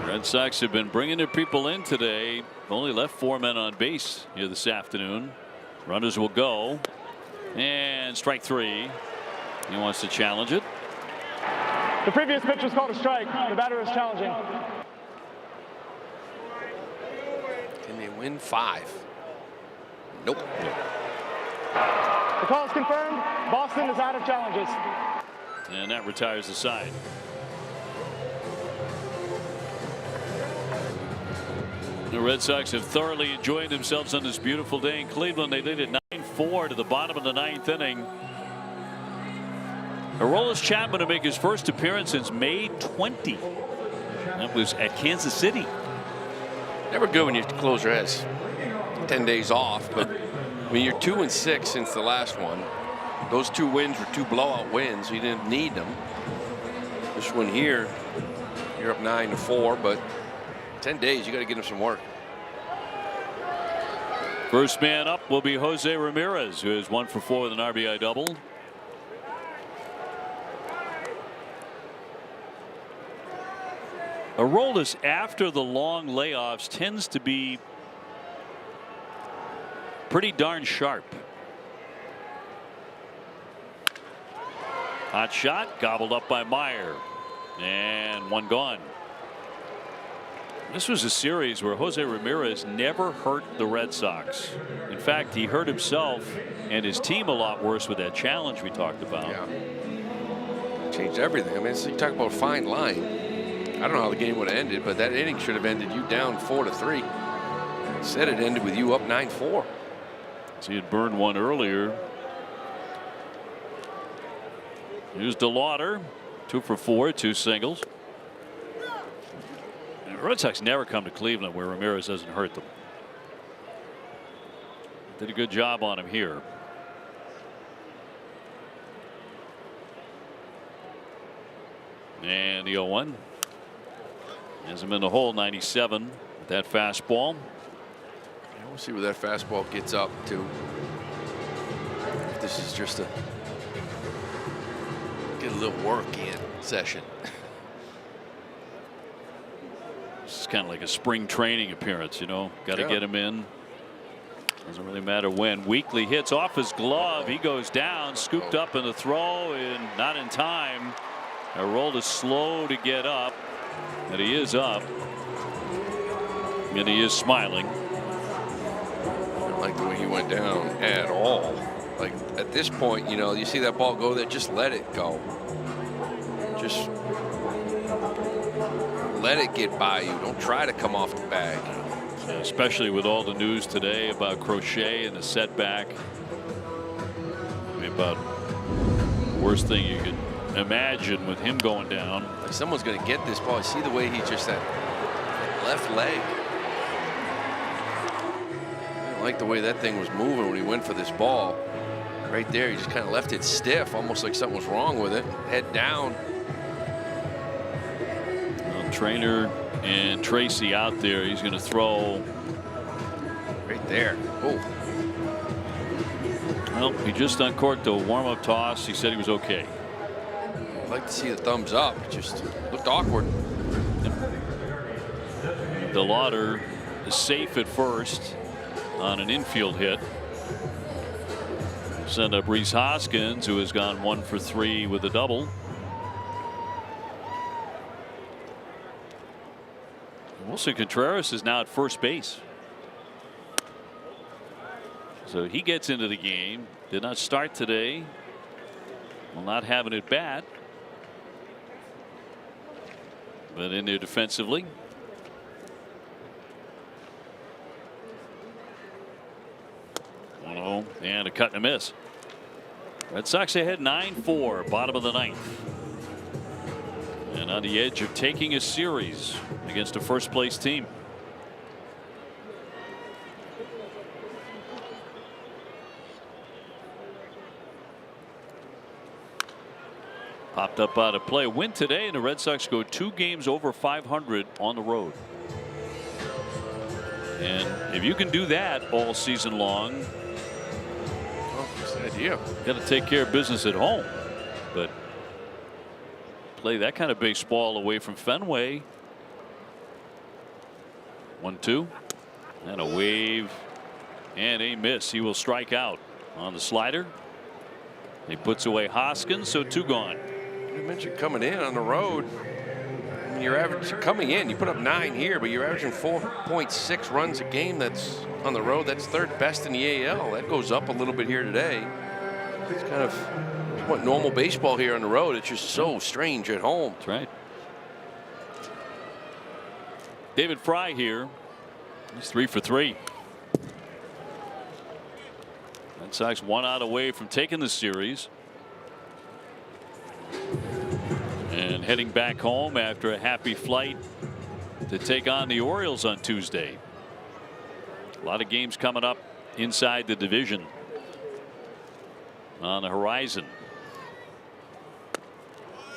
Red Sox have been bringing their people in today. Only left 4 men on base here this afternoon. Runners will go. And strike 3. He wants to challenge it. The previous pitch was called a strike. The batter is challenging. Can they win 5? Nope. The call is confirmed. Boston is out of challenges. And that retires the side. The Red Sox have thoroughly enjoyed themselves on this beautiful day in Cleveland. They lead it 9-4 to the bottom of the 9th inning. Aroldis Chapman to make his first appearance since May 20. That was at Kansas City. Never good when your closer has 10 days off, but when you're 2-6 since the last one, those 2 wins were 2 blowout wins. You didn't need them. This one here, you're up 9-4, but 10 days, you got to get him some work. First man up will be Jose Ramirez, who is 1 for 4 with an RBI double. Aroldis, after the long layoffs, tends to be pretty darn sharp. Hot shot gobbled up by Meyer, and 1 gone. This was a series where Jose Ramirez never hurt the Red Sox. In fact, he hurt himself and his team a lot worse with that challenge we talked about. Yeah. Changed everything. I mean, so you talk about a fine line. I don't know how the game would have ended, but that inning should have ended you down 4-3. Instead, it ended with you up 9-4. So he had burned 1 earlier. Here's DeLauder, 2 for 4, 2 singles. The Red Sox never come to Cleveland where Ramirez doesn't hurt them. Did a good job on him here. And the 0-1 has him in the hole. 97 with that fastball. Yeah, we'll see where that fastball gets up to. If this is just a get a little work in session. This is kind of like a spring training appearance, you know. Got to get him in. Doesn't really matter when. Weekly hits off his glove. He goes down, scooped up in the throw, and not in time. Aroldis slow to get up, and he is up, and he is smiling. I don't like the way he went down at all. Like at this point, you know, you see that ball go there, just let it go. Just let it get by you. Don't try to come off the bag. Especially with all the news today about Crochet and the setback. I mean, about the worst thing you could imagine with him going down. Like someone's going to get this ball. See the way he just that left leg. I didn't like the way that thing was moving when he went for this ball. Right there, he just kind of left it stiff, almost like something was wrong with it. Head down. Well, Trainer and Tracy out there. He's going to throw right there. Oh. Well, he just uncorked a warm-up toss. He said he was okay. I'd like to see the thumbs up. It just looked awkward. DeLauder is safe at first on an infield hit. Send up Rhys Hoskins, who has gone 1 for 3 with a double. Wilson Contreras is now at first base. So he gets into the game. Did not start today. Will not have it at bat. But in there defensively. Oh, and a cut and a miss. Red Sox ahead 9-4, bottom of the 9th. and on the edge of taking a series against a first place team. Popped up out of play. Win today, and the Red Sox go 2 games over 500 on the road. And if you can do that all season long, well, that's the idea. Got to take care of business at home, but play that kind of baseball away from Fenway. 1-2, and a wave, and a miss. He will strike out on the slider. He puts away Hoskins, so 2 gone. You mentioned coming in on the road. I mean, you're averaging coming in. You put up 9 here, but you're averaging 4.6 runs a game. That's on the road. That's 3rd best in the AL. That goes up a little bit here today. It's kind of what normal baseball here on the road. It's just so strange at home. That's right. David Fry here. He's 3 for 3. Red Sox 1 out away from taking the series. And heading back home after a happy flight to take on the Orioles on Tuesday. A lot of games coming up inside the division on the horizon.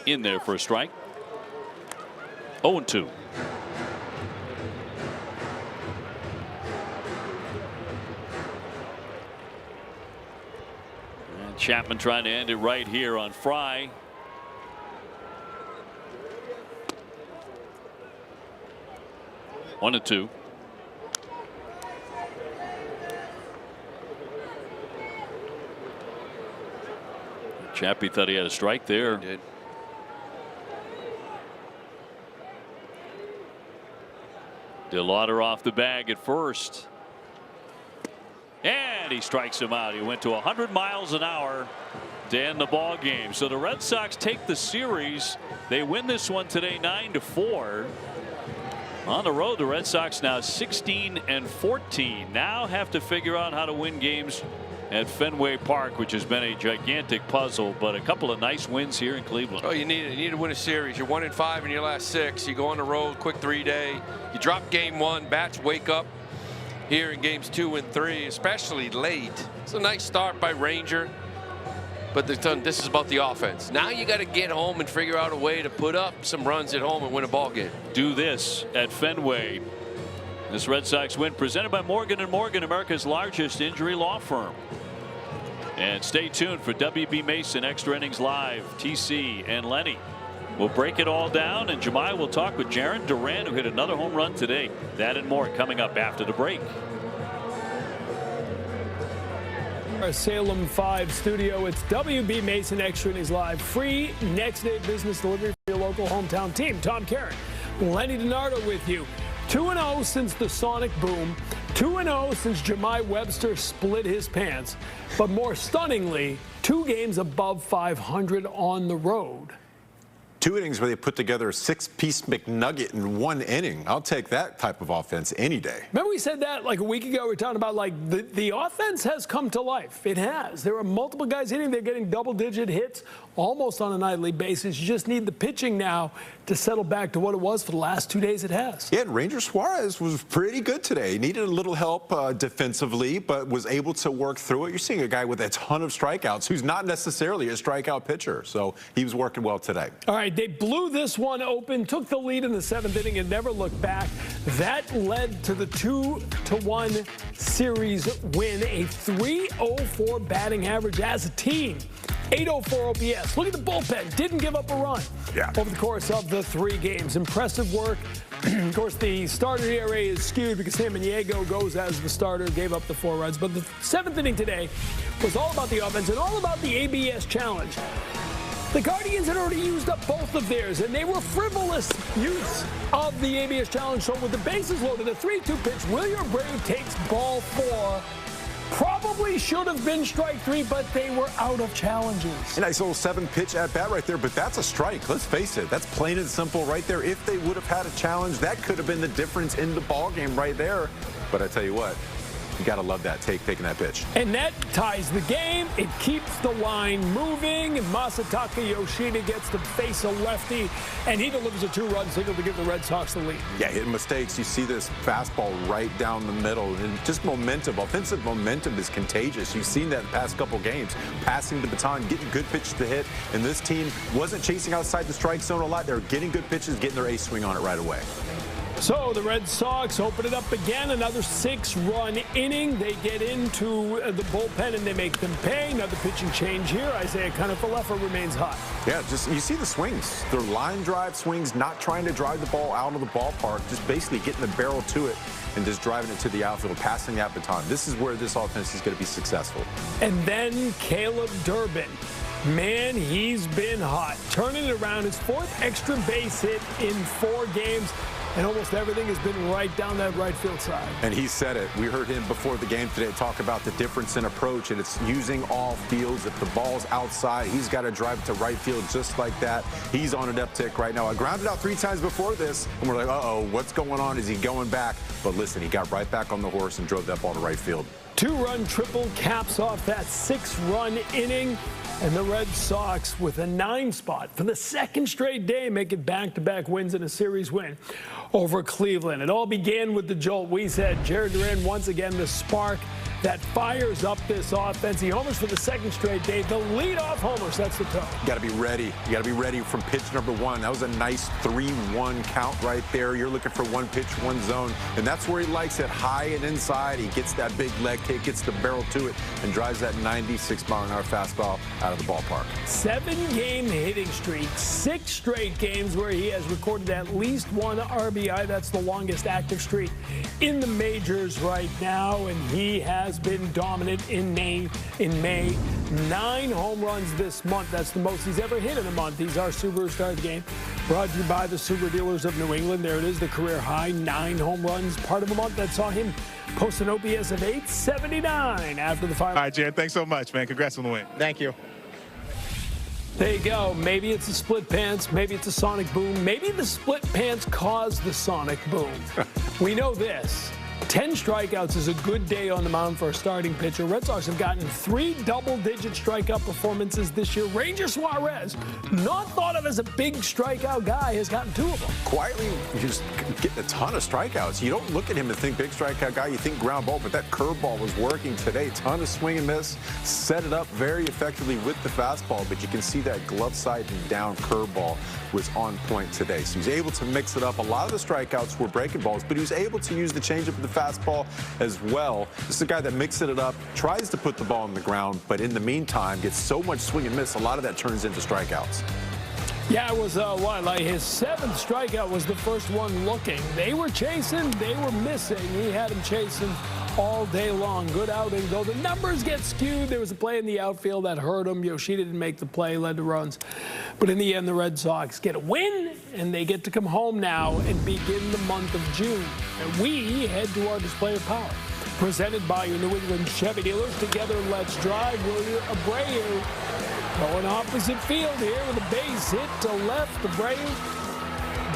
In there for a strike. 0-2. And Chapman trying to end it right here on Fry. One and 2. Chappie thought he had a strike there. He did. DeLauder off the bag at first. And he strikes him out. He went to 100 miles an hour to end the ball game. So the Red Sox take the series. They win this one today 9-4. On the road, the Red Sox now 16-14. Now have to figure out how to win games at Fenway Park, which has been a gigantic puzzle, but a couple of nice wins here in Cleveland. Oh, you need to win a series. You're 1-5 in your last 6. You go on the road, quick 3-day. You drop game 1. Bats wake up here in games 2 and 3, especially late. It's a nice start by Ranger, but this is about the offense. Now you got to get home and figure out a way to put up some runs at home and win a ball game. Do this at Fenway. This Red Sox win presented by Morgan & Morgan, America's largest injury law firm. And stay tuned for WB Mason Extra Innings Live. TC and Lenny will break it all down, and Jemai will talk with Jarren Duran, who hit another home run today. That and more coming up after the break. Our Salem 5 studio. It's WB Mason Extra Innings Live. Free next day business delivery for your local hometown team. Tom Karen, Lenny DiNardo with you. 2-0 since the Sonic boom. 2-0 since Jemai Webster split his pants. But more stunningly, 2 games above 500 on the road. 2 innings where they put together a 6-piece McNugget in 1 inning. I'll take that type of offense any day. Remember we said that like a week ago? We were talking about like the offense has come to life. It has. There are multiple guys hitting. They're getting double-digit hits almost on a nightly basis. You just need the pitching now to settle back to what it was for the last 2 days. It has. Yeah, and Ranger Suarez was pretty good today. He needed a little help defensively, but was able to work through it. You're seeing a guy with a ton of strikeouts who's not necessarily a strikeout pitcher, so he was working well today. All right, they blew this one open, took the lead in the 7th inning and never looked back. That led to the 2-1 series win, a 3.04 batting average as a team. 804 OPS. Look at the bullpen. Didn't give up a run over the course of the 3 games. Impressive work. Of course, the starter ERA is skewed because Samaniego goes as the starter, gave up the 4 runs. But the 7th inning today was all about the offense and all about the ABS challenge. The Guardians had already used up both of theirs, and they were frivolous use of the ABS challenge. So with the bases loaded, a 3-2 pitch, William Brave takes ball 4. Probably should have been strike 3, but they were out of challenges. A nice little 7-pitch at bat right there, but that's a strike. Let's face it. That's plain and simple right there. If they would have had a challenge, that could have been the difference in the ball game right there. But I tell you what, You got to love that taking that pitch. And that ties the game. It keeps the line moving. Masataka Yoshida gets to face a lefty, and he delivers a 2-run single to give the Red Sox the lead. Yeah, hitting mistakes. You see this fastball right down the middle. And just momentum, offensive momentum is contagious. You've seen that in the past couple games. Passing the baton, getting good pitches to hit. And this team wasn't chasing outside the strike zone a lot. They were getting good pitches, getting their ace swing on it right away. So the Red Sox open it up again, another 6-run inning. They get into the bullpen and they make them pay. Another pitching change here. Isaiah Kiner-Falefa remains hot. Yeah, just you see the swings. They're line drive swings, not trying to drive the ball out of the ballpark, just basically getting the barrel to it and just driving it to the outfield, passing that baton. This is where this offense is going to be successful. And then Caleb Durbin. Man, he's been hot. Turning it around, his 4th extra base hit in 4 games. And almost everything has been right down that right field side. And he said it. We heard him before the game today talk about the difference in approach, and it's using all fields. If the ball's outside, he's got to drive to right field just like that. He's on an uptick right now. I grounded out 3 times before this, and we're like, uh-oh, what's going on? Is he going back? But listen, he got right back on the horse and drove that ball to right field. 2-run triple caps off that 6-run inning. And the Red Sox, with a 9 spot for the 2nd straight day, make it back-to-back wins in a series win over Cleveland. It all began with the jolt. We said Jared Duran once again the spark that fires up this offense. He homers for the 2nd straight day. The leadoff homer sets the tone. You got to be ready. You got to be ready from pitch number 1. That was a nice 3-1 count right there. You're looking for 1 pitch, 1 zone, and that's where he likes it, high and inside. He gets that big leg kick, gets the barrel to it, and drives that 96-mile-an-hour fastball out of the ballpark. 7-game hitting streak, 6 straight games where he has recorded at least 1 RBI. That's the longest active streak in the majors right now, and he has been dominant in May. 9 home runs this month. That's the most he's ever hit in a month. He's our Subaru Star of the Game. Brought to you by the Subaru Dealers of New England. There it is, the career high, 9 home runs. Part of a month that saw him post an OPS of 879 after the final. All right, Jared, thanks so much, man. Congrats on the win. Thank you. There you go. Maybe it's a split pants. Maybe it's a sonic boom. Maybe the split pants caused the sonic boom. We know this. 10 strikeouts is a good day on the mound for a starting pitcher. Red Sox have gotten 3 double-digit strikeout performances this year. Ranger Suarez, not thought of as a big strikeout guy, has gotten 2 of them. Quietly, just getting a ton of strikeouts. You don't look at him and think big strikeout guy. You think ground ball, but that curveball was working today. Ton of swing and miss. Set it up very effectively with the fastball, but you can see that glove side and down curveball was on point today. So he was able to mix it up. A lot of the strikeouts were breaking balls, but he was able to use the changeup of the fastball as well. This is a guy that mixes it up, tries to put the ball on the ground, but in the meantime gets so much swing and miss, a lot of that turns into strikeouts. Yeah, it was like his 7th strikeout was the first one looking. They were chasing, they were missing. He had him chasing all day long. Good outing, though. The numbers get skewed. There was a play in the outfield that hurt him. Yoshida didn't make the play, led to runs. But in the end, the Red Sox get a win, and they get to come home now and begin the month of June. And we head to our display of power. Presented by your New England Chevy dealers. Together, let's drive. William Abreu going opposite field here with a base hit to left. Abreu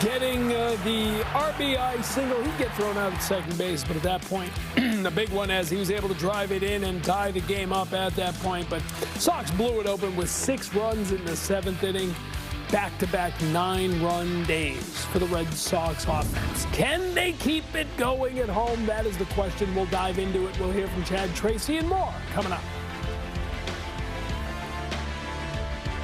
getting the RBI single. He'd get thrown out at second base, but at that point, the big one as he was able to drive it in and tie the game up at that point. But Sox blew it open with 6 runs in the 7th inning. Back-to-back 9-run days for the Red Sox offense. Can they keep it going at home? That is the question. We'll dive into it. We'll hear from Chad Tracy and more coming up.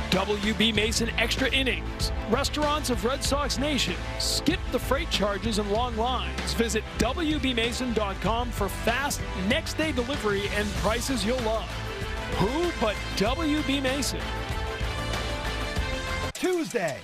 WB Mason Extra Innings. Restaurants of Red Sox Nation. Skip the freight charges and long lines. Visit WBMason.com for fast next-day delivery and prices you'll love. Who but WB Mason? Tuesday.